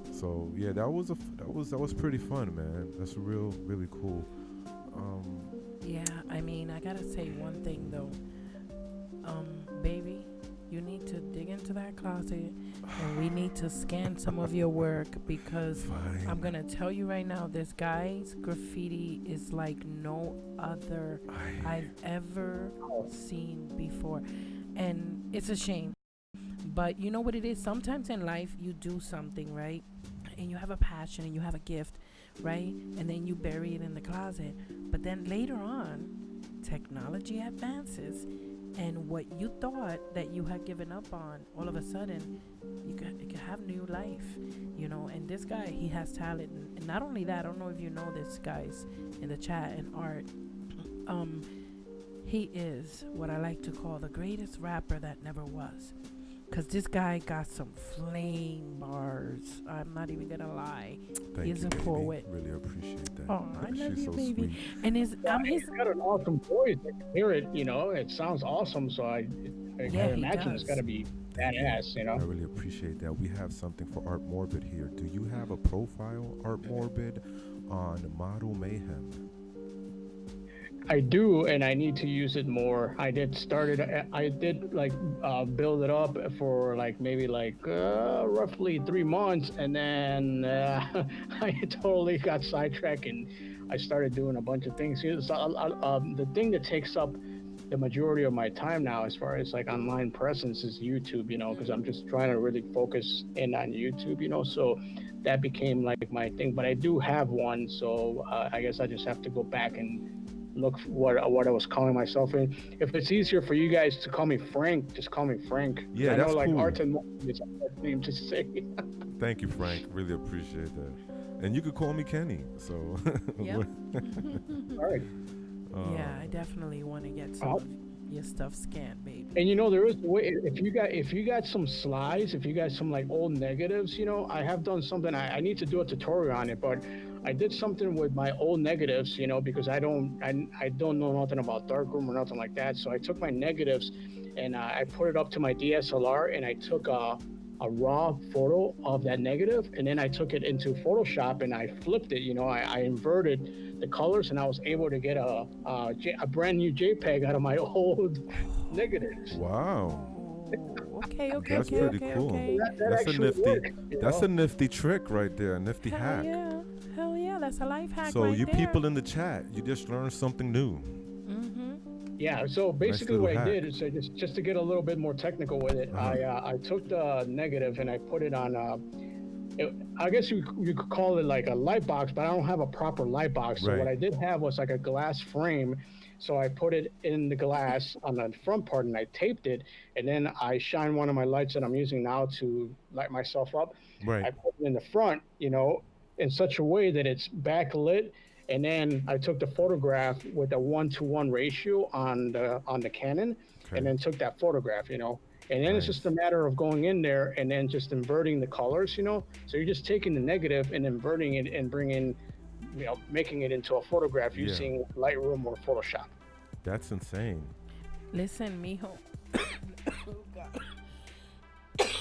So yeah, that was pretty fun, man. That's really cool. Yeah, I gotta say one thing though. Baby, you need to dig into that closet and we need to scan some of your work, because Fine. I'm gonna tell you right now, this guy's graffiti is like no other I've ever seen before. And it's a shame. But you know what it is? Sometimes in life you do something, right? And you have a passion and you have a gift, right? And then you bury it in the closet. But then later on, technology advances, and what you thought that you had given up on, all of a sudden, it could have new life, And this guy, he has talent. And not only that, I don't know if you know this, guys, in the chat and art. He is what I like to call the greatest rapper that never was. Because this guy got some flame bars. I'm not even going to lie. He's a poet. Really appreciate that. Oh, I love you, so baby. Sweet. And He's got an awesome voice. I can hear it, it sounds awesome. So I imagine it's got to be badass, I really appreciate that. We have something for Artemorbid here. Do you have a profile, Artemorbid, on Model Mayhem? I do, and I need to use it more. I did build it up for maybe roughly 3 months, and then I totally got sidetracked and I started doing a bunch of things. The thing that takes up the majority of my time now, as far as online presence, is YouTube. Because I'm just trying to really focus in on YouTube. So that became my thing. But I do have one, so I guess I just have to go back and look what I was calling myself in. If it's easier for you guys to call me Frank, just call me Frank. Yeah, I that's know, cool. Artemorbid is a hard name to say. Thank you, Frank. Really appreciate that. And you could call me Kenny. So. Yep. All right. Yeah, I definitely want to get some of your stuff scanned, baby. And there is a way. If you got some slides, if you got some old negatives, I have done something. I need to do a tutorial on it, but I did something with my old negatives, because I don't know nothing about darkroom or nothing like that. So I took my negatives and I put it up to my DSLR, and I took a raw photo of that negative, and then I took it into Photoshop and I flipped it. I inverted the colors, and I was able to get a brand new JPEG out of my old negatives. Wow. Okay. That's pretty cool. Okay. That's a nifty trick right there, a nifty hack. Hell yeah, that's a life hack. So right you there. people in the chat, you just learned something new. Yeah, so basically what I hack. did is just to get a little bit more technical with it, I took the negative and I put it on I guess you could call it like a light box, but I don't have a proper light box. So what Right. I did have was like a glass frame. So I put it in the glass on the front part and I taped it, and then I shine one of my lights that I'm using now to light myself up. Right. I put it in the front, in such a way that it's backlit, and then I took the photograph with a 1-to-1 ratio on the Canon, and Okay. then took that photograph, and then it's just a Nice. matter of going in there and then just inverting the colors, so you're just taking the negative and inverting it and bringing, making it into a photograph Yeah. using Lightroom or Photoshop. That's insane. Listen, mijo. Oh, God.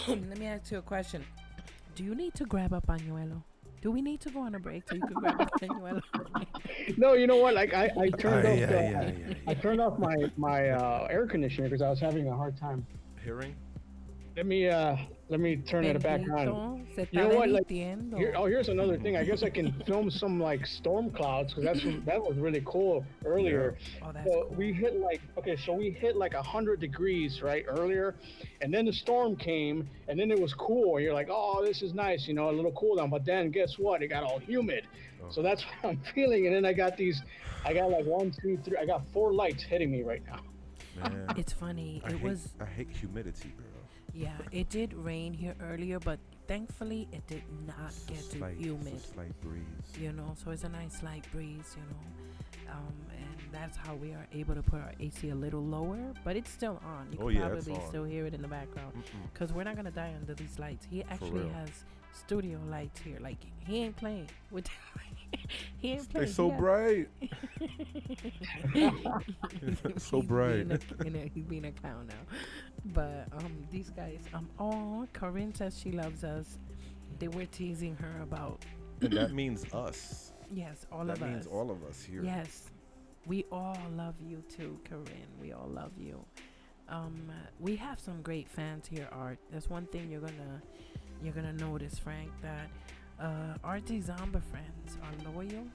Let me ask you a question. Do you need to grab a pañuelo? Do we need to go on a break so you can grab a pañuelo? No, you know what, like I turned Ay, off ay, ay, ay, I turned off my air conditioner because I was having a hard time. Hearing? Let me turn it back on. Bendito, se You está know what? Like, derritiendo. here's another thing. I guess I can film some like storm clouds because that was really cool earlier. Oh, that's So cool. we hit like 100 degrees right earlier, and then the storm came, and then it was cool. And you're like, oh, this is nice, a little cool down. But then guess what? It got all humid. Oh. So that's what I'm feeling. And then I got like 1, 2, 3. I got 4 lights hitting me right now. Man. It's funny. I hate humidity, girl. Yeah, it did rain here earlier, but thankfully it did not get too humid. It's a slight breeze. So it's a nice light breeze, and that's how we are able to put our AC a little lower, but it's still on. You can It's probably on. still hear it in the background because we're not going to die under these lights. He actually real. has studio lights here. Like, he ain't playing with he ain't playing. They're so bright. So He's bright. He's being a clown now. But these guys, Corinne says she loves us. They were teasing her about. And that means us. Yes, all That of us. means all of us here. Yes, we all love you too, Corinne. We all love you. We have some great fans here, Art. That's one thing you're gonna notice, Frank, that our Dezombified friends are loyal.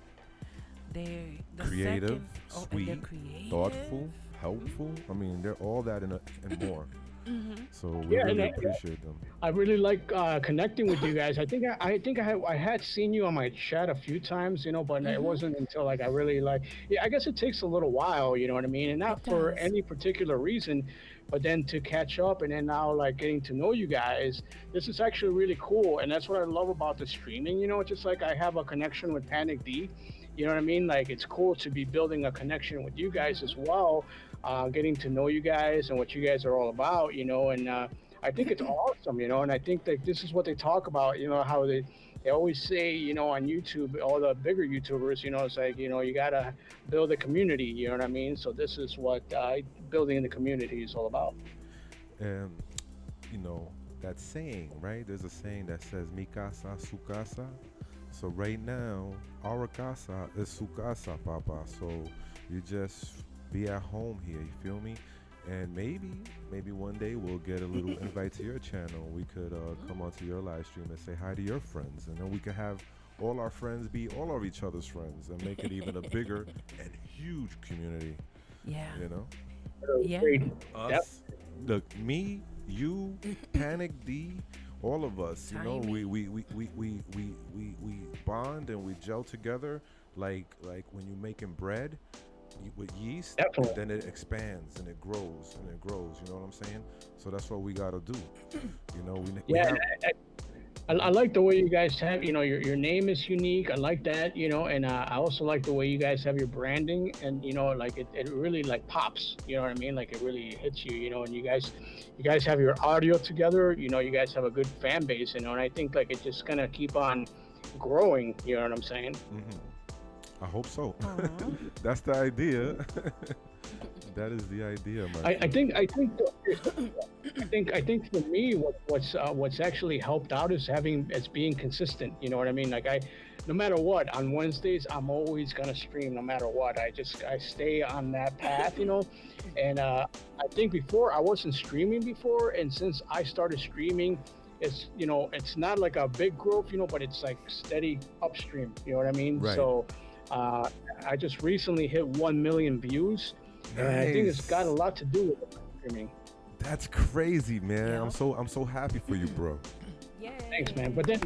They're Creative, and they're sweet, creative. thoughtful, helpful. I mean, they're all that and more. Mm-hmm. So we Yeah, really and appreciate them. I really like connecting with you guys. I think I had seen you on my chat a few times, but it wasn't until like I really like. Yeah, I guess it takes a little while, you know what I mean, and not It for does. any particular reason, but then to catch up and then now like getting to know you guys, this is actually really cool, and that's what I love about the streaming. It's just like I have a connection with Panic D. You know what I mean? Like it's cool to be building a connection with you guys as well, getting to know you guys and what you guys are all about, and I think it's awesome, and I think that this is what they talk about, how they always say, on YouTube, all the bigger YouTubers, it's like, you gotta build a community, you know what I mean? So this is what building the community is all about. And that saying, right? There's a saying that says "Mi casa, su casa." So right now, our casa is su casa, papa. So you just be at home here. You feel me? And maybe one day we'll get a little invite to your channel. We could come onto your live stream and say hi to your friends, and then we could have all our friends be all of each other's friends and make it even a bigger and huge community. Yeah. Yeah. Great. Us, look, me, you, Panic D, all of us. Timey. We bond and we gel together like when you're making bread with yeast. Definitely. Then it expands and it grows and it grows. You know what I'm saying? So that's what we gotta do. We Yeah, have, I like the way you guys have, your name is unique. I like that, and I also like the way you guys have your branding, and like it really like pops. You know what I mean? Like it really hits you, and you guys have your audio together. You guys have a good fan base, and I think like it's just gonna keep on growing. You know what I'm saying? I hope so. Aw. That's the idea. That is the idea, my I friend. think for me, what's actually helped out is being consistent. You know what I mean? Like no matter what, on Wednesdays I'm always gonna stream no matter what. I stay on that path, and I think before I wasn't streaming before, and since I started streaming, it's not like a big growth, but it's like steady upstream. You know what I mean? Right. So I just recently hit 1 million views. And I think it's got a lot to do with it, streaming. That's crazy, man. Yeah. I'm so happy for you, bro. Thanks, man. Yay. But then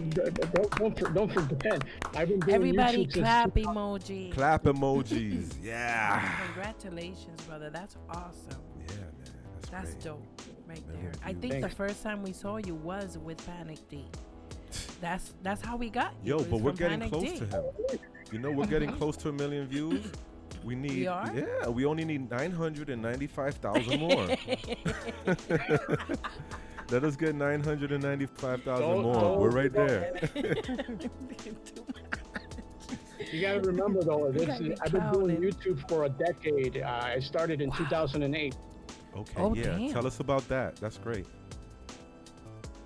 don't forget, I've been doing Everybody YouTube since clap emoji. Clap emojis. Yeah. Congratulations, brother. That's awesome. Yeah, man. That's great. dope right Million there. I views. think Thanks. the first time we saw you was with Panic D. That's how we got you. Yo, It but was we're from getting Panic close D. to him. You know, we're getting close to 1 million views. We need, We are? yeah, we only need 995,000 more. Let us get 995,000 more. Don't- We're right there. You gotta remember though, gotta be I've been doing clowning. YouTube for a decade. I started in 2008. Okay, Oh, yeah. damn. Tell us about that. That's great.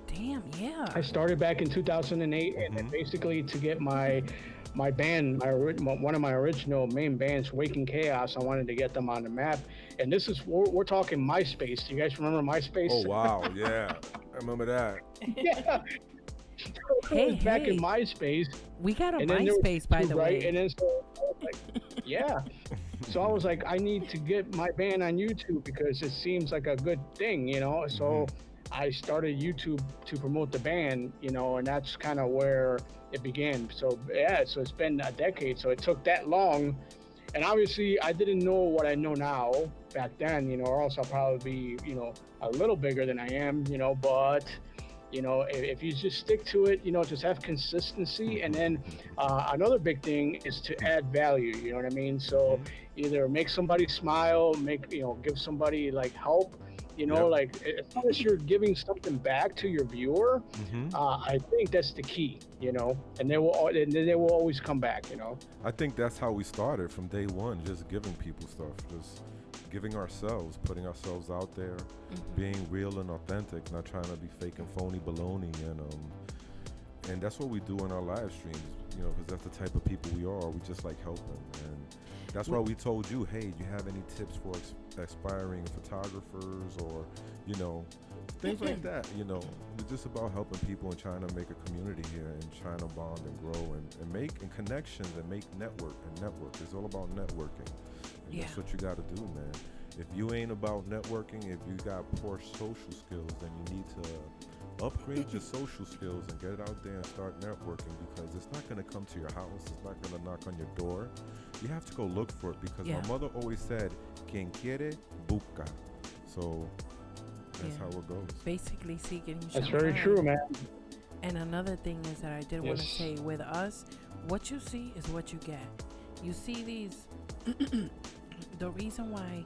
Damn, yeah. I started back in 2008, and then basically to get my band, one of my original main bands, Waking Chaos, I wanted to get them on the map. And this is we're talking MySpace. You guys remember MySpace? Oh, wow. Yeah. I remember that. Yeah. Hey, back hey. in MySpace. We got a And then there was MySpace, by YouTube, the right? way. And then so I was like, yeah. So I was like, I need to get my band on YouTube because it seems like a good thing, you know. So I started YouTube to promote the band, you know, and that's kind of where it began. So yeah, so it's been a decade. So it took that long, and obviously I didn't know what I know now back then, you know, or else I'll probably be, you know, a little bigger than I am, you know. But you know, if you just stick to it, you know, just have consistency. And then another big thing is to add value, you know what I mean? So either make somebody smile, give somebody like help, you know, Yep. like as long as you're giving something back to your viewer, I think that's the key, you know, and they will always come back, you know. I think that's how we started from day one, just giving people stuff, just giving ourselves, putting ourselves out there, being real and authentic, not trying to be fake and phony baloney, and that's what we do in our live streams, you know, because that's the type of people we are. We just like helping, and that's why we told you, hey, do you have any tips for aspiring photographers, or, you know, things like that, you know. We're just about helping people and trying to make a community here and trying to bond and grow and make connections and make network. It's all about networking. And that's what you got to do, man. If you ain't about networking, if you got poor social skills, then you need to upgrade your social skills and get out there and start networking, because it's not going to come to your house. It's not going to knock on your door. You have to go look for it, because my mother always said, quien quiere, busca. So that's how it goes. Basically seeking you That's shall very find. true, man. And another thing is that I did want to Yes. say, with us, what you see is what you get. You see these, the reason why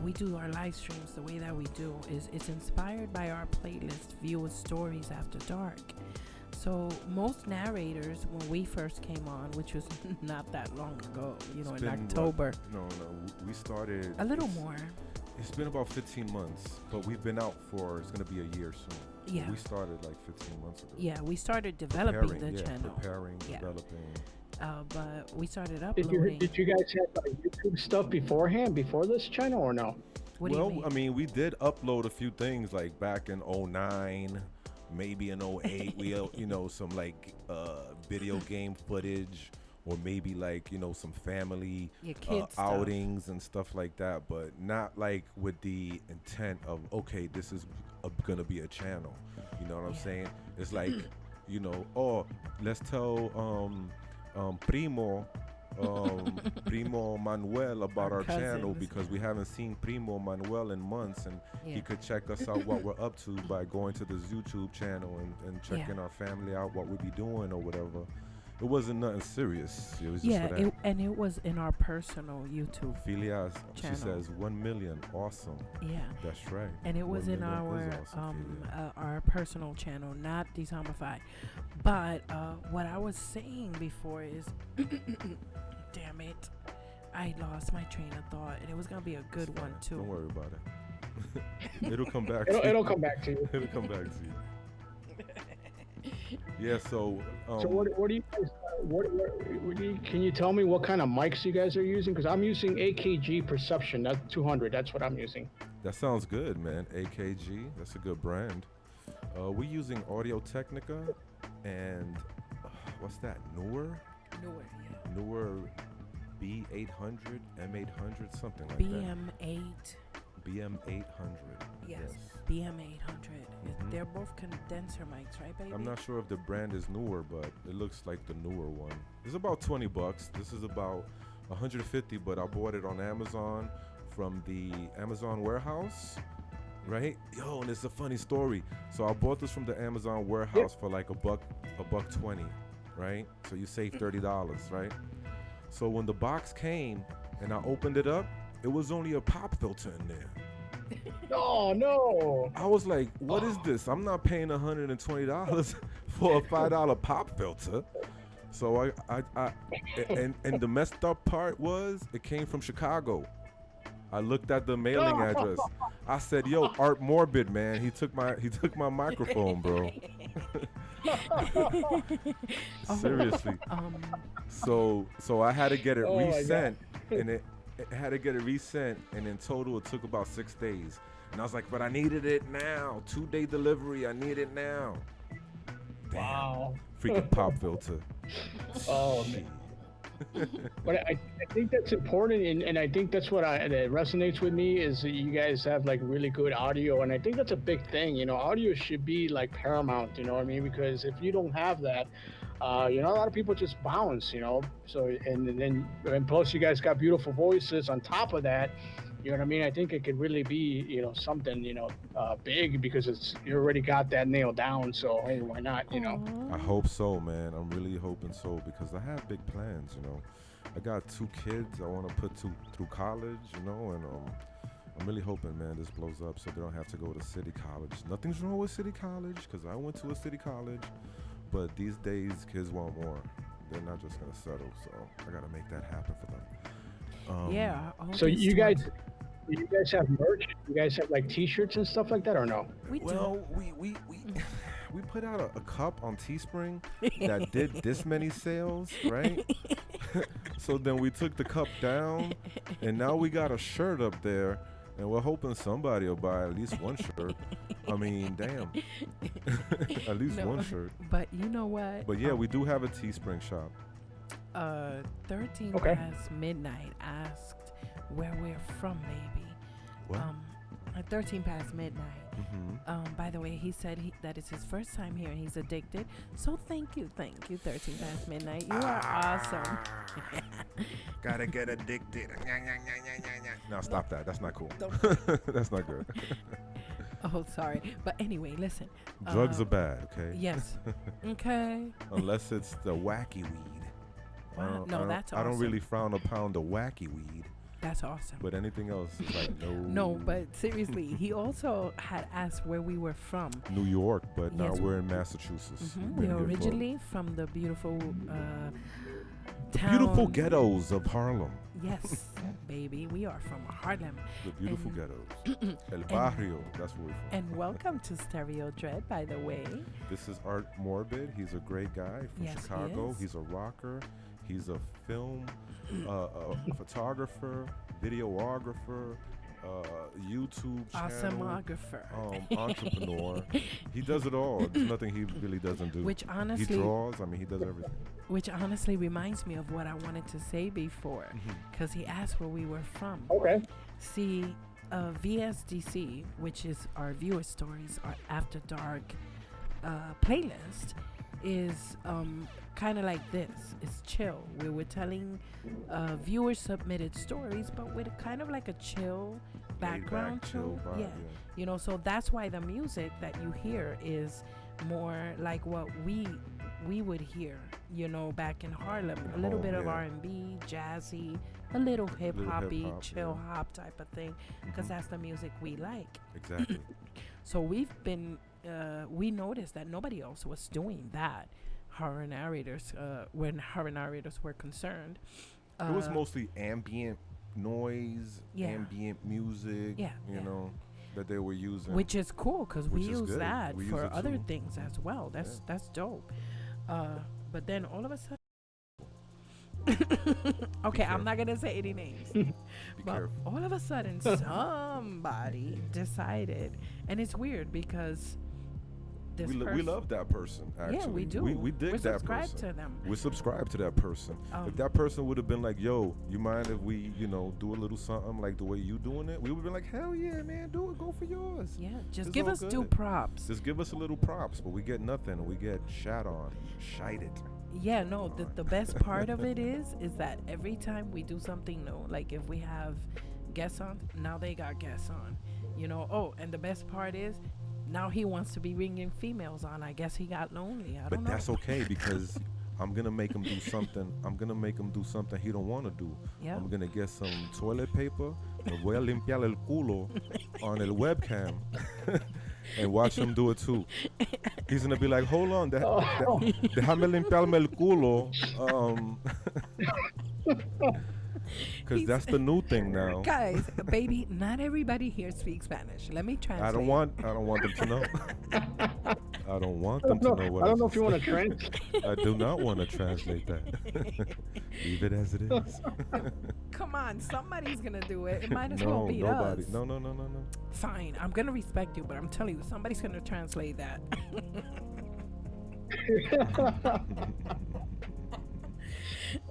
we do our live streams the way that we do is it's inspired by our playlist, Viewer Stories After Dark. So most narrators, when we first came on, which was not that long ago, you know, It's in been, October. No, we started. A little more. It's been about 15 months, but we've been out for, it's going to be a year soon. Yeah. We started like 15 months ago. Yeah, we started developing the channel. Preparing, developing. But we started Did uploading. you guys have like YouTube stuff beforehand, before this channel, or no? What do you mean? I mean, we did upload a few things like back in 09, maybe in 08. We, you know, some like video game footage, or maybe like, you know, some family outings and stuff like that, but not like with the intent of, okay, this is gonna be a channel. You know what I'm saying? It's like, you know, oh, let's tell Primo Manuel about our channel, because we haven't seen Primo Manuel in months, and he could check us out what we're up to by going to this YouTube channel and checking our family out, what we be doing or whatever. It wasn't nothing serious. It was just for that. And it was in our personal YouTube Filias, channel. she says 1 million, awesome. Yeah. That's right. And it was 1 in million is awesome, our personal channel, not Dezombified. But what I was saying before is, damn it, I lost my train of thought, and it was gonna be a good one too. Don't worry about it. It'll come back. to you. It'll come back to you. It'll come back to you. Yeah. So. So what do you guys? Can you tell me what kind of mics you guys are using? Because I'm using AKG Perception. That's 200. That's what I'm using. That sounds good, man. AKG. That's a good brand. We're using Audio Technica, and what's that? Newer B800, M800, something like that. BM8. BM800. Yes. BM800. They're both condenser mics, right, baby? I'm not sure if the brand is newer, but it looks like the newer one. It's about $20. This is about 150, but I bought it on Amazon from the Amazon warehouse, right? Yo, and it's a funny story. So I bought this from the Amazon warehouse for like a buck 20, right? So you save $30, right? So when the box came and I opened it up, it was only a pop filter in there. Oh no! I was like, what is this? I'm not paying $120 for a $5 pop filter. So and the messed up part was it came from Chicago. I looked at the mailing address. I said, yo, Artemorbid, man. He took my microphone, bro. Seriously. So I had to get it resent, and it had to get it resent, and in total it took about 6 days. And I was like, but I needed it now. 2-day delivery. I need it now. Damn. Wow. Freaking pop filter. Oh man. But I think that's important, and I think that's what that resonates with me is that you guys have like really good audio, and I think that's a big thing. You know, audio should be like paramount. You know what I mean? Because if you don't have that, you know, a lot of people just bounce. You know, so and plus you guys got beautiful voices on top of that. You know what I mean? I think it could really be, you know, something, you know, big because you already got that nailed down. So hey, why not? You know. I hope so, man. I'm really hoping so because I have big plans. You know, I got 2 kids I want to put through college. You know, and I'm really hoping, man, this blows up so they don't have to go to city college. Nothing's wrong with city college because I went to a city college, but these days kids want more. They're not just gonna settle. So I gotta make that happen for them. Yeah. So you guys have merch? You guys have like T-shirts and stuff like that, or no? We do. Well, we put out a cup on Teespring that did this many sales, right? So then we took the cup down, and now we got a shirt up there, and we're hoping somebody will buy at least one shirt. I mean, damn, at least one shirt. But you know what? But yeah, we do have a Teespring shop. 13 past midnight asked where we're from, baby. What? At 13 past midnight. Mm-hmm. By the way, he said that it's his first time here and he's addicted. So thank you, 13 past midnight. You are awesome. Gotta get addicted. No, stop that. That's not cool. That's not good. Oh, sorry. But anyway, listen. Drugs are bad, okay? Yes. Okay. Unless it's the wacky weed. That's awesome. I don't really frown upon the wacky weed. That's awesome. But anything else is like, no. No, but seriously, he also had asked where we were from. New York, but now Yes. we're in Massachusetts. Mm-hmm. We're originally from the beautiful town. Beautiful ghettos of Harlem. Yes, baby. We are from Harlem. The beautiful ghettos. El Barrio, that's where we're from. And welcome to Stereo Dread, by the way. This is Artemorbid. He's a great guy from Yes, he Chicago. is. He's a rocker. He's a film photographer, videographer, YouTube channel, Awesomographer. entrepreneur. He does it all. There's nothing he really doesn't do. Which honestly, he draws. I mean, he does everything. Which honestly reminds me of what I wanted to say before, because he asked where we were from. Okay. See, VSDC, which is our viewer stories, our After Dark playlist, is kind of like this. It's chill. We were telling viewer submitted stories, but with a kind of like a chill background chill vibe, yeah. You know, so that's why the music that you hear is more like what we would hear, you know, back in Harlem. A little bit of R&B, jazzy, a little hip-hoppy, chill hop type of thing, because that's the music we like. Exactly. So we've been we noticed that nobody else was doing that. Horror narrators, when horror narrators were concerned, it was mostly ambient noise, ambient music, you know, that they were using. Which is cool because we use good. that we for use other too. things as well. That's dope. But then all of a sudden, okay, I'm not gonna say any names. But careful. all of a sudden, somebody decided, and it's weird because this we person. love that person. Actually, Yeah, we do. We dig We're that subscribed person. to them. We're subscribed to that person. If that person would have been like, "Yo, you mind if we, do a little something like the way you doing it?" We would be like, "Hell yeah, man, do it. Go for yours." Yeah, just It's give all us good. due props. Just give us a little props, but we get nothing. We get shat on, shited. Yeah, no, the best part of it is that every time we do something new, like if we have guests on, now they got guests on. Oh, and the best part is now he wants to be bringing females on. I guess he got lonely. I But don't know. that's okay because I'm gonna make him do something. I'm gonna make him do something he don't want to do. Yeah. I'm gonna get some toilet paper and voy a limpiar el culo on el webcam and watch him do it too. He's gonna be like, "Hold on, déjame limpiarme el culo," because that's the new thing now. Guys, baby, not everybody here speaks Spanish. Let me translate. I don't want them to know. I don't want them to know what I don't know just if you want to said. translate. I do not want to translate that. Leave it as it is. Come on, somebody's gonna do it. It might as No, well be nobody. us. No. Fine, I'm gonna respect you, but I'm telling you, somebody's gonna translate that.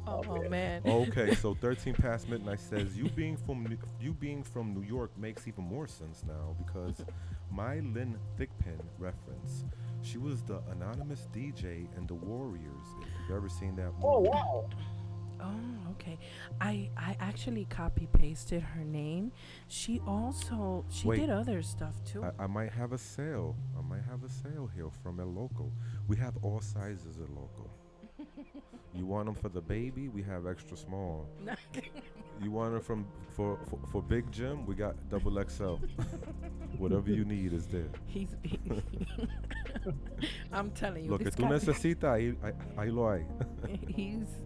Oh man. Okay, so 13 past midnight says you being from New York makes even more sense now because my Lynn Thigpen reference. She was the anonymous DJ in The Warriors. If you've ever seen that movie. Oh wow! Oh, okay. I actually copy pasted her name. She Wait. did other stuff too. I might have a sale. Here from El Loco. We have all sizes at Loco. You want them for the baby? We have extra small. You want them for Big Jim? We got double XL. Whatever you need is there. I'm telling you. Lo que this tú guy- necesitas, ahí lo hay.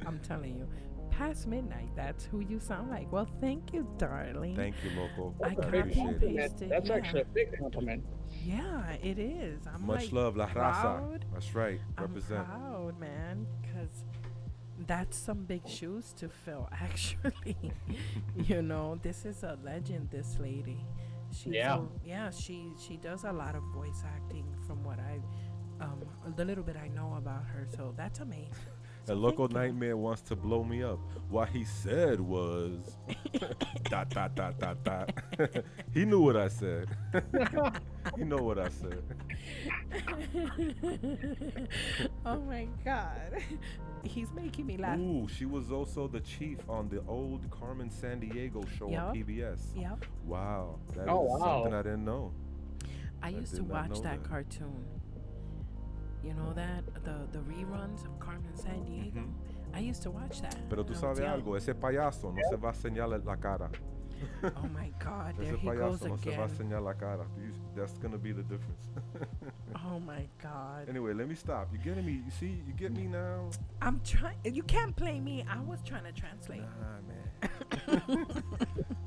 I'm telling you, past midnight, that's who you sound like. Well, thank you, darling. Thank you, Loco. I I copy appreciate and it. pasted. That's yeah. actually a big compliment. Yeah, it is. I'm Much like love, La Raza. proud. That's right. Represent. I'm proud, man, because that's some big shoes to fill, actually. This is a legend, this lady. She does a lot of voice acting from what the little bit I know about her, so that's amazing. A local nightmare wants to blow me up. What he said was dot dot dot dot dot. He knew what I said. He know what I said. Oh my God. He's making me laugh. Ooh, she was also the chief on the old Carmen Sandiego show Yup. on PBS. Yep. Wow, that is Oh, wow. something I didn't know. I used to did not watch know that that. cartoon. You know that? The reruns of Carmen Sandiego? I used to watch that. Pero tú when I was sabes young. algo, ese payaso no se va a señalar la cara. Oh my God, there Ese he goes payaso no se va a again. señalar la cara. That's gonna be the difference. Oh my God. Anyway, let me stop. You getting me? You see, you get me now? I'm trying. You can't play me. I was trying to translate. Nah, man.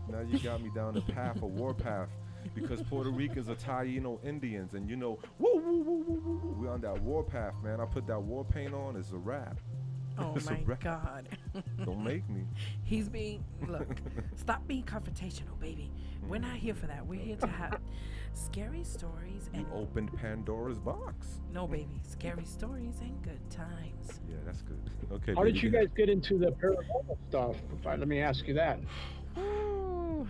Now you got me down the path, a war path. Because Puerto Ricans are Taino Indians, and woo, woo, woo, woo, woo, woo. We're on that war path, man. I put that war paint on, it's a wrap. Oh It's a my wrap. God. Don't make me. He's being, look, stop being confrontational, baby. We're not here for that. We're here to have scary stories You and, opened Pandora's box. no, baby, scary stories and good times. Yeah, that's good. Okay. How baby, did you go guys ahead. get into the paranormal stuff? Let me ask you that. Ooh.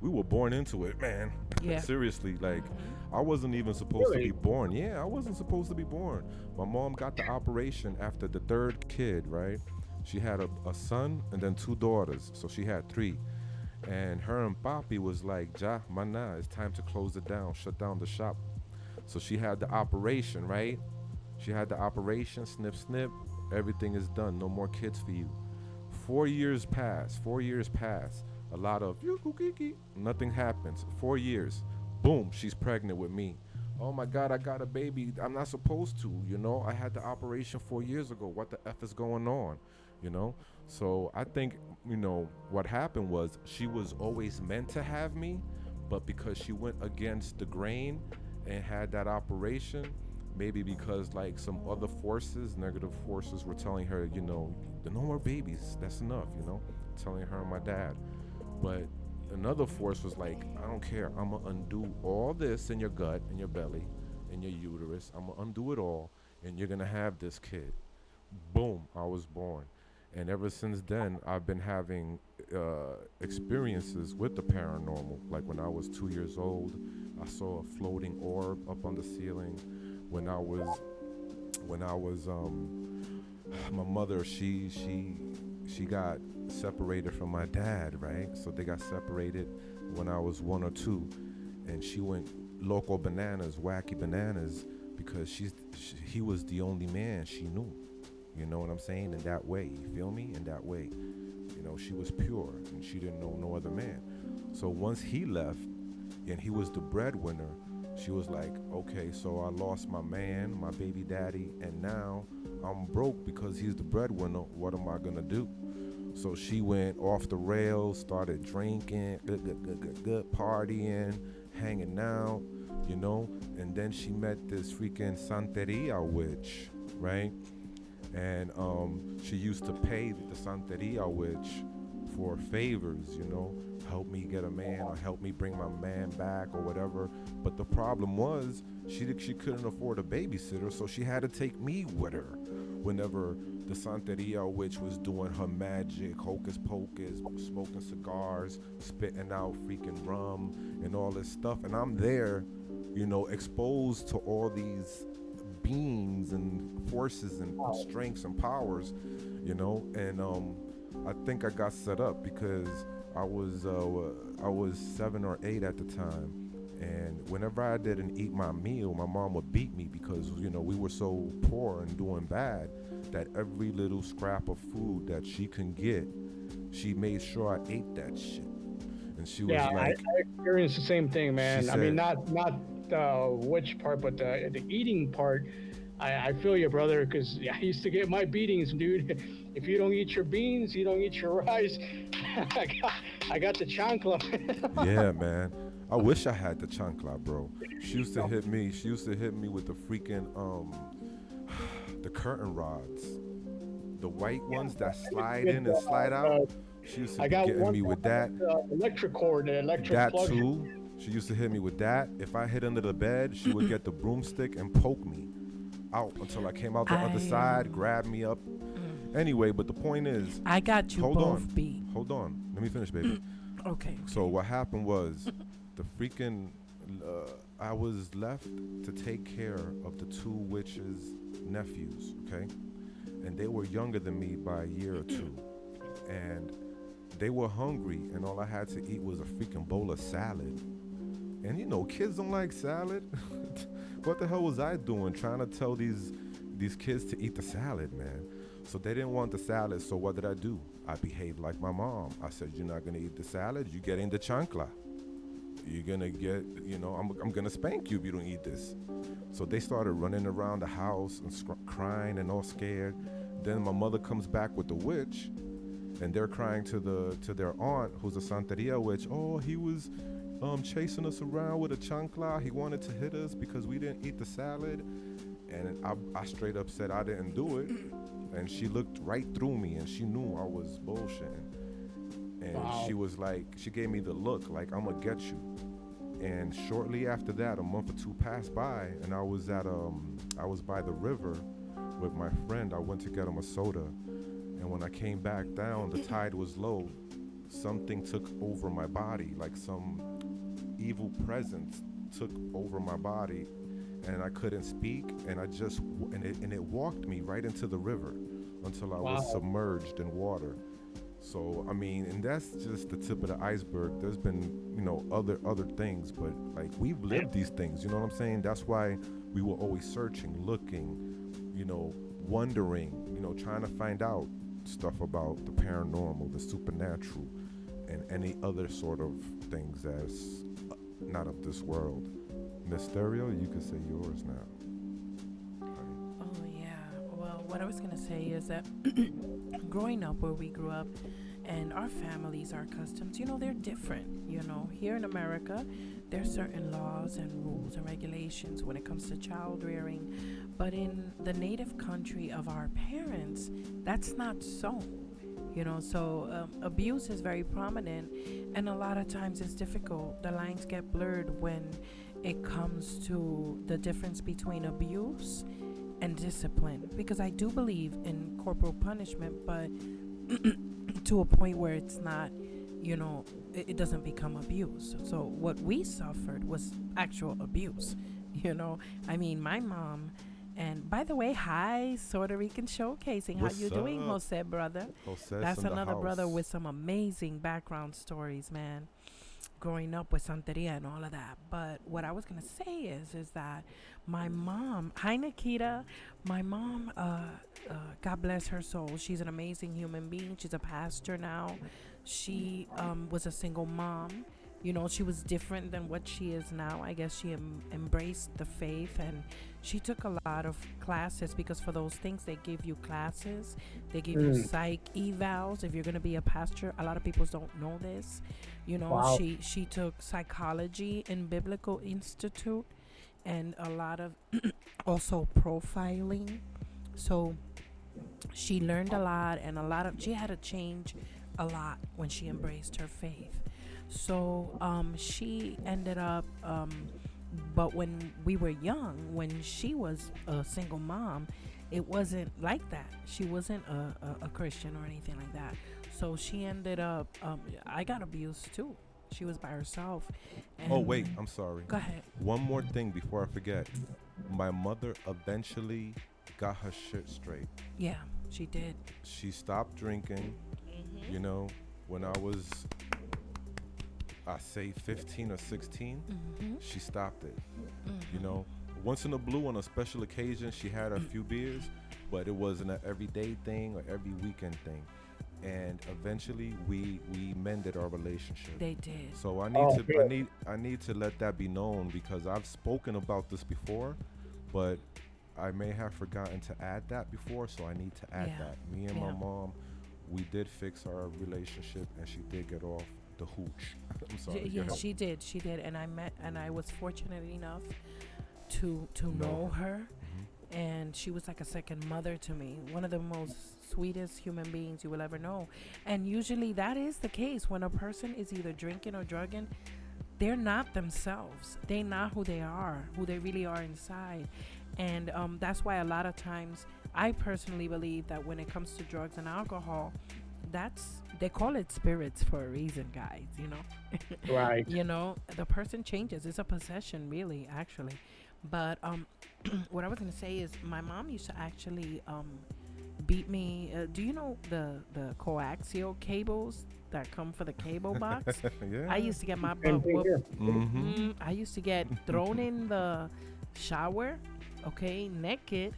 We were born into it, man. Yeah. Seriously, like, I wasn't even supposed to Really? be born. Yeah, I wasn't supposed to be born. My mom got the operation after the third kid, right? She had a son and then 2 daughters, so she had 3. And her and Papi was like, ja, mana, it's time to close it down, shut down the shop. So she had the operation, right? She had the operation, snip, snip, everything is done, no more kids for you. 4 years pass, a lot of nothing happens. 4 years, boom, she's pregnant with me. Oh my God, I got a baby. I'm not supposed to, I had the operation 4 years ago. What the F is going on, So I think, what happened was she was always meant to have me, but because she went against the grain and had that operation, maybe because like some other forces, negative forces were telling her, no more babies, that's enough, telling her and my dad. But another force was like, I don't care, I'm gonna undo all this in your gut, in your belly. in your uterus. I'm gonna undo it all, and you're gonna have this kid. Boom, I was born. And ever since then, I've been having experiences with the paranormal. Like when I was 2 years old, I saw a floating orb up on the ceiling. When I was my mother, she got separated from my dad, right? So they got separated when I was 1 or 2, and she went local bananas, wacky bananas, because he was the only man she knew. You know what I'm saying? In that way, you feel me? In that way, she was pure and she didn't know no other man. So once he left and he was the breadwinner, she was like, okay, so I lost my man, my baby daddy, and now I'm broke because he's the breadwinner. What am I gonna do? So she went off the rails, started drinking, good partying, hanging out, and then she met this freaking Santeria witch, right? And she used to pay the Santeria witch for favors, help me get a man or help me bring my man back or whatever. But the problem was she couldn't afford a babysitter, so she had to take me with her whenever the Santeria witch was doing her magic, hocus pocus, smoking cigars, spitting out freaking rum and all this stuff. And I'm there, exposed to all these beings and forces and strengths and powers, and I think I got set up because I was 7 or 8 at the time, and whenever I didn't eat my meal, my mom would beat me because we were so poor and doing bad that every little scrap of food that she can get, she made sure I ate that shit. And she was like, I experienced the same thing, man. Said, I mean, not the witch part, but the eating part. I feel you, brother, because I used to get my beatings, dude. If you don't eat your beans, you don't eat your rice. I got the chancla. Yeah, man. I wish I had the chancla, bro. She used to hit me. She used to hit me with the freaking the curtain rods, the white ones that slide in and slide out. She used to be getting me with that. Electric cord, the electric that plug. too. She used to hit me with that. If I hit under the bed, she would get the broomstick and poke me out until I came out the other side, grab me up. Anyway, but the point is, I got you both beat. Hold on. Let me finish, baby. Okay. So what happened was the freaking I was left to take care of the 2 witches' nephews, okay? And they were younger than me by a year or 2. And they were hungry, and all I had to eat was a freaking bowl of salad. And kids don't like salad. What the hell was I doing trying to tell these kids to eat the salad, man? So they didn't want the salad, so what did I do? I behaved like my mom. I said, you're not gonna eat the salad, you're getting the chancla. You're gonna get, I'm gonna spank you if you don't eat this. So they started running around the house and crying and all scared. Then my mother comes back with the witch, and they're crying to their aunt, who's a Santeria witch. Oh, he was chasing us around with a chancla. He wanted to hit us because we didn't eat the salad. And I straight up said I didn't do it. And she looked right through me and she knew I was bullshitting. And she was like, she gave me the look like, I'm gonna get you. And shortly after that, a month or 2 passed by, and I was by the river with my friend. I went to get him a soda. And when I came back down, the tide was low. Something took over my body, like some evil presence took over my body, and I couldn't speak, and it walked me right into the river until I was submerged in water. So I mean, and that's just the tip of the iceberg. There's been other things, but like we've lived these things, you know what I'm saying? That's why we were always searching, looking, wondering, trying to find out stuff about the paranormal, the supernatural, and any other sort of things that's not of this world. Mysterio, you can say yours now. Oh yeah. Well, what I was gonna say is that growing up where we grew up, and our families, our customs, they're different. Here in America, there's certain laws and rules and regulations when it comes to child rearing, but in the native country of our parents, that's not so. So abuse is very prominent, and a lot of times it's difficult. The lines get blurred when it comes to the difference between abuse and discipline, because I do believe in corporal punishment, but to a point where it's not, it doesn't become abuse. So what we suffered was actual abuse. I mean, my mom. And by the way, hi, Puerto Rican Showcasing. What's How you doing, up? Jose, brother? Jose's That's in the another brother house. with some amazing background stories, man. Growing up with Santeria and all of that. But what I was gonna say is that my mom, hi Nikita, my mom, God bless her soul. She's an amazing human being. She's a pastor now. She was a single mom. She was different than what she is now. I guess she embraced the faith, and she took a lot of classes, because for those things they give you classes. They give you psych evals if you're going to be a pastor. A lot of people don't know this. Wow. She took psychology in Biblical Institute, and a lot of also profiling. So she learned a lot, and she had to change a lot when she embraced her faith. So she ended up, but when we were young, when she was a single mom, it wasn't like that. She wasn't a Christian or anything like that. So she ended up, I got abused too. She was by herself. And Oh, wait, I'm sorry. Go ahead. One more thing before I forget. My mother eventually got her shit straight. Yeah, she did. She stopped drinking, when I was, I say 15 or 16, she stopped it. Once in a blue on a special occasion, she had a few beers, but it wasn't an everyday thing or every weekend thing. And eventually we mended our relationship. They did. So I need to let that be known, because I've spoken about this before, but I may have forgotten to add that before, so I need to add that. Me and my mom, we did fix our relationship, and she did get off the hooch. I'm sorry. Yeah, she did, and I was fortunate enough to know her, and she was like a second mother to me. One of the most sweetest human beings you will ever know. And usually that is the case when a person is either drinking or drugging. They're not themselves. They're not who they are, who they really are inside. And that's why a lot of times I personally believe that when it comes to drugs and alcohol, they call it spirits for a reason, guys. Right. The person changes. It's a possession, really, actually. But what I was gonna say is, my mom used to actually beat me. Do you know the coaxial cables that come for the cable box? Yeah. I used to get my butt whooped. I used to get thrown in the shower, naked,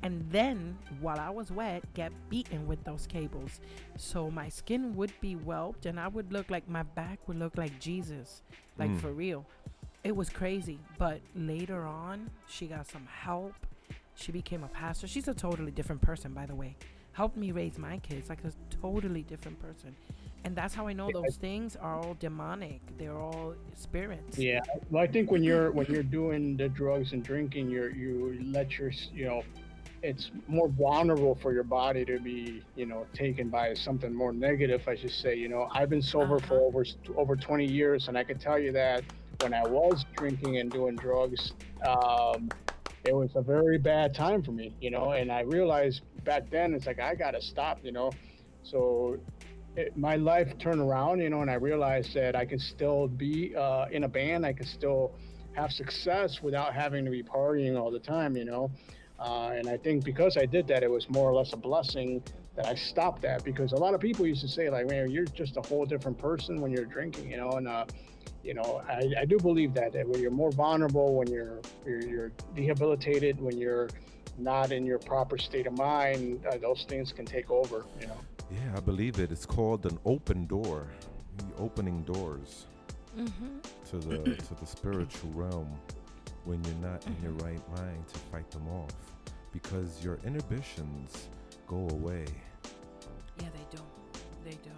and then while I was wet, get beaten with those cables. So my skin would be whelped, and I would look like, my back would look like Jesus, like for real. It was crazy. But later on, she got some help. She became a pastor. She's a totally different person, by the way. Helped me raise my kids, like a totally different person. And that's how I know those things are all demonic. They're all spirits. Yeah. Well, I think when you're doing the drugs and drinking, you let your it's more vulnerable for your body to be taken by something more negative, I should say. I've been sober for over 20 years, and I can tell you that when I was drinking and doing drugs, it was a very bad time for me, and I realized back then, it's like, I gotta stop, so my life turned around, and I realized that I can still be in a band. I can still have success without having to be partying all the time, and I think because I did that, it was more or less a blessing that I stopped that, because a lot of people used to say, like, man, you're just a whole different person when you're drinking, and I do believe that when you're more vulnerable, when you're rehabilitated, when you're not in your proper state of mind, those things can take over. Yeah, I believe it. It's called an open door. Opening doors to the spiritual realm when you're not in your right mind to fight them off, because your inhibitions go away. Yeah, they do.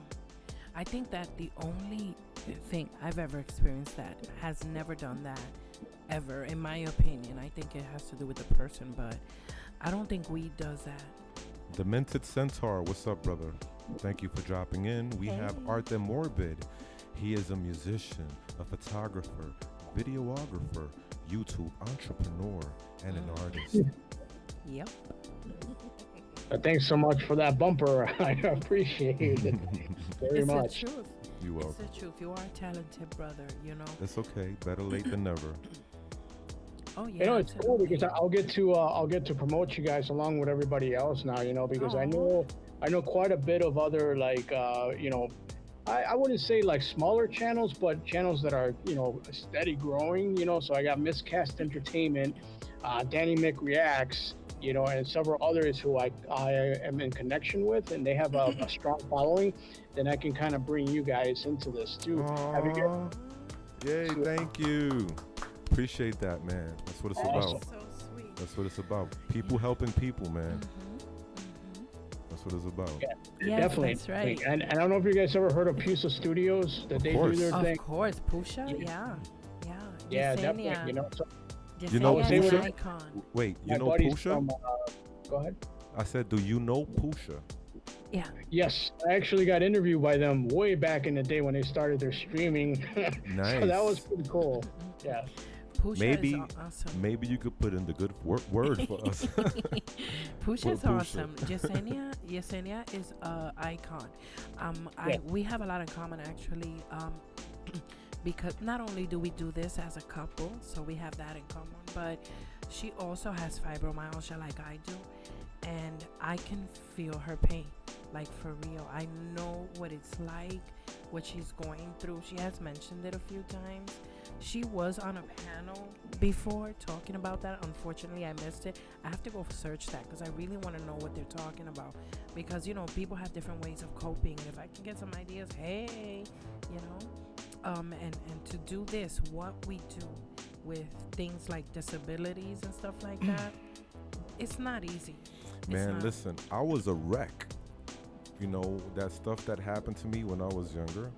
I think that the only thing I've ever experienced that has never done that ever, in my opinion, I think it has to do with the person, but I don't think weed does that. Demented Centaur, what's up, brother? Thank you for dropping in. We have Artemorbid. He is a musician, a photographer, videographer, YouTube entrepreneur, and an artist. Yep. Thanks so much for that bumper. I appreciate it very It's the much. truth. You It's welcome. the truth. You are a talented brother, you know. It's okay. Better late than never. Oh yeah. You know, it's cool because absolutely. I'll get to promote you guys along with everybody else now. You know, because Aw. I know quite a bit of other like you know, I wouldn't say like smaller channels, but channels that are, you know, steady growing. You know, so I got Miscast Entertainment, Danny Mick Reacts, you know, and several others who I am in connection with, and they have a strong following. Then I can kind of bring you guys into this too. Have you guys? Aww. Yay, thank you. Appreciate that, man. That's what it's Awesome. about. So sweet. That's what it's about. People helping people, man. That's what it's about. Yeah, Yes, definitely. that's right. And I don't know if you guys ever heard of Pusa Studios that Of they course. do their Of thing. course, Pusha. Yeah. Yeah. Yeah, Yesenia. definitely. You know, so You know Yesenia is an Pusha? icon. Wait, you my know buddies Pusha? from go ahead. I said, do you know Pusha? Yeah. Yes, I actually got interviewed by them way back in the day when they started their streaming. Nice. So that was pretty cool. Yeah. Pusha Maybe, is awesome. maybe you could put in the good word for us. Pusha is Pusha. awesome. Yesenia is a icon. Yeah. We have a lot in common actually. Because not only do we do this as a couple, so we have that in common, but she also has fibromyalgia like I do, and I can feel her pain, like for real. I know what it's like, what she's going through. She has mentioned it a few times. She was on a panel before talking about that. Unfortunately, I missed it. I have to go search that because I really want to know what they're talking about. Because, you know, people have different ways of coping. And if I can get some ideas, hey, you know. And to do this, what we do with things like disabilities and stuff like that, it's not easy. It's Man, not. listen, I was a wreck. You know, that stuff that happened to me when I was younger.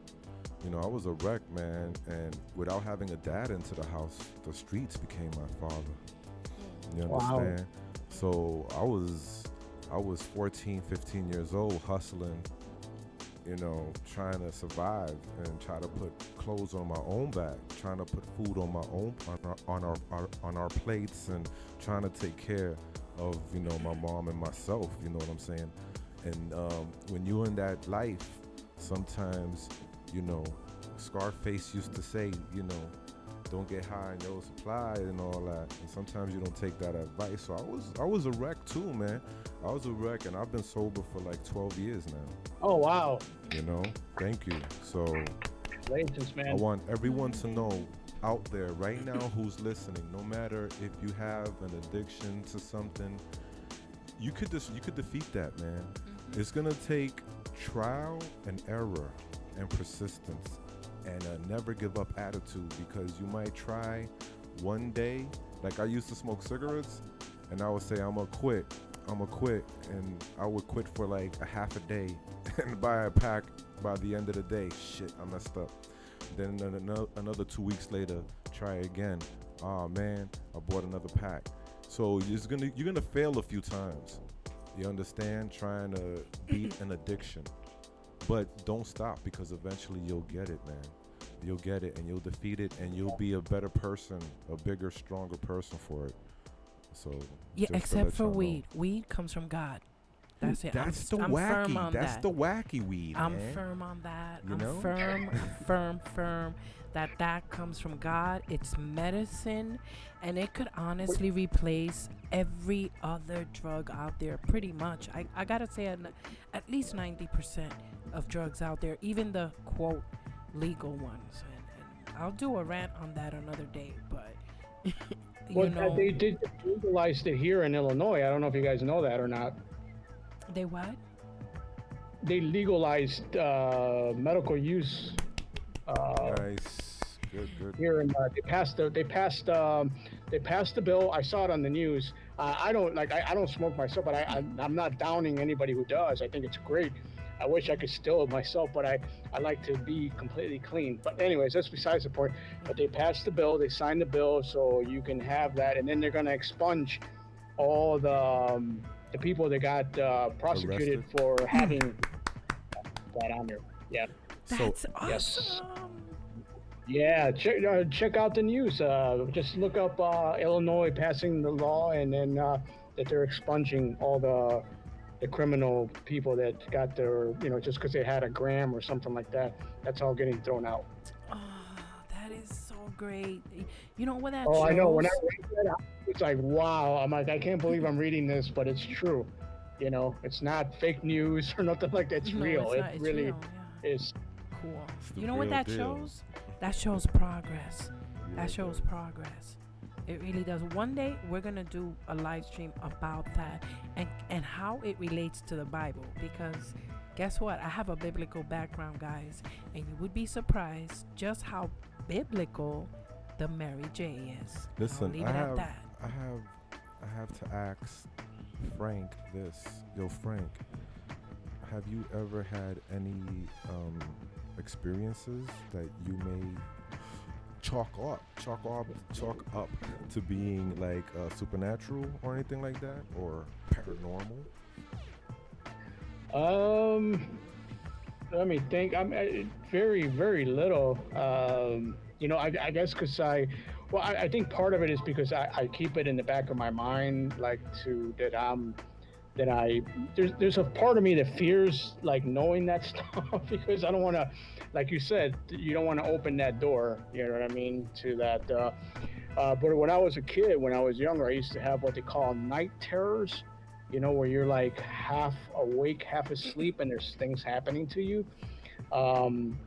You know, I was a wreck, man. And without having a dad into the house, the streets became my father. You Wow. understand? So I was 14, 15 years old, hustling, you know, trying to survive and try to put clothes on my own back, trying to put food on my own on our plates, and trying to take care of, you know, my mom and myself. You know what I'm saying? And when you're in that life, sometimes, you know, Scarface used to say, you know, don't get high in your supply and all that. And sometimes you don't take that advice. So I was a wreck too, man. I was a wreck, and I've been sober for like 12 years now. Oh wow. You know, thank you. So Congratulations, I man. want everyone to know out there right now who's listening, no matter if you have an addiction to something, you could defeat that, man. It's gonna take trial and error and persistence and a never give up attitude, because you might try one day, like I used to smoke cigarettes, and I would say I'm gonna quit, and I would quit for like a half a day and buy a pack by the end of the day. Shit, I messed up. Then another 2 weeks later, try again. Oh man, I bought another pack. So you're gonna fail a few times. You understand? Trying to beat an addiction. But don't stop, because eventually you'll get it, man. You'll get it, and you'll defeat it, and you'll be a better person, a bigger, stronger person for it. So Yeah, just to except let for y'all know. weed. Weed comes from God. That's it. That's the I'm firm wacky. on That's that. the wacky weed, I'm man. firm on that. You know? Firm that comes from God. It's medicine, and it could honestly replace every other drug out there, pretty much. I gotta say, at least 90% of drugs out there, even the quote legal ones. And I'll do a rant on that another day, but Well, you know, they did legalize it here in Illinois. I don't know if you guys know that or not. they what? They legalized medical use Nice. Good. here, and they passed the bill. I saw it on the news. I don't smoke myself, but I'm not downing anybody who does. I think it's great. I wish I could still it myself, but I like to be completely clean. But anyways, that's besides the point. But they passed the bill. They signed the bill, so you can have that, and then they're gonna expunge all the people that got prosecuted Arrested? for having that on there. Yeah. So That's yes. awesome. Yeah, check out the news. Just look up Illinois passing the law, and then that they're expunging all the criminal people that got their, just because they had a gram or something like that. That's all getting thrown out. Oh, that is so great. You know what that Oh, I know. When I shows? read that, it's like, wow. I'm like, I can't believe I'm reading this, but it's true. It's not fake news or nothing like that. It's No, real. it's It not. It's really real. Yeah. is. Cool. It's the You know what real that deal. shows? That shows progress. Real That shows deal. progress. It really does. One day we're gonna do a live stream about that and how it relates to the Bible, because guess what? I have a biblical background, guys, and you would be surprised just how biblical the Mary J is. And I'll Listen, leave it at that. I have to ask Frank this. Yo, Frank, have you ever had any experiences that you may chalk up to being like supernatural or anything like that, or paranormal? Um, Let me think. Very, very little. I guess because I think part of it is because I keep it in the back of my mind, like to that that I there's a part of me that fears like knowing that stuff because I don't want to, like you said, you don't want to open that door. You know what I mean to that. But when I was a kid, when I was younger, I used to have what they call night terrors. Where you're like half awake, half asleep, and there's things happening to you. Um,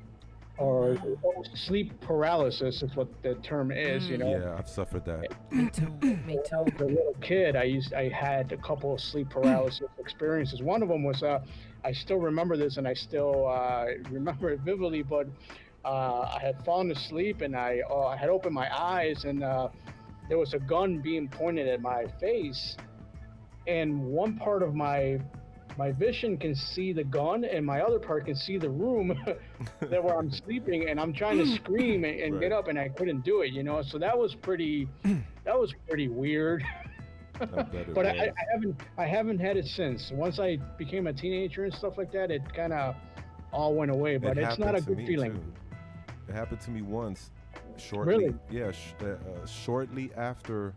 Oh or wow. sleep paralysis is what the term is. Mm, Yeah, I've suffered that. me too. Me When I too. was a little kid, I had a couple of sleep paralysis experiences. One of them was I still remember this, and I still remember it vividly. But I had fallen asleep, and I had opened my eyes, and there was a gun being pointed at my face, and one part of my vision can see the gun, and my other part can see the room that where I'm sleeping, and I'm trying to scream and get Right. up, and I couldn't do it. So that was pretty weird. I bet it But was. I haven't had it since. Once I became a teenager and stuff like that, it kind of all went away. It But it's not happened a to good me feeling. too. It happened to me once, shortly. Really. Yeah, shortly after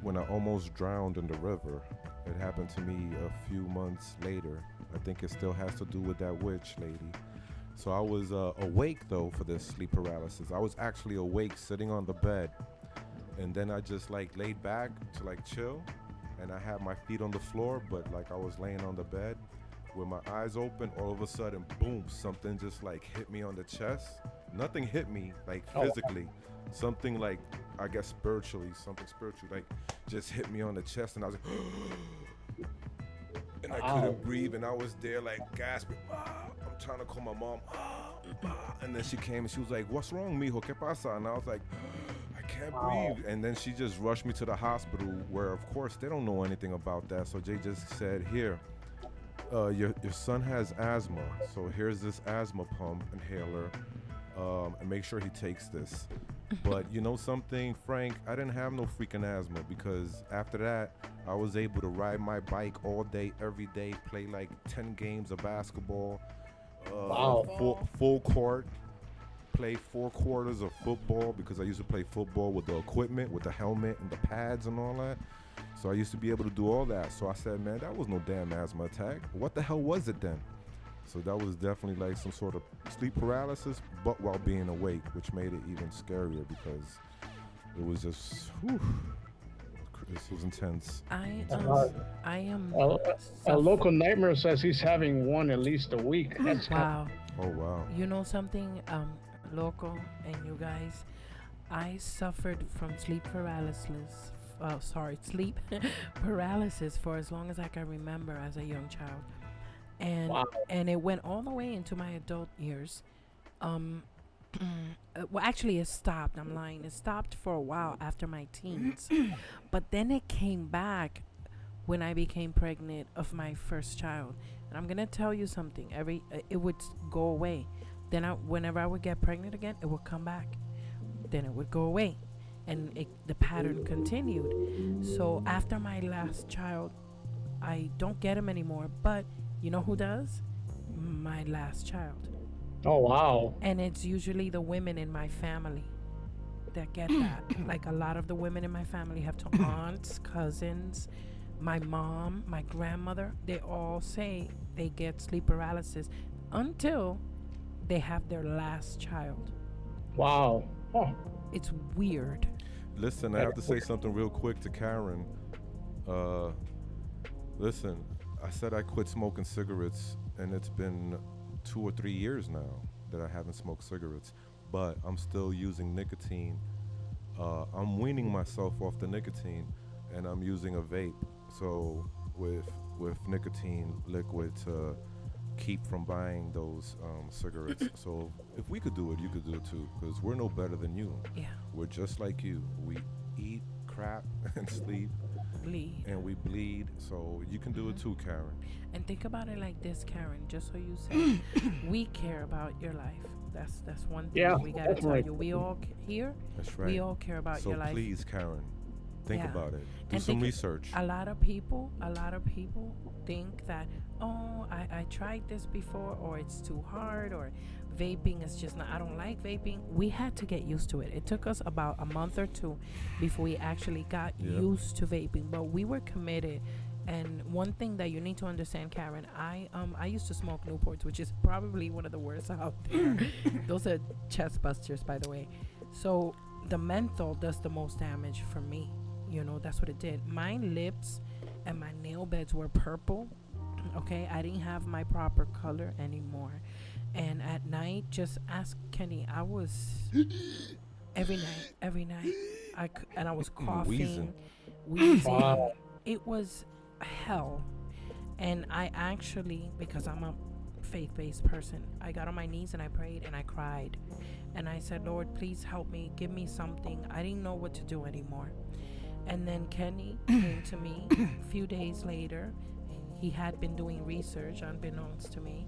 when I almost drowned in the river. It happened to me a few months later. I think it still has to do with that witch lady. So I was awake though for this sleep paralysis. I was actually awake, sitting on the bed, and then I just like laid back to like chill, and I had my feet on the floor, but like I was laying on the bed with my eyes open. All of a sudden, boom! Something just like hit me on the chest. Nothing hit me like Oh, physically. Something like, I guess spiritually, something spiritual like just hit me on the chest, and I was like, and I wow. couldn't breathe, and I was there like gasping. I'm trying to call my mom. And then she came and she was like, "What's wrong, mijo? ¿Qué pasa?" And I was like, "I can't Wow. breathe." And then she just rushed me to the hospital, where of course they don't know anything about that. So they just said, "Here, your son has asthma, so here's this asthma pump inhaler, and make sure he takes this." But you know something, Frank? I didn't have no freaking asthma, because after that, I was able to ride my bike all day, every day, play like 10 games of basketball, Wow. full court, play 4 quarters of football, because I used to play football with the equipment, with the helmet and the pads and all that. So I used to be able to do all that. So I said, man, that was no damn asthma attack. What the hell was it then? So that was definitely like some sort of sleep paralysis, but while being awake, which made it even scarier because it was just, whew, this was intense. I Uh, I am a suff- local nightmare says he's having one at least a week. That's kind wow. Oh wow. You know something, local and you guys, I suffered from sleep paralysis. Sleep paralysis for as long as I can remember as a young child, and wow. and it went all the way into my adult years. Um, well, actually, it stopped. I'm lying. It stopped for a while after my teens, but then it came back when I became pregnant of my first child. And I'm gonna tell you something. It would go away. Then whenever I would get pregnant again, it would come back. Then it would go away, and the pattern continued. So after my last child, I don't get him anymore. But you know who does? My last child. Oh wow. And it's usually the women in my family that get that. Like a lot of the women in my family have to aunts, cousins, my mom, my grandmother. They all say they get sleep paralysis until they have their last child. Wow. Oh, It's weird. Listen, I have to say something real quick to Karen. Uh, Listen, I said I quit smoking cigarettes, and it's been 2 or 3 years now that I haven't smoked cigarettes, but I'm still using nicotine. I'm weaning myself off the nicotine, and I'm using a vape. So with nicotine liquid to keep from buying those cigarettes. So if we could do it, you could do it too, because we're no better than you. Yeah. We're just like you. We eat crap and sleep Bleed. and we bleed. So you can do it too, Karen. And think about it like this, Karen, just so you say, we care about your life. That's one thing Yeah, we gotta that's tell right. you. We all here, That's right. we all care about So your life. please, Karen, think Yeah. about it. Do And some think- research. A lot of people think that, oh, I tried this before, or it's too hard, or vaping is just not, I don't like vaping. We had to get used to it. It took us about a month or two before we actually got Yeah. used to vaping, but we were committed. And one thing that you need to understand, Karen, I used to smoke Newports, which is probably one of the worst out there. Those are chest busters, by the way. So the menthol does the most damage for me. You know, that's what it did. My lips and my nail beds were purple. Okay, I didn't have my proper color anymore. And at night, just ask Kenny. I was every night. And I was coughing, wheezing. Wow. It was hell. And I actually, because I'm a faith-based person, I got on my knees and I prayed and I cried. And I said, Lord, please help me. Give me something. I didn't know what to do anymore. And then Kenny came to me a few days later. He had been doing research, unbeknownst to me,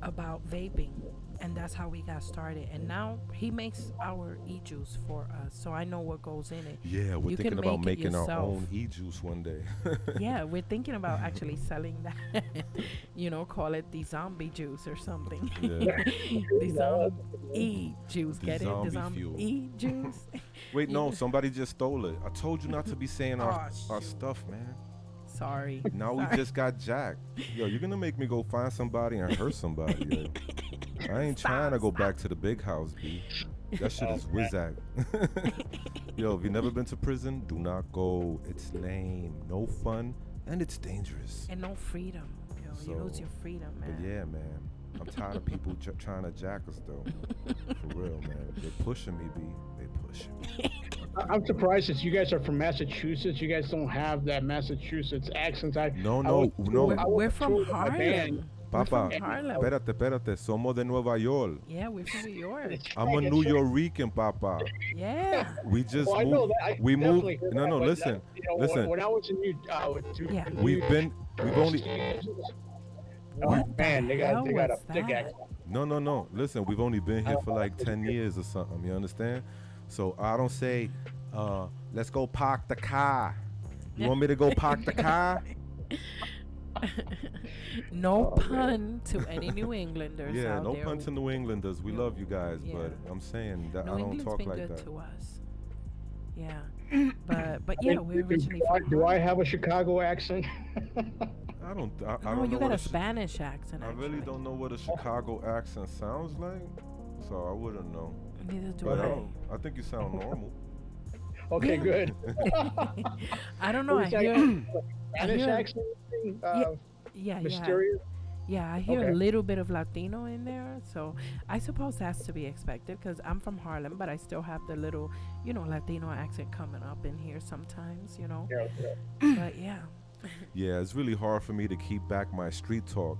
about vaping. And that's how we got started. And now he makes our e-juice for us. So I know what goes in it. Yeah, we're You thinking can about make it making our yourself. own e-juice one day. Yeah, we're thinking about actually selling that. You know, call it the zombie juice or something. Yeah. The zombie juice. The Get it? The zombie fuel. zombie juice. Wait, no, Yeah. somebody just stole it. I told you not to be saying our Oh, shoot. stuff, man. Sorry. Now we Sorry. just got jacked. Yo, you're gonna make me go find somebody and hurt somebody. Yo. I ain't trying to go back to the big house, B. That shit is whiz-act. Yo, if you've never been to prison, do not go. It's lame, no fun, and it's dangerous. And no freedom. You lose So, your freedom, But man. yeah, man. I'm tired of people trying to jack us, though. For real, man. They're pushing me, B. They pushing me. I'm surprised that you guys are from Massachusetts. You guys don't have that Massachusetts accent. No, I no, was- no. We're from with my band. Harlem. Papa, from Harlem. espérate. Somos de Nueva York. Yeah, we're from New York. I'm a New Yorican, Papa. Yeah. We just Well, I know moved. that. I We moved. definitely heard No, that, no. but Listen, that, you know, listen. When I was in Yeah. We've only. What man, the they hell got a was thick that? accent. No. Listen, we've only been here for like 10 years or something. You understand? So I don't say, let's go park the car. You want me to go park the car? No pun to any New Englanders Yeah, out no there. pun to New Englanders. We Yeah. love you guys, Yeah. but I'm saying that New I don't England's talk been like good that. to us. Yeah. But yeah, we're originally from Do I Harlem. have a Chicago accent? I don't. I No, don't you know got what a a Spanish accent. I really actually. don't know what a Chicago accent sounds like, so I wouldn't know. Neither do But I. I think you sound normal. Okay, Yeah. good. I don't know. I What was that? hear. Spanish hear- accent? Yeah. Mysterious? Yeah, I hear Okay. a little bit of Latino in there, so I suppose that's to be expected because I'm from Harlem, but I still have the little, Latino accent coming up in here sometimes, Yeah. But yeah, Yeah, it's really hard for me to keep back my street talk.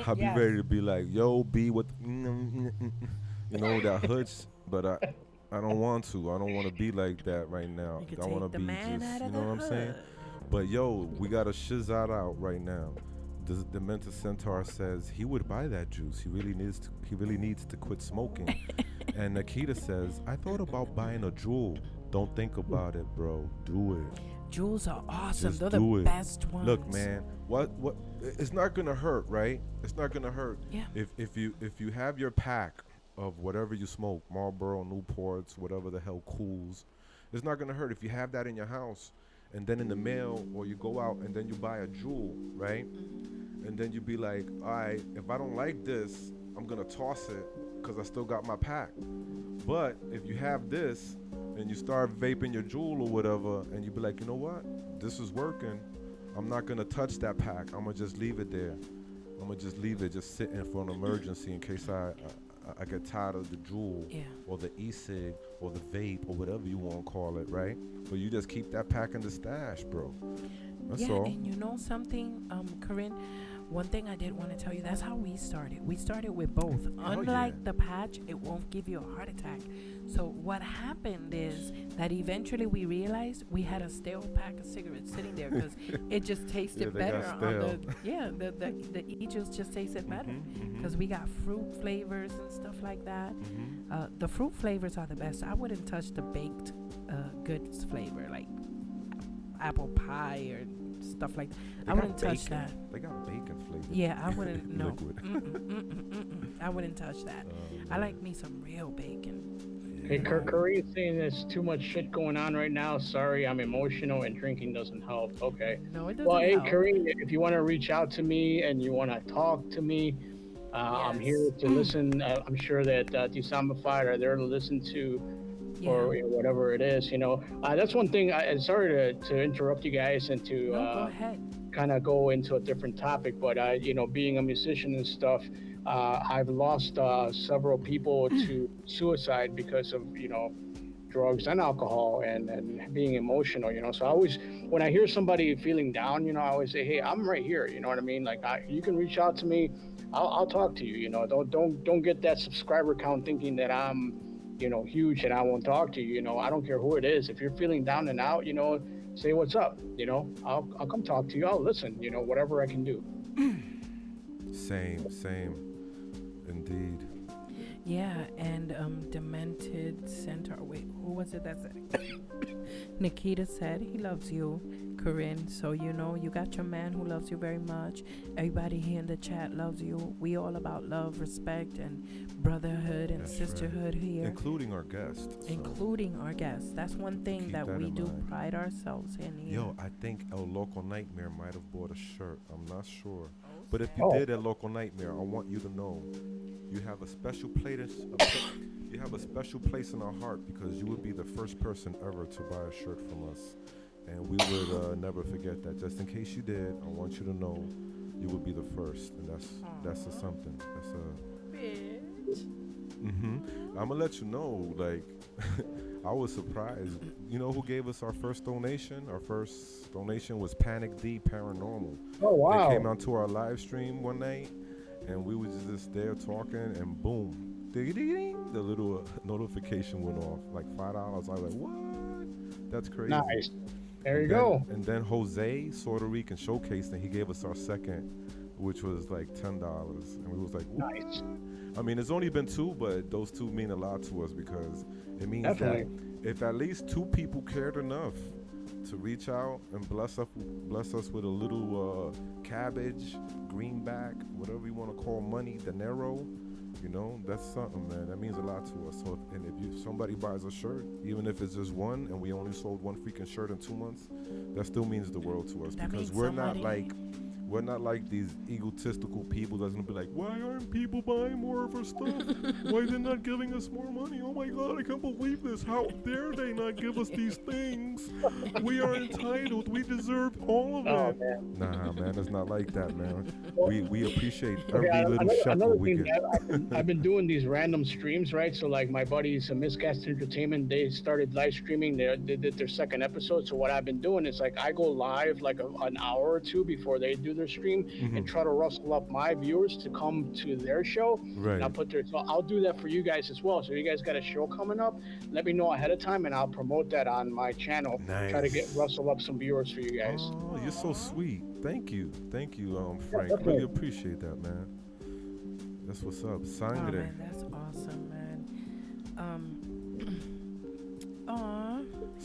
I'll be Yes. ready to be like, yo, B, what, that hoods, but I don't want to. I don't want to be like that right now. you could I want take to the be man just, out you of know the what I'm saying? hood. But yo, we got a shizat out right now. The Mental Centaur says he would buy that juice. He really needs to quit smoking. And Nikita says, I thought about buying a jewel. Don't think about it, bro. Do it. Jewels are awesome. Just They're do the it. best ones. Look, man. What? It's not gonna hurt, right? It's not gonna hurt. Yeah. If you have your pack of whatever you smoke, Marlboro, Newports, whatever the hell cools, it's not gonna hurt if you have that in your house, and then in the mail or you go out and then you buy a jewel, right? And then you be like, all right, if I don't like this, I'm gonna toss it because I still got my pack. But if you have this and you start vaping your jewel or whatever, and you be like, you know what, this is working, I'm not gonna touch that pack. I'm gonna just leave it there. I'm gonna just leave it just sitting for an emergency in case I get tired of the jewel, or the e-cig or the vape or whatever you want to call it, right? But you just keep that pack in the stash, bro. That's all. And you know something, Corinne? One thing I did want to tell you, that's how we started. We started with both. Unlike the patch, it won't give you a heart attack. So what happened is that eventually we realized we had a stale pack of cigarettes sitting there because it just tasted better on the e-juice just tasted better because we got fruit flavors and stuff like that. The fruit flavors are the best. I wouldn't touch the baked goods flavor like apple pie or stuff like that. I wouldn't touch that. They got bacon flavor. Yeah, I wouldn't. No, I wouldn't touch that. I like me some real bacon. Hey, Curry is saying there's too much shit going on right now. Sorry, I'm emotional and drinking doesn't help. Okay. No, it doesn't Well, hey, help. Curry, if you want to reach out to me and you want to talk to me, I'm here to listen. I'm sure that Dezombified are there to listen to, or whatever it is. That's one thing. Sorry to interrupt you guys and to go ahead. Kind of go into a different topic, but being a musician and stuff, I've lost several people to suicide because of drugs and alcohol and being emotional. So I always, when I hear somebody feeling down, I always say, hey, I'm right here. You know what I mean? Like you can reach out to me. I'll talk to you. Don't get that subscriber count thinking that I'm huge and I won't talk to you. I don't care who it is. If you're feeling down and out, say what's up. I'll come talk to you. I'll listen. Whatever I can do. Same, indeed. Yeah, and Demented Center. Wait, who was it that said? Nikita said he loves you, Corinne. So you got your man who loves you very much. Everybody here in the chat loves you. We all about love, respect, and brotherhood and sisterhood here. Including our guests. Including our guests. That's one thing that we do pride ourselves in here. Yo, I think El Local Nightmare might have bought a shirt. I'm not sure. But if you did El Local Nightmare, I want you to know you have a special place. You have a special place in our heart because you would be the first person ever to buy a shirt from us, and we would never forget that. Just in case you did, I want you to know you would be the first, and that's a something. That's a bitch. I'm gonna let you know. Like, I was surprised. You know who gave us our first donation? Our first donation was Panic D Paranormal. Oh wow! They came onto our live stream one night, and we was just there talking, and boom, ding, the little notification went off, like $5. I was like, what? That's crazy. Nice. There you go. And then Jose Puerto Rican showcased, and he gave us our second, which was like $10, and we was like, what? Nice. I mean, it's only been 2, but those 2 mean a lot to us because it means that if at least 2 people cared enough to reach out and bless us with a little cabbage, greenback, whatever you want to call money, dinero, that's something, man. That means a lot to us. So if somebody buys a shirt, even if it's just one, and we only sold 1 freaking shirt in 2 months, that still means the world to us because we're not like these egotistical people that's gonna be like, why aren't people buying more of our stuff? Why they're not giving us more money? Oh my God, I can't believe this. How dare they not give us these things? We are entitled. We deserve all of it. Man. Nah, man, it's not like that, man. We appreciate every little shekel we get. I've been doing these random streams, right? So like my buddies, Miscast Entertainment, they started live streaming. They did their second episode. So what I've been doing is like I go live like an hour or 2 before they do their stream and try to rustle up my viewers to come to their show. Right. And so I'll do that for you guys as well. So you guys got a show coming up, let me know ahead of time and I'll promote that on my channel. Nice. Try to rustle up some viewers for you guys. Oh, you're so sweet. Thank you, Frank. Yeah, really appreciate that, man. That's what's up. Sangre. Oh, man, that's awesome, man.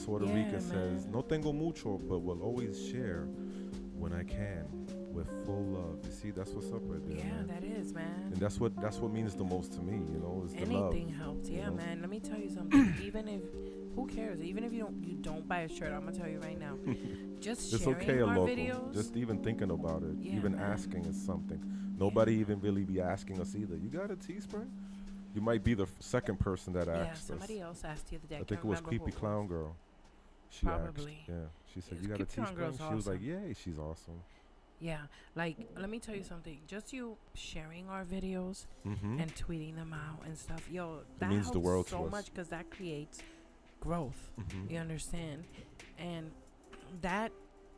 Puerto Yeah, Rican says, man. "No tengo mucho, but will always share when I can with full love." You see, that's what's up right there, Yeah, man. that is, man. And that's what means the most to me. You know, is the love. Anything helps. you Yeah, know? man. Let me tell you something. Even if, who cares? Even if you don't buy a shirt, I'm gonna tell you right now. Just It's sharing okay, a our local. videos. Just even thinking about it, Yeah, even man. asking is something. Nobody even really be asking us either. You got a Teespring? You might be the second person that Yeah, asked somebody us. else asked the other day. I can't think it was remember who Creepy it Clown was. Girl. She asked. Probably. Yeah. She said, Yes, "You got a Creepy Clown Girl's Teespring?" She was like, awesome. "Yay, she's awesome." Yeah, like let me tell you something. Just you sharing our videos Mm-hmm. and tweeting them out and stuff, yo, It that means helps the world so to us. much because that creates growth. Mm-hmm. You understand? And that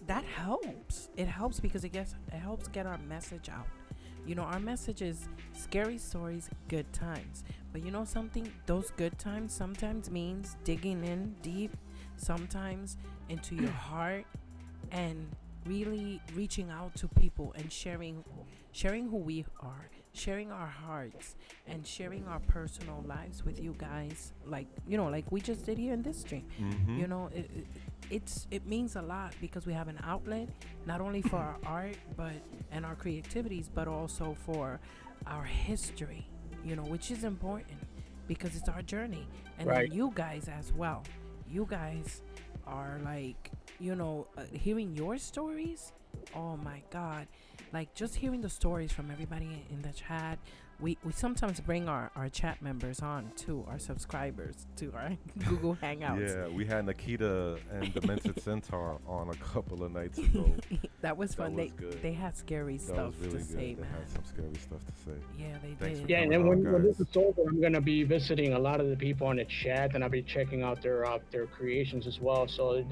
that helps. It helps because it helps get our message out. You know, our message is scary stories, good times. But you know something? Those good times sometimes means digging in deep, sometimes into your heart, and really reaching out to people and sharing who we are, sharing our hearts, and sharing our personal lives with you guys, like like we just did here in this stream. Mm-hmm. You know, it means a lot because we have an outlet not only for our art but and our creativities, but also for our history, which is important because it's our journey. And Right. then you guys as well, you guys are like, hearing your stories. Oh my god, like just hearing the stories from everybody in the chat. We sometimes bring our chat members on too, our subscribers to our Google Hangouts. Yeah, we had Nikita and Demented Centaur on a couple of nights ago. That was fun. was good. They had scary That stuff was really to good. say, They man. had some scary stuff to say. Yeah, they Thanks did. for Yeah, and then coming on, when this guys. is over, I'm gonna be visiting a lot of the people on the chat, and I'll be checking out their creations as well. So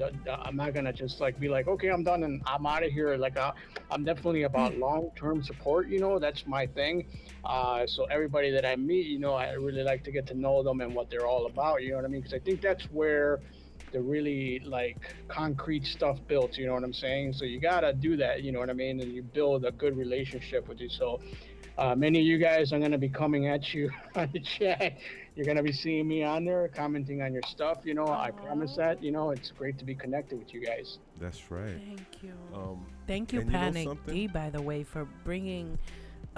I'm not gonna just like be like, okay, I'm done and I'm out of here. Like I'm definitely about long-term support. That's my thing. So everybody that I meet, I really like to get to know them and what they're all about. You know what I mean? Because I think that's where the really like concrete stuff built. You know what I'm saying? So you gotta do that. You know what I mean? And you build a good relationship with you. So many of you guys are going to be coming at you on the chat. You're going to be seeing me on there, commenting on your stuff. I promise Aw. that. It's great to be connected with you guys. That's right. Thank you. Um, Thank you, and you know Panic something? D, by the way, for bringing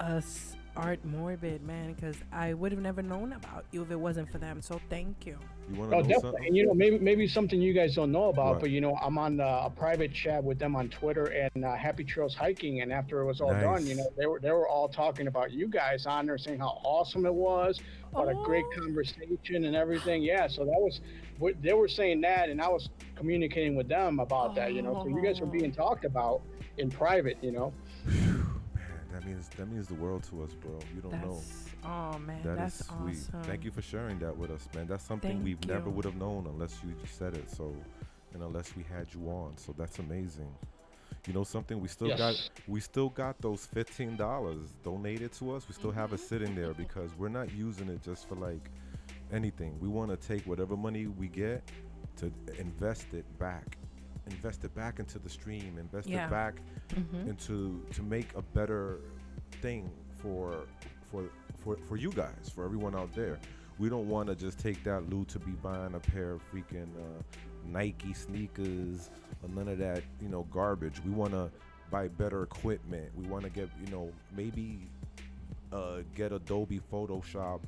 us Artemorbid, man, because I would have never known about you if it wasn't for them. So thank you. You want to Oh, know definitely. something? And maybe something you guys don't know about, What? but I'm on a private chat with them on Twitter and Happy Trails Hiking. And after it was all done, Nice. they were all talking about you guys on there, saying how awesome it was, what a great Oh, conversation and everything. Yeah, so that was what they were saying that, and I was communicating with them about that. So you guys were oh, being talked about in private. Man, that means the world to us, bro. You don't know. oh man, That is that's sweet. awesome. Thank you for sharing that with us, man. That's something Thank we've never you. would have known unless you just said it. So, and unless we had you on. So that's amazing. You know something? Yes. We still got those $15 donated to us. We still have it sitting there because we're not using it just for like anything. We want to take whatever money we get to invest it back into the stream, invest Yeah. it back Mm-hmm. into to make a better thing for you guys, for everyone out there. We don't want to just take that loot to be buying a pair of freaking Nike sneakers or none of that, garbage. We want to buy better equipment. We want to get, maybe get Adobe Photoshop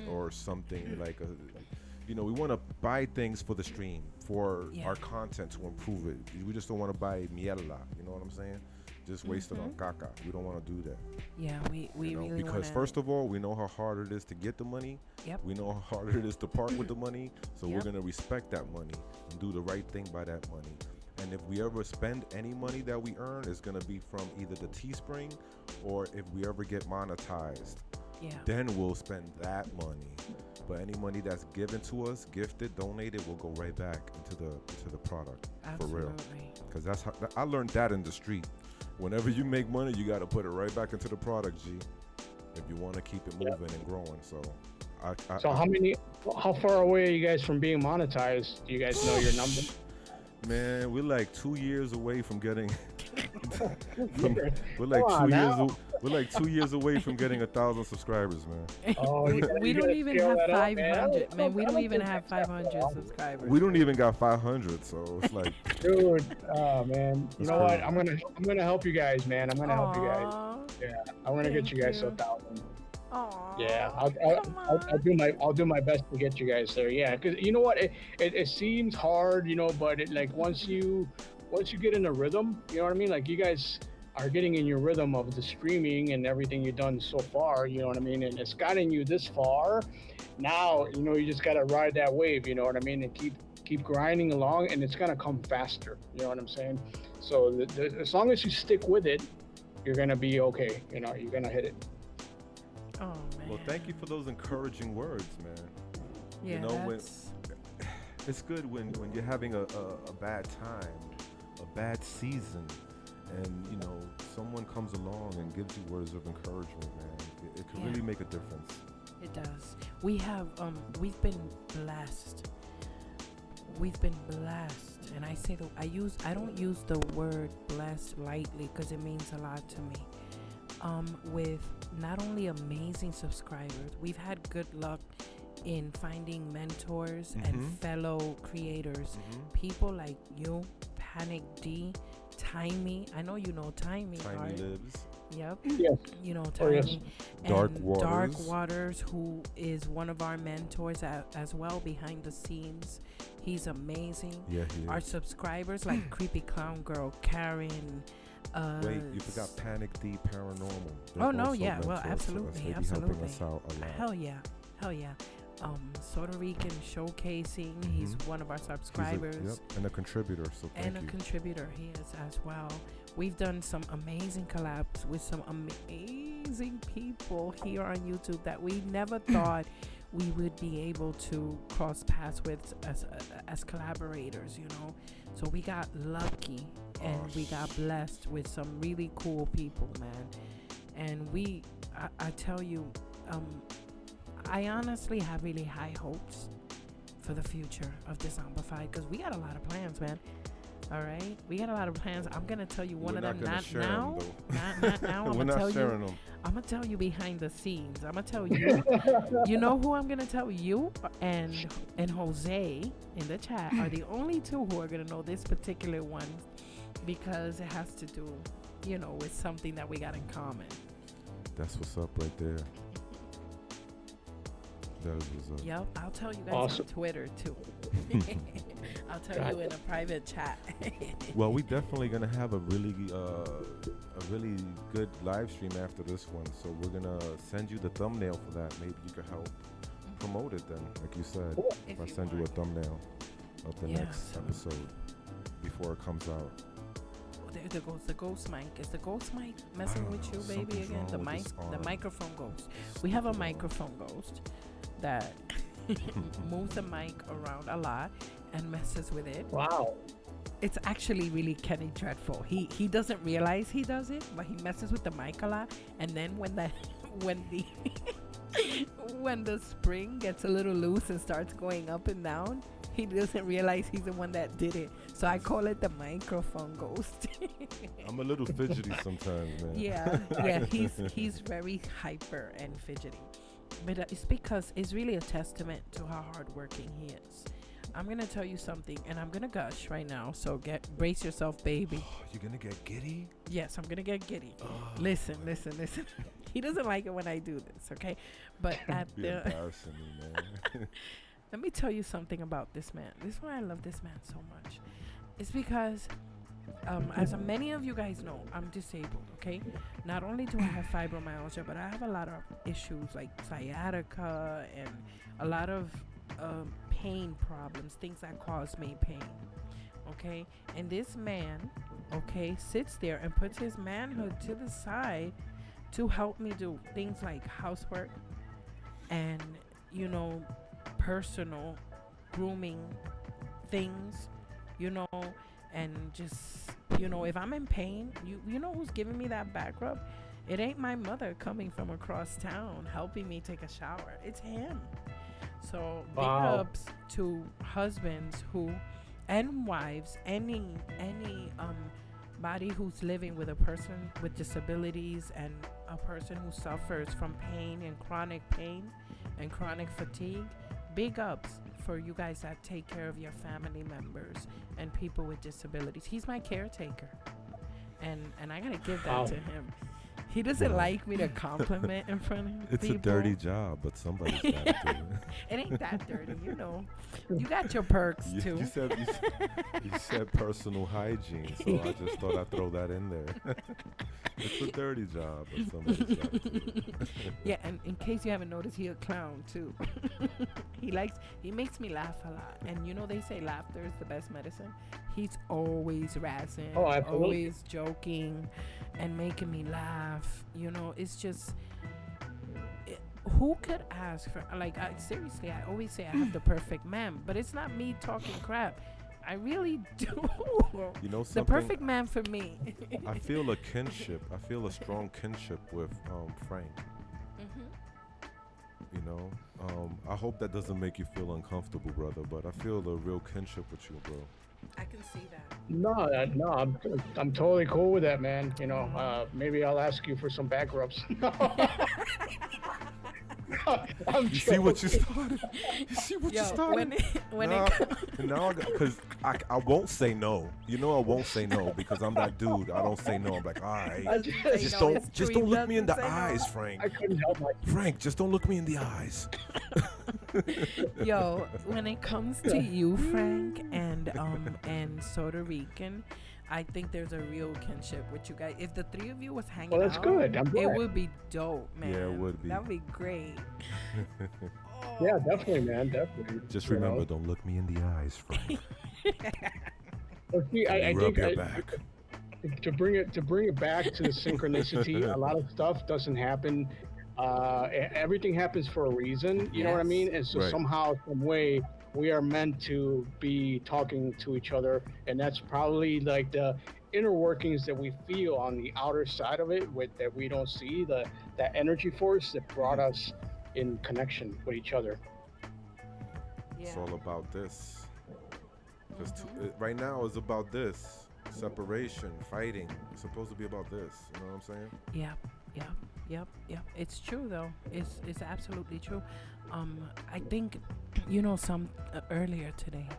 or something like we want to buy things for the stream, for Yeah. our content to improve it. We just don't want to buy mierda, you know what I'm saying? Just waste it on caca. We don't want to do that. Yeah, we really Because wanna, first of all, we know how hard it is to get the money. Yep. We know how hard it is to part with the money. So we're Yep. going to respect that money and do the right thing by that money. And if we ever spend any money that we earn, it's going to be from either the Teespring or if we ever get monetized, yeah. then we'll spend that money. But any money that's given to us, gifted, donated, will go right back into the product. Absolutely. For real. Because that's how I learned that in the street. Whenever you make money, you got to put it right back into the product, G, if you want to keep it moving and growing. So, So how far away are you guys from being monetized? Do you guys know your number? man, we're like 2 years away from getting We're like Come on 2 years. now. We're like 2 years away from getting 1,000 subscribers, man. Oh, We you don't gotta even scale have that up, man. 500, man. We I don't don't even think have that's that 500 wrong. subscribers. We don't even got 500, so it's like Dude, oh man. You That's know what? crazy. I'm gonna help you guys, man. I'm gonna help you guys. Aw, Yeah, I'm gonna get thank you guys to you. 1,000. Yeah, Aw, come I'll on. do my best to get you guys there. Yeah, because you know what? It seems hard, but like once you get in a rhythm, you know what I mean? Like you guys are getting in your rhythm of the streaming and everything you've done so far. You know what I mean? And it's gotten you this far. Now you just gotta ride that wave. You know what I mean? And keep grinding along, and it's gonna come faster. You know what I'm saying? So as long as you stick with it, you're gonna be okay. You're gonna hit it. Oh man. Well, thank you for those encouraging words, man. Yeah, when that's, it's good when you're having a bad time, a bad season, and someone comes along and gives you words of encouragement, man. It can Yeah. really make a difference. it does. We've been blessed. We've been blessed, and I don't use the word blessed lightly because it means a lot to me. With not only amazing subscribers, we've had good luck in finding mentors and Mhm. fellow creators, Mhm. people like you, Panic D, Timey. I know you know Timey, Tiny right? lives. Yep. Yes. You know Oh, yes. Timey. Dark And Waters. Dark Waters, who is one of our mentors as well behind the scenes. He's amazing. Yeah, he Our is. subscribers like Creepy Clown Girl, Karen. Wait, you forgot Panic D Paranormal. They're Oh no, also yeah, well, mentors to us. absolutely, They be helping absolutely. us out a lot. Hell yeah, hell yeah. Puerto Rican showcasing. He's Mhm. one of our He's subscribers and a contributor, so and thank a you. contributor. He is as well. We've done some amazing collabs with some amazing people here on YouTube that we never thought we would be able to cross paths with as collaborators. So we got lucky and we got blessed with some really cool people, man. And I tell you, I honestly have really high hopes for the future of Dezombified because we got a lot of plans, man. All right, we got a lot of plans. I'm gonna tell you one We're of not them. gonna Not share now. 'em, though. Not now. I'm We're gonna not tell sharing you. them. I'm gonna tell you behind the scenes. I'm gonna tell you. You know who I'm gonna tell you and Jose in the chat are the only two who are gonna know this particular one because it has to do, with something that we got in common. That's what's up right there. That is what's up. Yep, I'll tell you guys Awesome. on Twitter too. I'll tell you in a private chat. Well, we definitely gonna have a really good live stream after this one. So we're gonna send you the thumbnail for that. Maybe you could help promote it then, like you said. If I you send you a want. thumbnail of the Yeah, next so- episode before it comes out. There goes the ghost mic. Is the ghost mic messing don't with know, you, baby? something's Again, the wrong with mic, this the arm. microphone ghost. We have a Something wrong. microphone ghost that moves the mic around a lot and messes with it. Wow. It's actually really Kenny dreadful. He doesn't realize he does it, but he messes with the mic a lot. And then when the when the spring gets a little loose and starts going up and down, he doesn't realize he's the one that did it. So I call it the microphone ghost. I'm a little fidgety sometimes, man. yeah. He's very hyper and fidgety, but it's because it's really a testament to how hardworking he is. I'm gonna tell you something, and I'm gonna gush right now. So brace yourself, baby. You're gonna get giddy? Yes, I'm gonna get giddy. Listen. He doesn't like it when I do this, okay? But at You're the embarrassing me, man. let me tell you something about this man. This is why I love this man so much. It's because, as many of you guys know, I'm disabled, okay? Not only do I have fibromyalgia, but I have a lot of issues like sciatica and a lot of pain problems, things that cause me pain, okay? And this man, okay, sits there and puts his manhood to the side to help me do things like housework and, personal grooming things, and just, if I'm in pain, you know who's giving me that back rub? It ain't my mother coming from across town helping me take a shower. It's him. So big Wow. ups to husbands who and wives, any somebody who's living with a person with disabilities and a person who suffers from pain and chronic fatigue, big ups for you guys that take care of your family members and people with disabilities. He's my caretaker, and I gotta give that to him. He doesn't like me to compliment in front of It's people. a dirty job, but somebody's got to do it. It ain't that dirty, you know. You got your perks too. You said personal hygiene, so I just thought I'd throw that in there. It's a dirty job, but somebody's got to do it. Yeah, and in case you haven't noticed, he a clown too. He makes me laugh a lot. And you know they say laughter is the best medicine. He's always razzing, always joking and making me laugh. You know, it's just who could ask for, like, seriously, I always say I have the perfect man, but it's not me talking crap. I really do. You know something? The perfect man for me. I feel a kinship. I feel a strong kinship with Frank. You know, I hope that doesn't make you feel uncomfortable, brother, but I feel a real kinship with you, bro. I can see that. No, I'm totally cool with that, man. You know, maybe I'll ask you for some back rubs. You see what you started? You see what you started? Because I won't say no. You know I won't say no because I'm that dude. I don't say no. I'm like, all right, just don't look me in the eyes, Frank. I couldn't help myself. Frank, just don't look me in the eyes. Yo, when it comes to you, Frank, and Puerto Rican, I think there's a real kinship with you guys. If the three of you was hanging out, that's good. I'm glad. It would be dope, man. Yeah, it would be. That would be great. Yeah, definitely, man. Definitely. Just remember, don't look me in the eyes, Frank. Well, see, I Rub think your back. to bring it back to the synchronicity, a lot of stuff doesn't happen. Everything happens for a reason. You know what I mean? And so somehow, some way, we are meant to be talking to each other, and that's probably like the inner workings that we feel on the outer side of it, that we don't see, that energy force that brought us in connection with each other. Yeah. It's all about this. Right now it's about this. Separation, fighting. It's supposed to be about this. You know what I'm saying? Yep. It's true though. It's absolutely true. I think, you know, earlier today,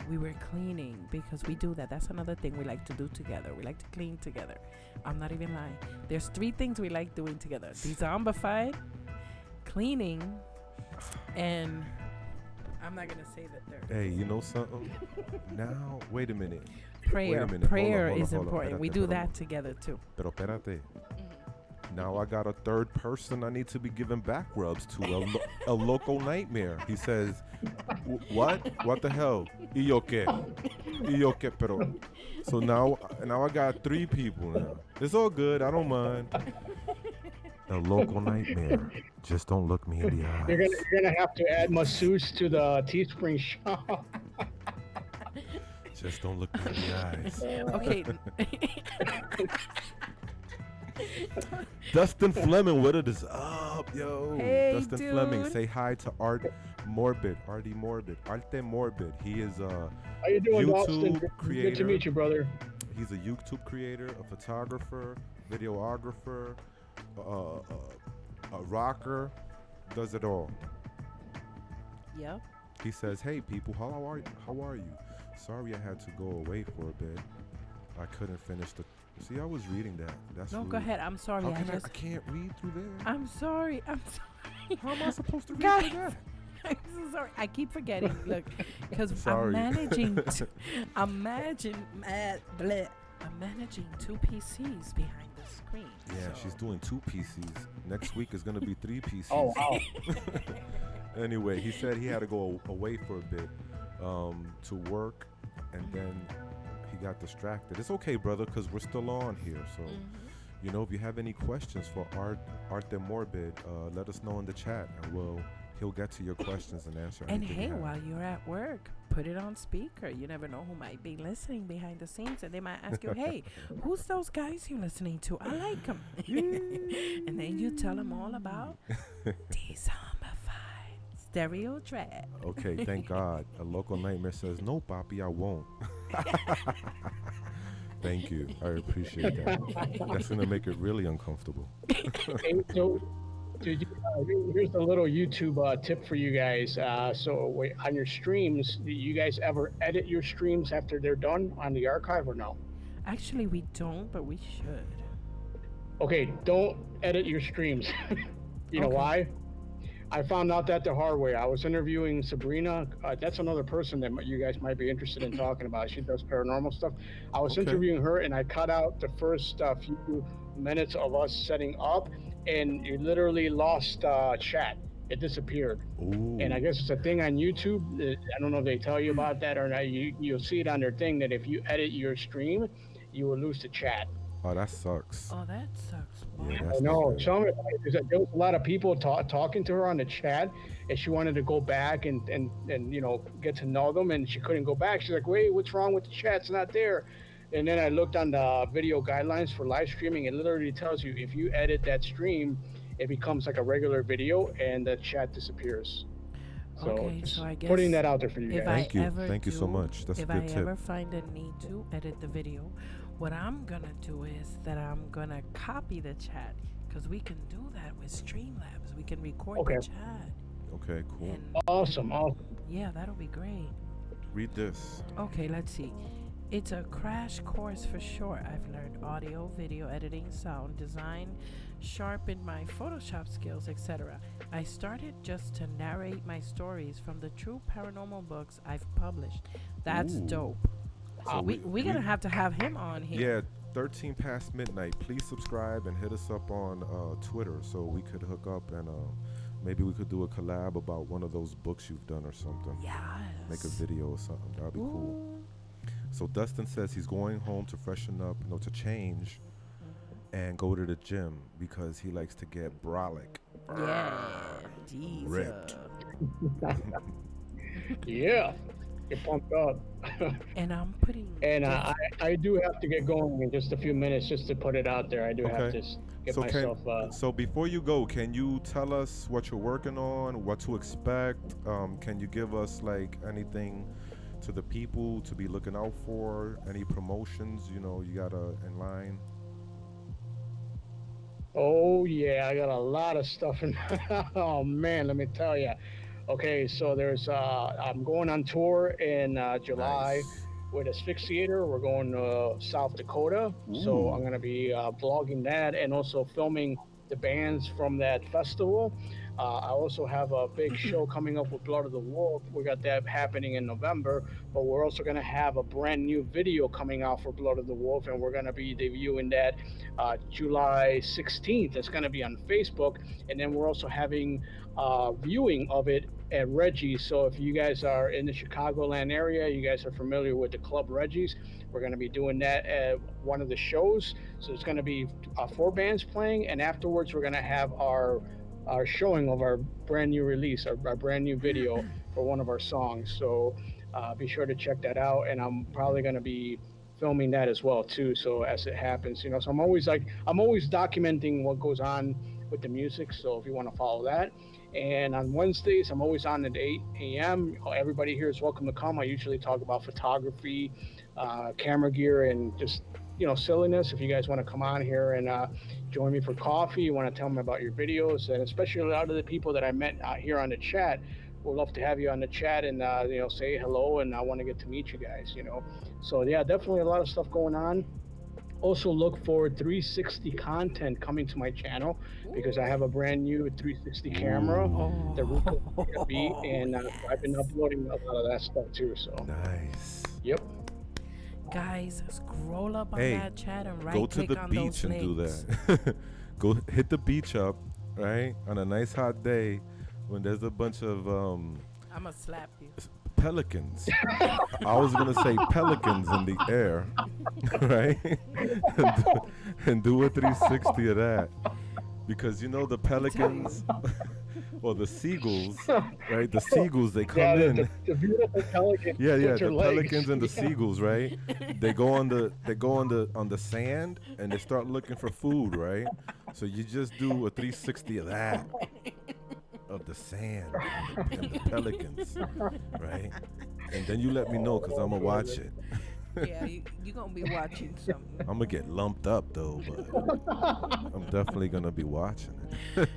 we were cleaning because we do that. That's another thing we like to do together. We like to clean together. I'm not even lying. There's 3 things we like doing together: Dezombified, cleaning, and I'm not gonna say the third. Hey, you know something? Now, wait a minute. Prayer. Wait a minute. Prayer Hold on, is important. We do espérate. that together too. Pero espérate. Now I got a third person I need to be giving back rubs to, a local nightmare. He says, what? What the hell? Y yo qué? Pero. So now I got 3 people now. It's all good. I don't mind. A local nightmare. Just don't look me in the eyes. You're gonna have to add masseuse to the Teespring shop. Just don't look me in the eyes. Okay. Dustin Fleming, what it is up, yo? Hey, Dustin dude. Fleming, say hi to Artemorbid. Artemorbid. He is a How you doing, YouTube Dustin? creator. Good to meet you, brother. He's a YouTube creator, a photographer, videographer, a rocker, does it all. Yep. He says, "Hey people, how are you? Sorry I had to go away for a bit. I couldn't finish the." See, I was reading that. That's No, rude. go ahead. I'm sorry. I can't read through there. I'm sorry. How am I supposed to read Guys, through that? I'm so sorry. I keep forgetting. Look, because I'm Sorry. managing. I'm managing 2 PCs behind the screen. Yeah, so. she's doing 2 PCs. Next week is gonna be 3 PCs. Oh, wow. Anyway, he said he had to go away for a bit to work, and then he got distracted. It's okay, brother, because we're still on here. So, you know, if you have any questions for Artemorbid, let us know in the chat, and he'll get to your questions and answer. And anything hey, you have. while you're at work, put it on speaker. You never know who might be listening behind the scenes, and they might ask you, "Hey, who's those guys you're listening to? I like them." And then you tell them all about Dezombified stereo track. Okay, thank God. A local nightmare says, "No, Papi, I won't." Thank you. I appreciate that. That's gonna make it really uncomfortable. Hey, so, dude, here's a little YouTube tip for you guys. So, wait, on your streams, do you guys ever edit your streams after they're done on the archive or no? Actually, we don't, but we should. Okay, don't edit your streams. You know Okay. why? I found out that the hard way. I was interviewing Sabrina. That's another person that you guys might be interested in talking about. She does paranormal stuff. I was Okay. interviewing her, and I cut out the first few minutes of us setting up, and you literally lost chat. It disappeared. And I Ooh. guess it's a thing on YouTube. I don't know if they tell you about that or not. You'll see it on their thing that if you edit your stream, you will lose the chat. Oh, that sucks. Oh, that sucks. Yeah, Wow. I that's not know. good. Some there was a lot of people talking to her on the chat, and she wanted to go back and get to know them, and she couldn't go back. She's like, "Wait, what's wrong with the chat? It's not there." And then I looked on the video guidelines for live streaming. It literally tells you if you edit that stream, it becomes like a regular video, and the chat disappears. So Okay, just so I putting guess that out there for you if guys. I Thank you. ever Thank you so do, much. That's a if I good tip. ever find a need to edit the video, what I'm gonna do is that I'm gonna copy the chat because we can do that with Streamlabs. We can record Okay. the chat, Okay, cool. and Awesome. yeah, that'll be great. Read this. Okay, let's see. It's a crash course for sure. I've learned audio, video editing, sound design, sharpened my Photoshop skills, etc. I started just to narrate my stories from the true paranormal books I've published. That's Ooh. dope. So Wow. we're gonna have to have him on here. Yeah, 13 past midnight. Please subscribe and hit us up on Twitter so we could hook up and maybe we could do a collab about one of those books you've done or something. Yes. Make a video or something. That'd be cool. Ooh. So Dustin says he's going home to freshen up, to change and go to the gym because he likes to get brolic. Yeah. Jesus. Ripped. Yeah. Get pumped up. And I'm putting. And this- I do have to get going in just a few minutes just to put it out there. I do have Okay. to get So myself. so before you go, can you tell us what you're working on, what to expect? Can you give us like anything to the people to be looking out for? Any promotions, you gotta in line? Oh yeah, I got a lot of stuff in. Oh man, let me tell you. Okay, so there's I'm going on tour in July Nice. with Asphyxiator. We're going to South Dakota, so Ooh. I'm gonna be vlogging that and also filming the bands from that festival. I also have a big show coming up with Blood of the Wolf. We got that happening in November, but we're also going to have a brand new video coming out for Blood of the Wolf, and we're going to be debuting that July 16th. It's going to be on Facebook, and then we're also having viewing of it at Reggie's. So if you guys are in the Chicagoland area, you guys are familiar with the Club Reggie's, we're going to be doing that at one of the shows. So it's going to be 4 bands playing, and afterwards we're going to have our showing of our brand new release, our brand new video for one of our songs. So be sure to check that out, and I'm probably going to be filming that as well too. So as it happens, so I'm always documenting what goes on with the music. So if you want to follow that. And on Wednesdays, I'm always on at 8 a.m. Everybody here is welcome to come. I usually talk about photography, camera gear, and just silliness. If you guys want to come on here and join me for coffee, you want to tell me about your videos, and especially a lot of the people that I met here on the chat, we'd love to have you on the chat and say hello, and I want to get to meet you guys. So yeah, definitely a lot of stuff going on. Also look for 360 content coming to my channel because I have a brand new 360 camera that we're going to be, and I've been uploading a lot of that stuff too. So Nice. yep. Guys, scroll up on Hey, that chat and right Go to click the on beach those and do links. that. Go hit the beach up, right? On a nice hot day when there's a bunch of I'ma slap you. pelicans. I was gonna say pelicans in the air, right? and do a 360 of that, because the pelicans or the seagulls, right? The seagulls, they come in. The beautiful pelicans. Yeah, with the your legs. pelicans and the seagulls, right? They go on the sand and they start looking for food, right? So you just do a 360 of that, of the sand and the pelicans, right? And then you let me know because I'm gonna watch it. Yeah, you gonna be watching something. I'm gonna get lumped up though, but I'm definitely gonna be watching it.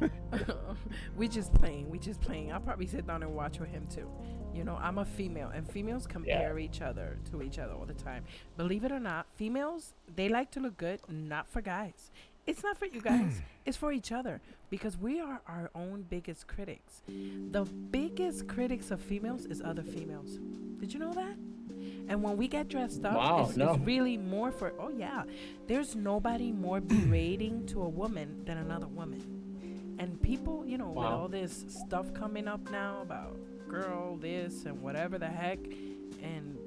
We just playing. We just playing. I'll probably sit down and watch with him too. You know, I'm a female, and females Yeah. compare each other to each other all the time. Believe it or not, females they like to look good, not for guys. It's not for you guys. It's for each other because we are our own biggest critics. The biggest critics of females is other females. Did you know that? And when we get dressed up, Wow, it's no. really more for. Oh yeah, there's nobody more berating to a woman than another woman. And people, you know, with Wow. all this stuff coming up now about girl this and whatever the heck, and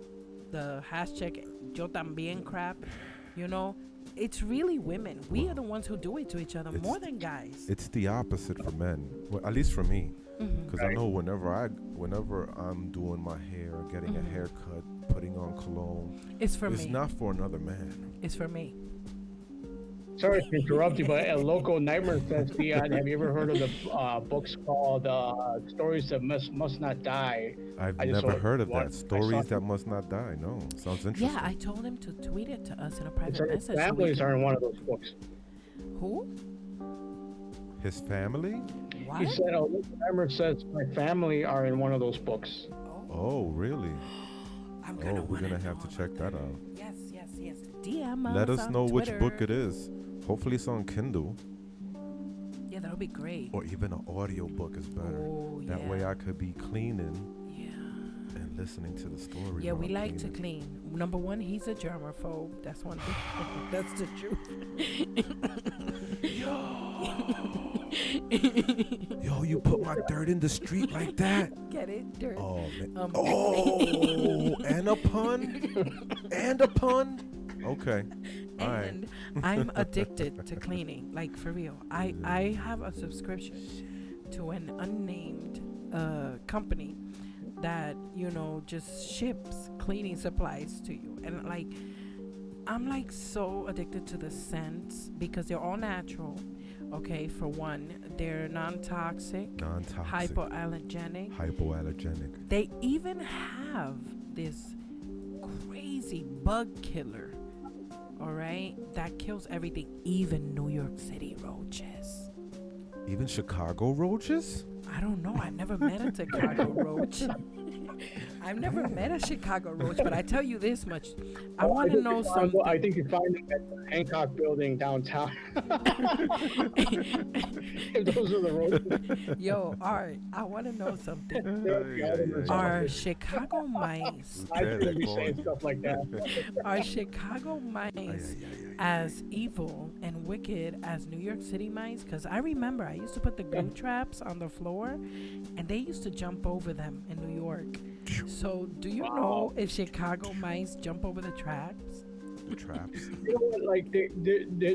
the hashtag yo también crap, you know, it's really women. We are the ones who do it to each other It's- more than guys. It's the opposite for men, well, at least for me, Mhm. because I know whenever I'm doing my hair, getting a Mhm. haircut, putting on cologne, It's for it's me. not for another man. It's for me. Sorry to interrupt you, but a local nightmare says, Dion, have you ever heard of the books called Stories That Must Not Die? I've I just never saw heard of one- that. I saw Stories it. that must not die. No, sounds interesting. Yeah, I told him to tweet it to us in a It private said his message. so we families can- are in one of those books. Who? His family? What? He said, a local nightmare says, my family are in one of those books. Oh, really? I'm Oh, we're wanna gonna have know to check about that out. Yes, yes, yes. DM us. Let us on know which Twitter. book it is. Hopefully, it's on Kindle, Yeah, that'll be great. or even an audio book is better. Oh, That yeah. way, I could be cleaning Yeah. and listening to the story. Yeah, while we I'm like to cleaning. clean. Number one, he's a germaphobe. That's one thing. That's the truth. Yo, you put my dirt in the street like that? Get it? Dirt. Oh man. Um, Oh, and a pun? And a pun? Okay. All right. And I'm addicted to cleaning. Like, for real. I have a subscription to an unnamed company that, you know, just ships cleaning supplies to you. And, like, I'm, like, so addicted to the scents because they're all natural. Okay, for one, they're non-toxic, Non-toxic. hypoallergenic. Hypoallergenic. They even have this crazy bug killer, all right, that kills everything, even New York City roaches. Even Chicago roaches? I don't know. I've never met a Chicago roach. I've never met a Chicago roach, but I tell you this much. I want to know something. I think you find them at the Hancock Building downtown. If those are the roads. Yo, Art, I want to know something. Yeah. Are Chicago mice, I shouldn't be saying stuff like that. are Chicago mice as evil and wicked as New York City mice? Because I remember I used to put the glue traps on the floor, and they used to jump over them in New York. So, do you know if Chicago mice jump over the traps? Traps. You know what? Like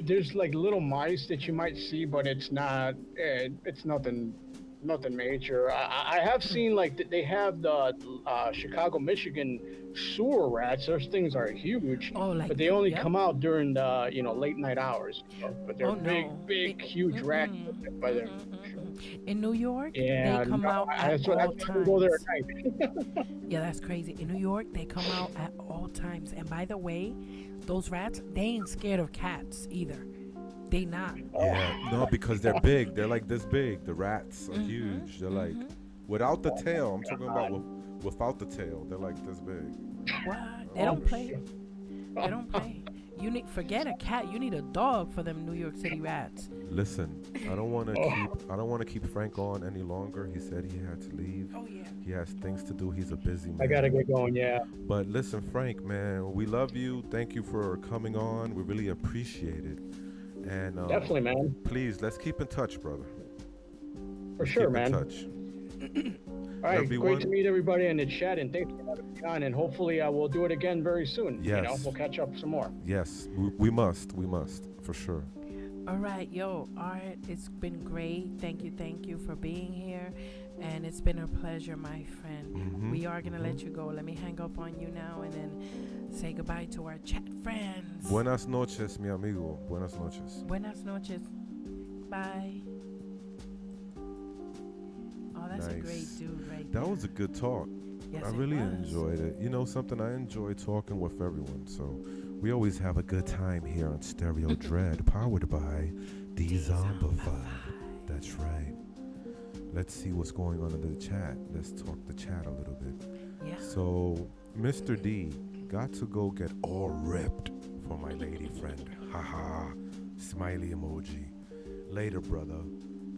there's like little mice that you might see, but it's not. It's nothing major. I have seen like they have the Chicago, Michigan sewer rats. Those things are huge. Oh, like but they only yep. come out during the late night hours. But they're Oh, no. big, huge rats. By their In New York, yeah, they come out at that's what all I go there times. at night. Yeah, that's crazy. In New York, they come out at all times. And by the way, those rats, they ain't scared of cats either. They not. Yeah, no, because they're big. They're like this big. The rats are huge. They're like, without the tail. I'm talking about without the tail. They're like this big. What? They don't play. They don't play. You need forget a cat. You need a dog for them New York City rats. Listen, I don't want to keep Frank on any longer. He said he had to leave. Oh yeah. He has things to do. He's a busy man. I gotta get going. Yeah. But listen, Frank, man, we love you. Thank you for coming on. We really appreciate it. And Definitely, man. please, let's keep in touch, brother. For sure, Keep in man. touch. All right, Everyone- great to meet everybody in the chat, and thanks for having me on. And hopefully, we'll do it again very soon. Yes. We'll catch up some more. Yes, we must, for sure. All right, yo, Art, it's been great. Thank you for being here. And it's been a pleasure, my friend. We are going to let you go. Let me hang up on you now and then say goodbye to our chat friends. Buenas noches, mi amigo. Buenas noches. Buenas noches. Bye. Oh, that's a great Nice. dude right That there. was a good talk. Yes, I it really was. enjoyed it. You know something, I enjoy talking with everyone, so we always have a good time here on Stereo Dread, powered by Dezombified. That's right. Let's see what's going on in the chat. Let's talk the chat a little bit. Yeah. So, Mr. D got to go get all ripped for my lady friend. Haha. Smiley emoji. Later, brother.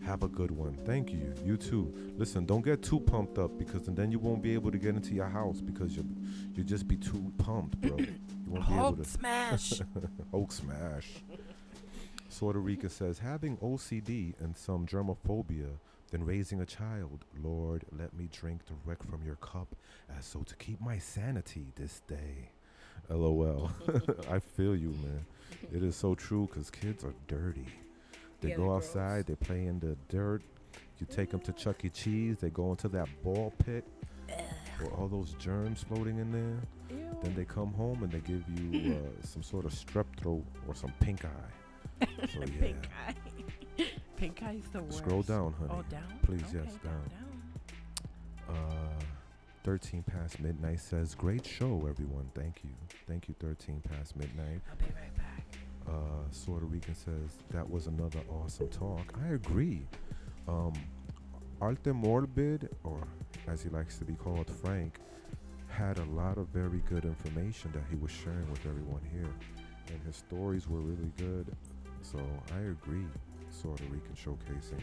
Have a good one. Thank you. You too. Listen, don't get too pumped up because then you won't be able to get into your house because you just be too pumped, bro. You won't be able Hulk to smash. Hulk smash. Puerto Rica says having OCD and some germophobia, then raising a child. Lord, let me drink direct from your cup, as so to keep my sanity this day. LOL. I feel you, man. It is so true because kids are dirty. They Yeah, go they're outside, they play in the dirt. You take them to Chuck E. Cheese, they go into that ball pit with all those germs floating in there. Ew. Then they come home and they give you some sort of strep throat or some pink eye. So yeah. Pink eye. Pink eye is the worst. Scroll down, honey. Oh, down? Please, Okay, yes, down. 13 past midnight says, great show, everyone. Thank you. Thank you, 13 past midnight. I'll be right back. Puerto Rican says, that was another awesome talk. I agree. Artemorbid, or as he likes to be called, Frank, had a lot of very good information that he was sharing with everyone here. And his stories were really good. So I agree, Puerto Rican showcasing.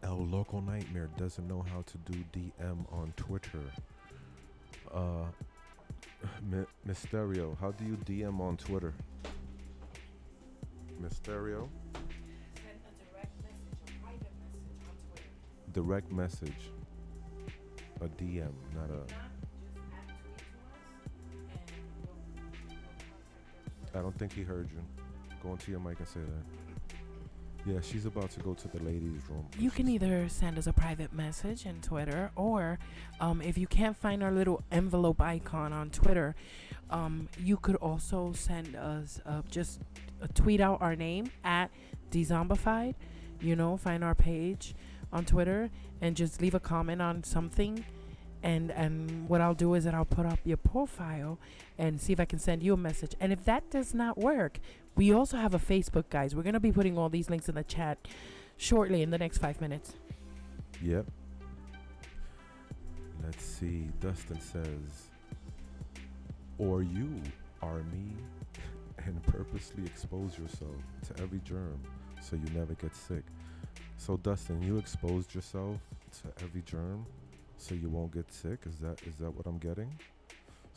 El Local Nightmare doesn't know how to do DM on Twitter. Mysterio, how do you DM on Twitter? Mysterio? Send a direct message, a private message on Twitter. Direct message. A DM, not a... Not just add tweet to us, and we'll contact them. I don't think he heard you. Go into your mic and say that. Yeah, she's about to go to the ladies' room. You can either send us a private message in Twitter, or if you can't find our little envelope icon on Twitter, you could also send us just tweet out our name at Dezombified. Find our page on Twitter and just leave a comment on something. And what I'll do is that I'll put up your profile and see if I can send you a message. And if that does not work, we also have a Facebook, guys. We're going to be putting all these links in the chat shortly in the next 5 minutes. Yep. Let's see. Dustin says, or you are me and purposely expose yourself to every germ so you never get sick. So Dustin, you exposed yourself to every germ so you won't get sick? Is that what I'm getting?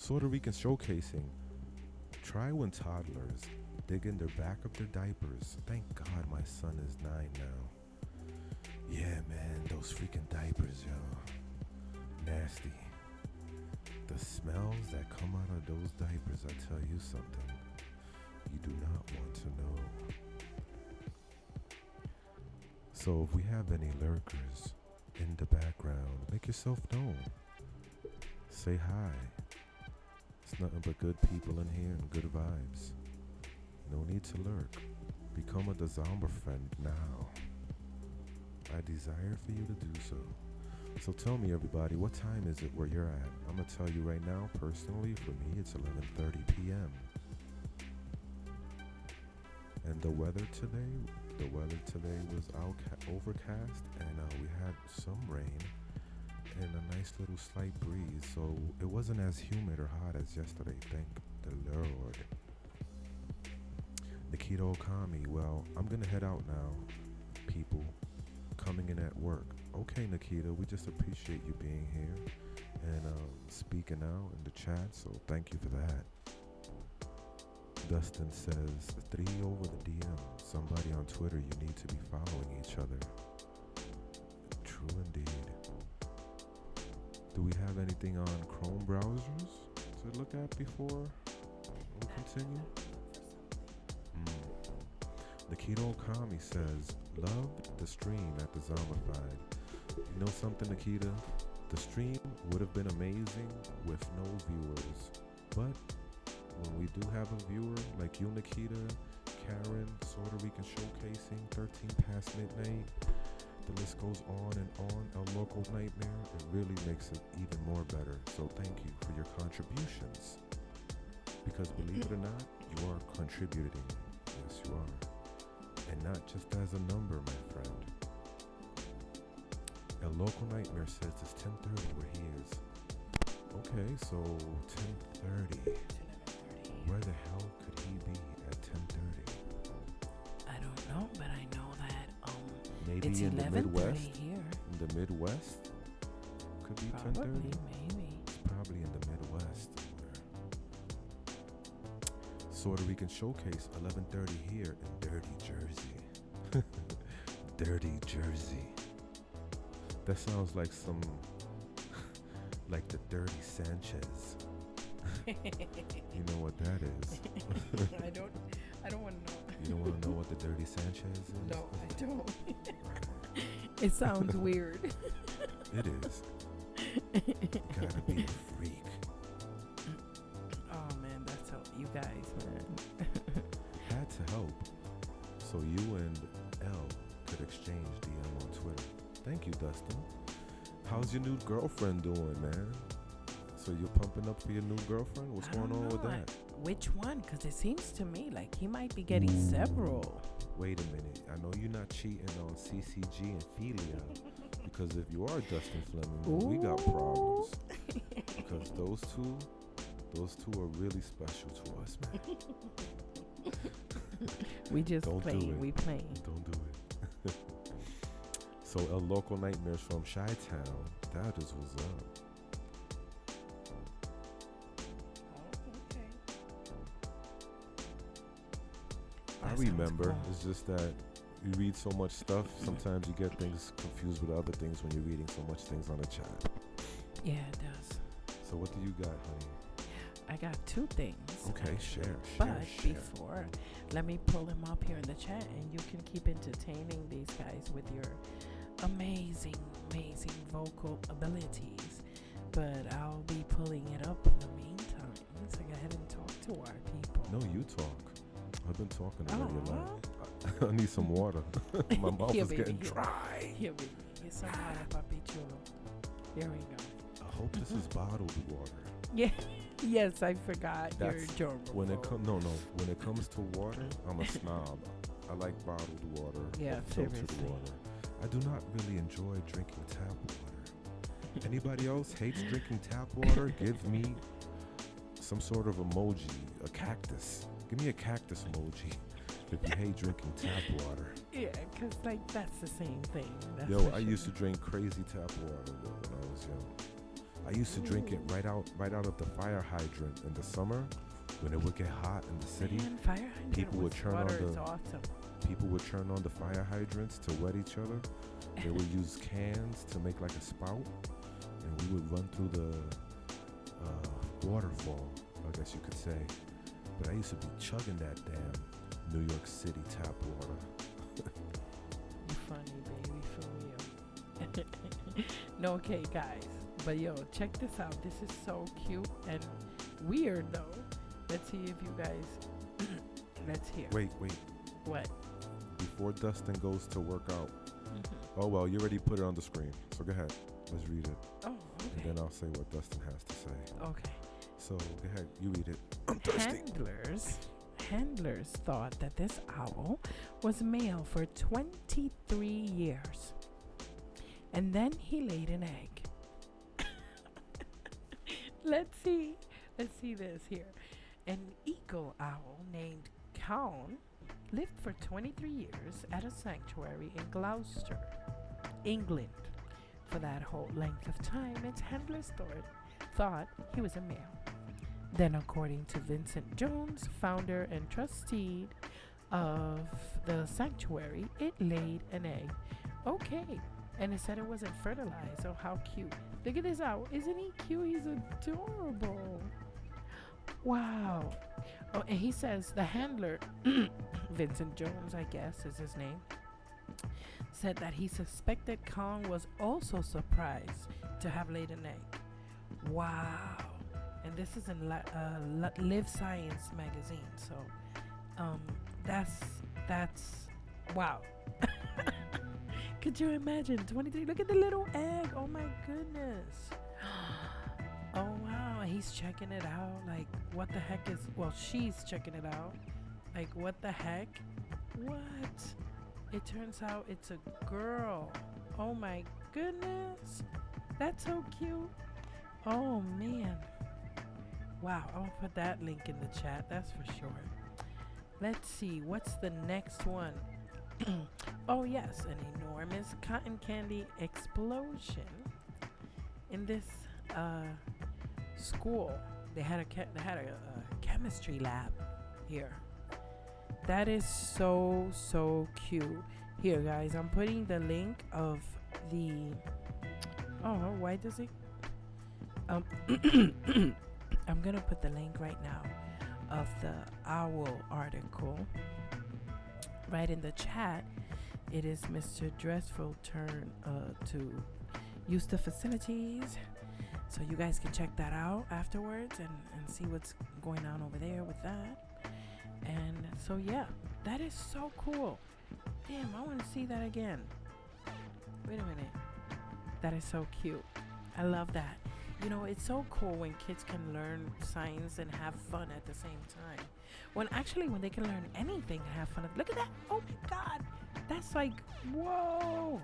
Puerto Rican showcasing. Try when toddlers dig in their back of their diapers. Thank God my son is 9 now. Yeah, man, those freaking diapers, yo. Nasty. The smells that come out of those diapers, I tell you something. You do not want to know. So if we have any lurkers in the background, make yourself known. Say hi. It's nothing but good people in here and good vibes. No need to lurk. Become a Dezomber friend now. I desire for you to do so. So tell me, everybody, what time is it where you're at? I'm going to tell you right now, personally, for me, it's 11:30 p.m. And the weather today was overcast, and we had some rain and a nice little slight breeze, so it wasn't as humid or hot as yesterday, thank the Lord. Nikita Okami, well, I'm gonna head out now, people coming in at work. Okay, Nikita, we just appreciate you being here and speaking out in the chat, so thank you for that. Dustin says, 3 over the DM. Somebody on Twitter, you need to be following each other. True indeed. Do we have anything on Chrome browsers to look at before we continue? Nikita Okami says, loved the stream at the Zombified. You know something, Nikita? The stream would have been amazing with no viewers, but when we do have a viewer like you, Nikita, Karen, Puerto Rican showcasing, 13 past midnight, the list goes on and on. A local nightmare, it really makes it even more better. So thank you for your contributions. Because believe it or not, you are contributing. Yes, you are. And not just as a number, my friend. A local nightmare says it's 10:30 where he is. Okay, so 10:30. Where the hell could he be at 10:30? I don't know, but I know that Maybe it's in the 11:30 Midwest. here. In the Midwest, could be Probably, 10:30. maybe. It's probably in the Midwest. So that we can showcase 11:30 here in Dirty Jersey. Dirty Jersey. That sounds like some, like the Dirty Sanchez. You know what that is? I don't want to know. You don't want to know what the Dirty Sanchez is? No, I don't. It sounds weird. It is. You gotta be a freak. Oh man, that's how you guys, man. Had to help. So you and L could exchange DM on Twitter. Thank you, Dustin. How's your new girlfriend doing, man? So you're pumping up for your new girlfriend? What's going on with that? Which one? Because it seems to me like he might be getting several. Wait a minute. I know you're not cheating on CCG and Philia. Because if you are Dustin Fleming, then we got problems. Because those two are really special to us, man. We just Don't do playing. it. We playing. Don't do it. So a local nightmares from Chi-Town. That is what's up. I remember. Cool. It's just that you read so much stuff. Sometimes you get things confused with other things when you're reading so much things on the chat. Yeah, it does. So what do you got, honey? I got two things. Okay, share. But before, let me pull them up here in the chat, and you can keep entertaining these guys with your amazing, amazing vocal abilities. But I'll be pulling it up in the meantime. So go ahead and talk to our people. No, you talk. I've been talking already a Aw. lot. I need some water. My mouth Here, is baby, getting here. dry. Here, baby. Here's some water, papi chulo. Here we go. I hope this is bottled water. Yeah. Yes, I forgot your That's germ. when it comes. No. When it comes to water, I'm a snob. I like bottled water. Yeah, filtered seriously. water. I do not really enjoy drinking tap water. Anybody else hates drinking tap water? Give me some sort of emoji, a cactus. Give me a cactus emoji if you hate drinking tap water. Yeah, because, like, that's the same thing. That's Yo, for I sure. used to drink crazy tap water when I was young. I used to drink it right out of the fire hydrant in the summer when it would get hot in the city. Man, fire hydrant people would with turn on water is the- awesome. People would turn on the fire hydrants to wet each other. They would use cans to make like a spout, and we would run through the waterfall, I guess you could say. But I used to be chugging that damn New York City tap water. You funny, baby, for real. No, okay, guys. But yo, check this out. This is so cute and weird, though. Let's see if you guys. Let's hear. Wait. What? Before Dustin goes to work out. Oh well, you already put it on the screen. So go ahead. Let's read it. Oh, okay. And then I'll say what Dustin has to say. Okay. So go ahead, you read it. I'm thirsty. Handlers thought that this owl was male for 23 years. And then he laid an egg. Let's see this here. An eagle owl named Kaun lived for 23 years at a sanctuary in Gloucester, England. For that whole length of time, its handlers thought he was a male. Then, according to Vincent Jones, founder and trustee of the sanctuary, it laid an egg. Okay. And it said it wasn't fertilized. Oh, how cute. Look at this owl. Isn't he cute? He's adorable. Wow. Oh, and he says the handler, Vincent Jones, I guess is his name, said that he suspected Kong was also surprised to have laid an egg. Wow. And this is in Live Science magazine. So that's wow. Could you imagine? 23. Look at the little egg. Oh my goodness. Oh wow. He's checking it out. Like, what the heck is. Well, she's checking it out. Like, what the heck? What? It turns out it's a girl. Oh my goodness. That's so cute. Oh man. Wow. I'm going to put that link in the chat. That's for sure. Let's see. What's the next one? Oh yes, an enormous cotton candy explosion in this school. They had a chemistry lab here. That is so cute. Here, guys, I'm putting the link of the. Oh, why does it? I'm gonna put the link right now of the owl article right in the chat. It is Mr. Dressful turn to use the facilities, so you guys can check that out afterwards and see what's going on over there with that. And so yeah, that is so cool. Damn, I want to see that again. Wait a minute. That is so cute. I love that. You know, it's so cool when kids can learn science and have fun at the same time. When they can learn anything and have fun. Look at that. Oh my God. That's like, whoa.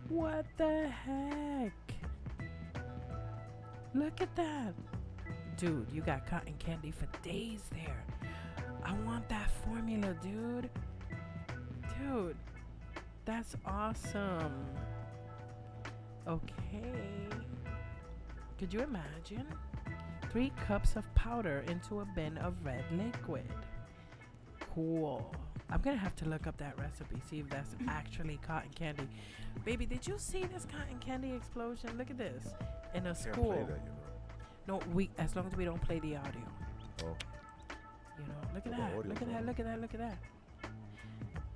What the heck? Look at that. Dude, you got cotton candy for days there. I want that formula, dude. Dude, that's awesome. Okay. Could you imagine? 3 cups of powder into a bin of red liquid. Cool. I'm gonna have to look up that recipe, see if that's actually cotton candy. Baby, did you see this cotton candy explosion? Look at this. In a school. Can't play that, No, as long as we don't play the audio. Oh. You know, look at that. Look at that. Look at that. Look at that.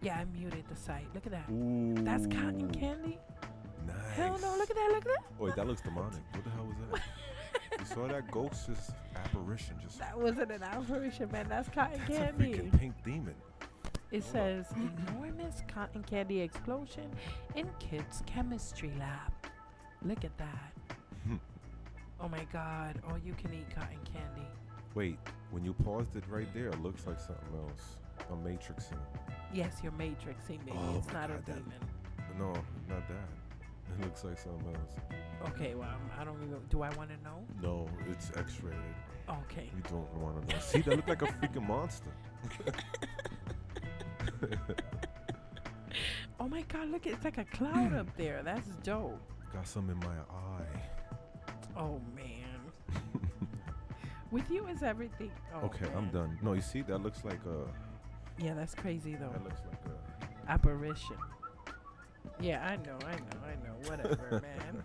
Yeah, I muted the site. Look at that. Ooh. That's cotton candy? Nice. Hell no, look at that, look at that. Oh, wait, that looks demonic. What the hell was that? You saw that ghost just apparition just. That wasn't an apparition, man. That's cotton That's candy. a freaking pink demon. It says enormous cotton candy explosion in kids' chemistry lab. Look at that. Oh my God. Oh, you can eat cotton candy. Wait, when you paused it right there, it looks like something else. A matrixing. Yes, you're matrixing, baby. Oh It's my not God, a demon. No, not that. It looks like something else. Okay, well, I don't even. Do I want to know? No, it's X-rated. Okay. You don't want to know. See, that looked like a freaking monster. Oh my God, look, it's like a cloud up there. That's dope. Got some in my eye. Oh man. With you is everything. Oh, Okay, man. I'm done. No, you see, that looks like a. Yeah, that's crazy though. That looks like a. Apparition. Yeah, I know. Whatever, man.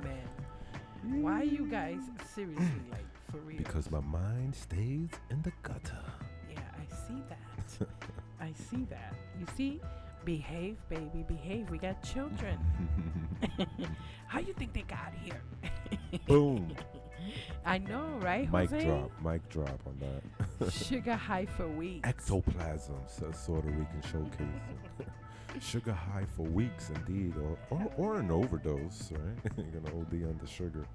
Man. Why you guys seriously, like, for real? Because my mind stays in the gutter. Yeah, I see that. I see that. You see? Behave, baby, behave. We got children. How you think they got here? Boom. I know, right, Mic Jose? Mic drop on that. Sugar high for weeks. Ectoplasm, says Sort of Rican Showcase. Sugar high for weeks, indeed, or an overdose, right? You're gonna OD on the sugar.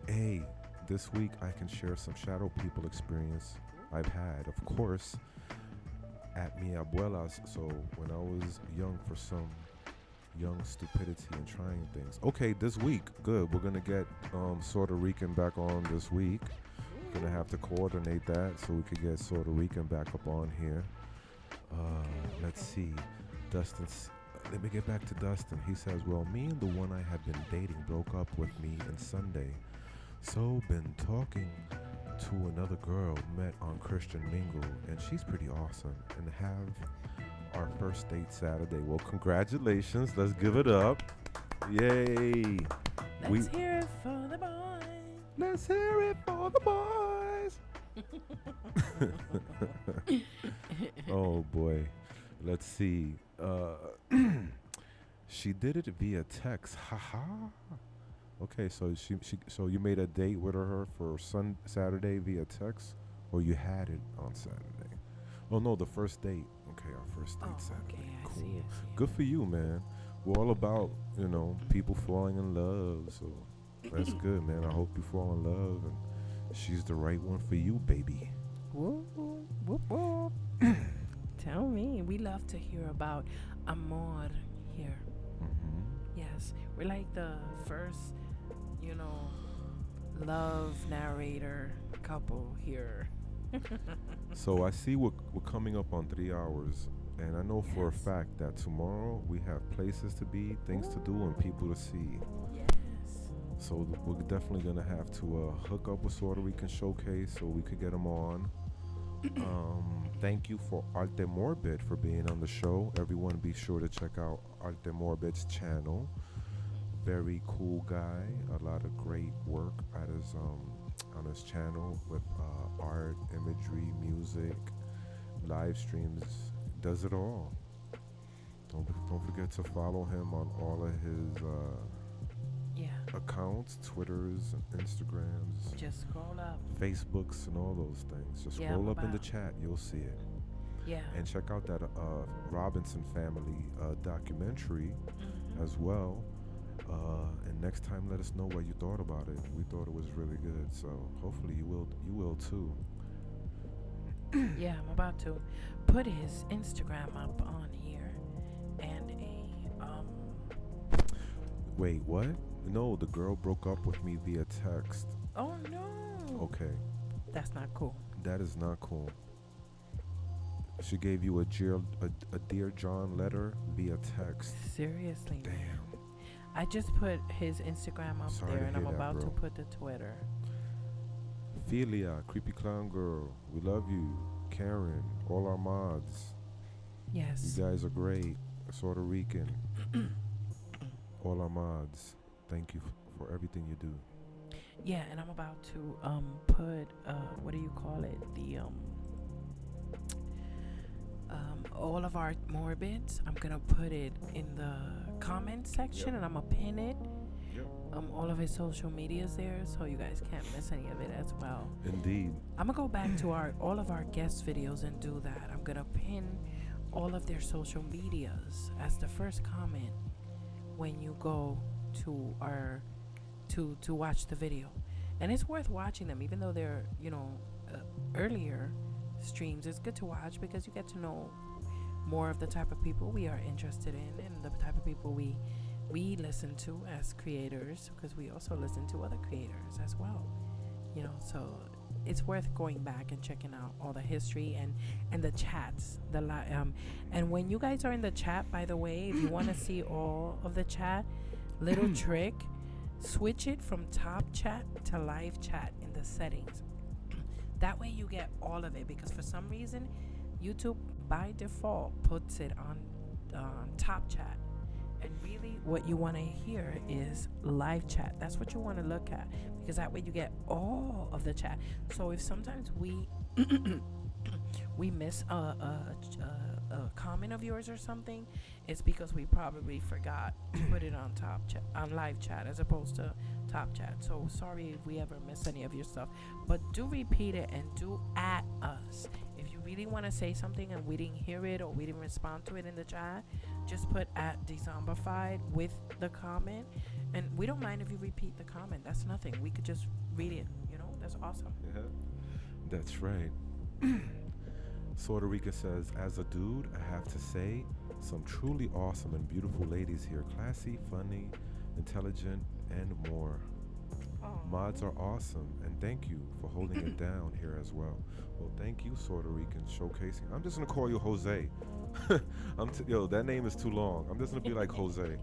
Hey, this week I can share some shadow people experience I've had, of course, at mi abuela's. So when I was young, for some young stupidity and trying things. Okay, this week, good. We're gonna get Sort of Rican back on this week. Gonna have to coordinate that so we could get Sort of Rican back up on here. Let's see. Let me get back to Dustin. He says, well, me and the one I have been dating broke up with me on Sunday. So been talking to another girl, met on Christian Mingle, and she's pretty awesome. And have our first date Saturday. Well, congratulations. Let's give it up. Yay. Let's hear it for the boys. Let's hear it for the boys. Oh boy, let's see. She did it via text. Haha. Okay, so so you made a date with her for Saturday via text, or you had it on Saturday? Oh no, the first date. Okay, our first date Oh, Saturday. okay. I Cool. see it. Good for you, man. We're all about, people falling in love. So that's good, man. I hope you fall in love and she's the right one for you, baby. Whoop, whoop, whoop. Tell me. We love to hear about amor here. Hmm. Yes, we're like the first, you know, love narrator couple here. So I see we're coming up on 3 hours, and I know for a Yes. fact that tomorrow we have places to be, things to do, and people to see. Yes. So we're definitely gonna have to hook up with Puerto Rican Showcase so we could get them on. Thank you for Artemorbid for being on the show. Everyone, be sure to check out Artemorbid's channel. Very cool guy. A lot of great work at his on his channel with art, imagery, music, live streams. Does it all. Don't forget to follow him on all of his Yeah. accounts, Twitters, Instagrams, Just scroll up. Facebooks, and all those things. Just Yeah, scroll up in the about- chat, you'll see it. Yeah. And check out that Robinson family documentary Mhm. as well. And next time, let us know what you thought about it. We thought it was really good, so hopefully you will too. Yeah, I'm about to put his Instagram up on here and Wait, what? No, the girl broke up with me via text. oh no. Okay, That's not cool. that is not cool. She gave you a Dear John letter via text. Seriously. man. Damn. I just put his Instagram up Sorry there to and I'm hear that, about to bro. put the Twitter. Philia, Creepy Clown Girl, we love you. Karen, all our mods. Yes. You guys are great. Puerto Rican. All our mods. Thank you for everything you do. Yeah, and I'm about to put what do you call it? The all of our morbids. I'm gonna put it in the comment section Yep. and I'm gonna pin it. Yep. All of his social medias there, so you guys can't miss any of it as well. Indeed. I'm gonna go back to all of our guest videos and do that. I'm gonna pin all of their social medias as the first comment when you go to our to watch the video, and it's worth watching them even though they're earlier streams. It's good to watch because you get to know more of the type of people we are interested in and the type of people we listen to as creators, because we also listen to other creators as well, so it's worth going back and checking out all the history and the chats, and when you guys are in the chat, by the way, if you want to see all of the chat, little trick, switch it from top chat to live chat in the settings. That way you get all of it, because for some reason YouTube by default puts it on top chat, and really what you want to hear is live chat. That's what you want to look at, because that way you get all of the chat. So if sometimes we we miss a comment of yours or something, it's because we probably forgot to put it on top chat, on live chat, as opposed to top chat. So sorry if we ever miss any of your stuff, but do repeat it and do at us. If you really want to say something and we didn't hear it or we didn't respond to it in the chat, just put at Dezombified with the comment, and we don't mind if you repeat the comment. That's nothing. We could just read it. That's awesome. Yeah. That's right. Puerto Rica says, as a dude, I have to say, some truly awesome and beautiful ladies here. Classy, funny, intelligent, and more. Mods are awesome, and thank you for holding it down here as well. Well, thank you, Puerto Rican Showcasing. I'm just gonna call you Jose. That name is too long. I'm just gonna be like Jose,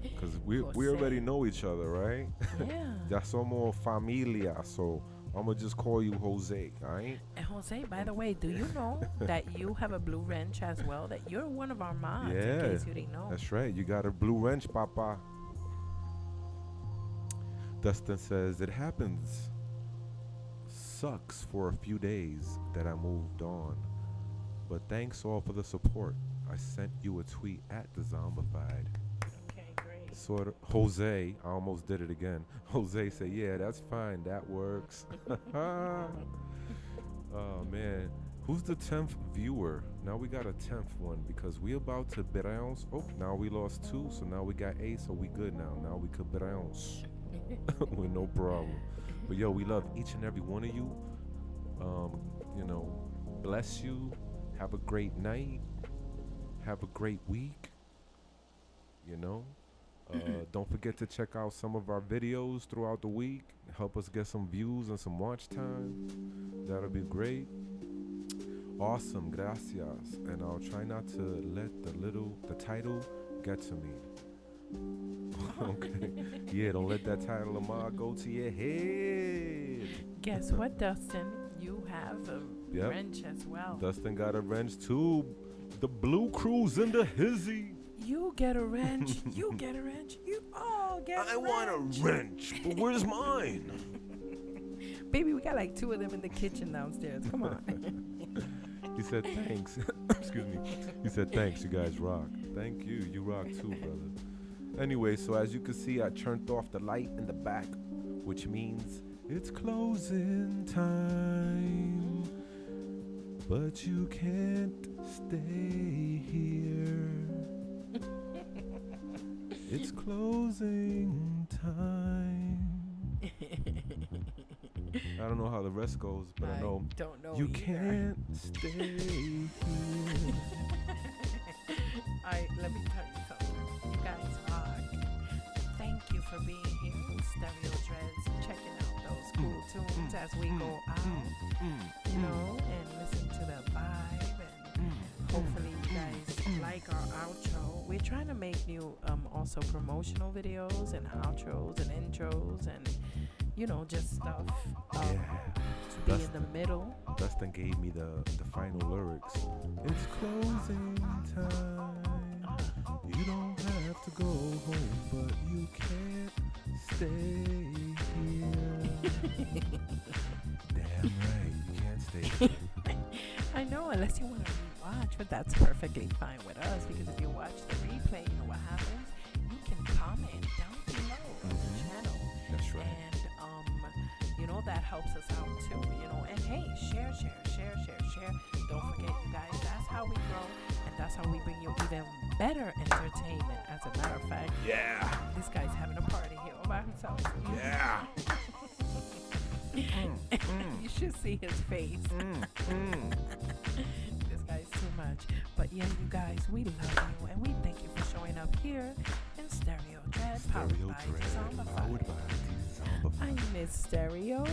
because we already know each other, right? Yeah. Ya somos familia, so I'm gonna just call you Jose, alright? And Jose, by the way, do you know that you have a blue wrench as well? That you're one of our mods, in case you didn't know. That's right. You got a blue wrench, Papa. Dustin says, it happens. Sucks for a few days that I moved on. But thanks all for the support. I sent you a tweet at Dezombified. Okay, great. Sort of, Jose, I almost did it again. Jose said, yeah, that's fine. That works. Oh, man. Who's the 10th viewer? Now we got a 10th one because we about to bounce. Oh, now we lost 2, so now we got 8, so we good now. Now we could bounce with no problem. But yo, we love each and every one of you. You know, bless you. Have a great night. Have a great week. You know, don't forget to check out some of our videos throughout the week. Help us get some views and some watch time. That'll be great. Awesome, gracias. And I'll try not to let the title get to me. Okay. Yeah, don't let that title of mine go to your head. Guess what, Dustin? You have a wrench as well. Dustin got a wrench too. The Blue Crew's in the hizzy. You get a wrench. You get a wrench. You all get a wrench. I want a wrench, but where's mine? Baby, we got like 2 of them in the kitchen downstairs. Come on. He said thanks. Excuse me. He said thanks. You guys rock. Thank you. You rock too, brother. Anyway, so as you can see, I turned off the light in the back, which means it's closing time. But you can't stay here. It's closing time. I don't know how the rest goes, but I know don't know you either. can't stay here. Let me tell you something. You guys rock. Thank you for being here with Stereo Dreads, checking out those cool tunes as we go out, you know, and listen to the vibe. And hopefully you guys like our outro. We're trying to make new also promotional videos and outros and intros and, you know, just stuff to be in the middle. Dustin gave me the final lyrics. It's closing time. You don't have to go home, but you can't stay here. Damn right, you can't stay here. I know, unless you want to rewatch, but that's perfectly fine with us because if you watch the replay, you know what happens? You can comment down below on the channel. That's right. And you know, that helps us out too, you know. And hey, share. Don't forget, you guys, that's how we grow, and that's how we bring you even better entertainment. As a matter of fact, this guy's having a party here all by himself. Yeah. You should see his face. This guy's too much. But yeah, you guys, we love you, and we thank you for showing up here in Stereo Dread, powered by Dezombified. I'm Miss Stereo.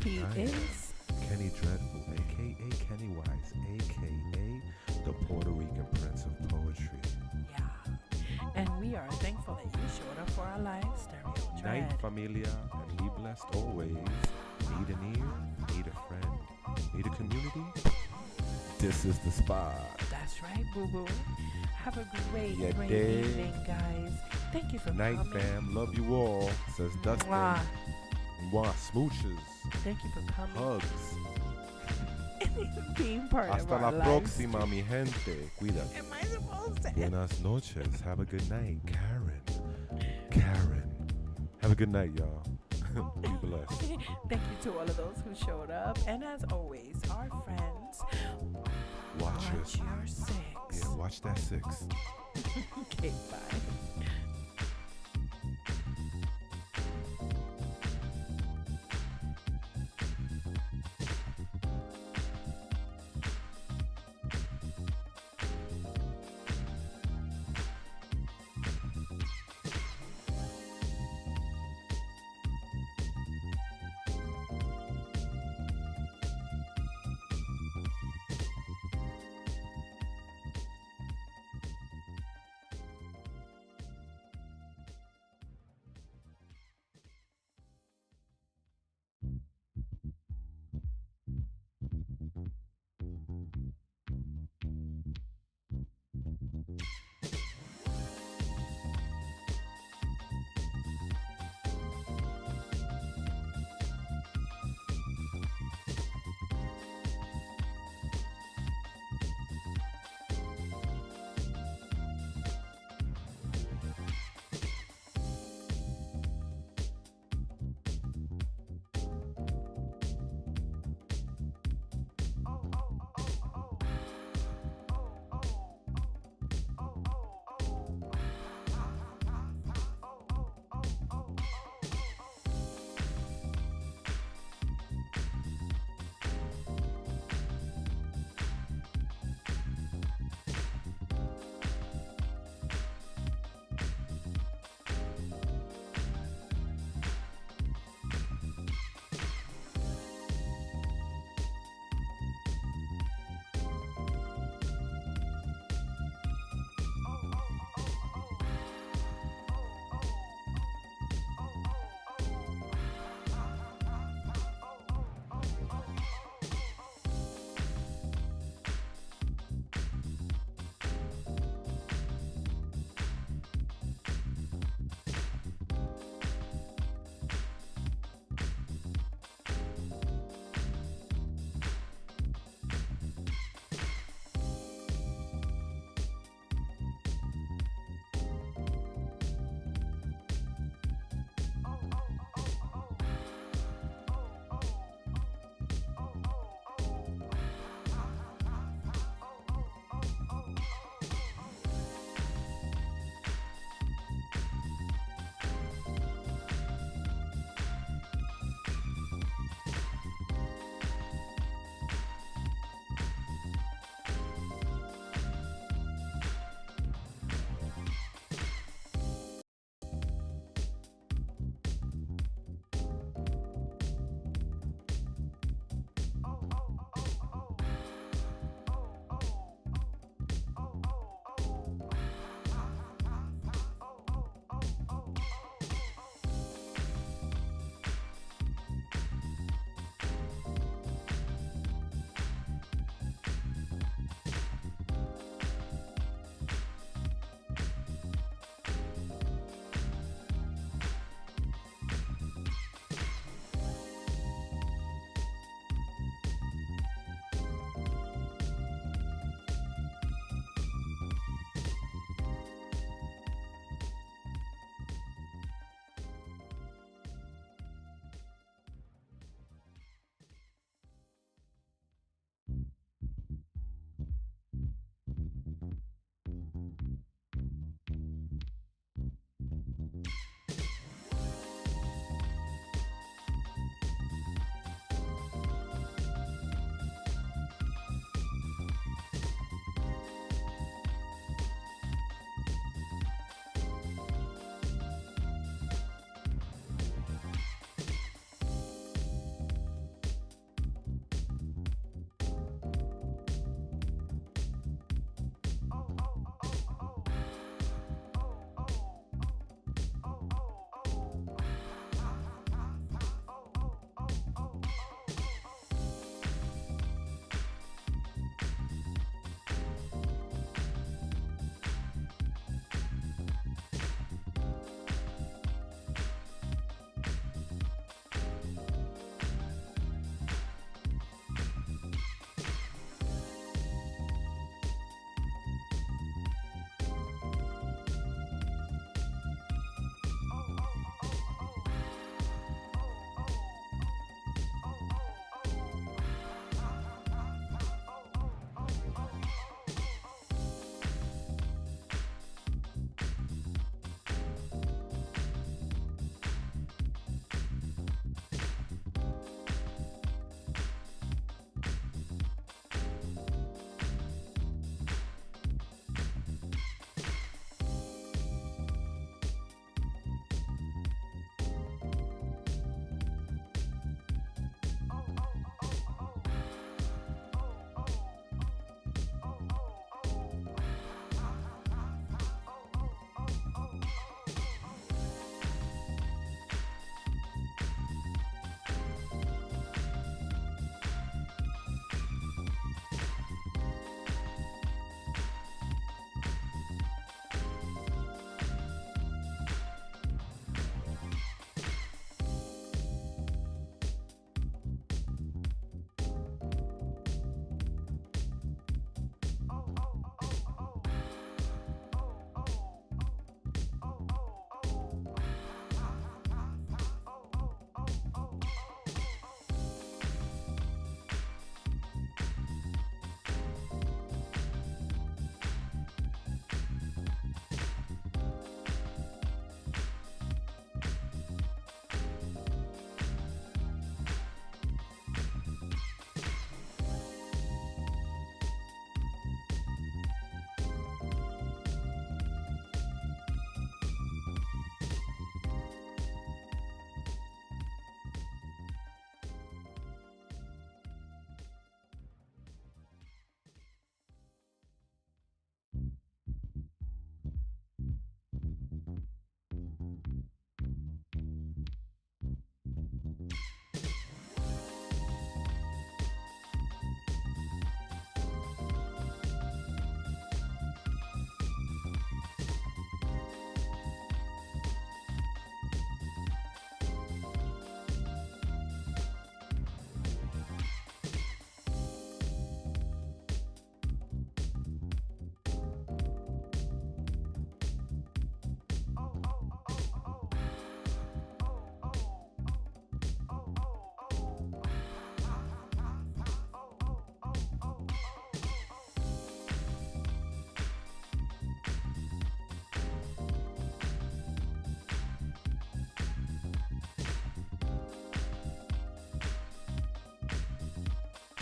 He is Kenny Dreadful, a.k.a. Kenny Wise, a.k.a. the Puerto Rican Prince of Poetry. Yeah. And we are thankful that you showed up for our live Stereo Dread. Night, familia, and be blessed always. Need an ear, need a friend, need a community? This is the spot. That's right, boo-boo. Have a great day. evening, guys. Thank you for Night, coming. fam. Love you all, says Dustin. Mwah. Mwah. Smooches. Thank you for coming. Hugs. And being part of Hasta our la lives. próxima, mi gente. Cuídate. Am I supposed to? Buenas noches. Have a good night, Karen. Have a good night, y'all. Be blessed. Thank you to all of those who showed up. And as always, our friends, Watch your 6. Yeah, watch that 6. Okay, bye.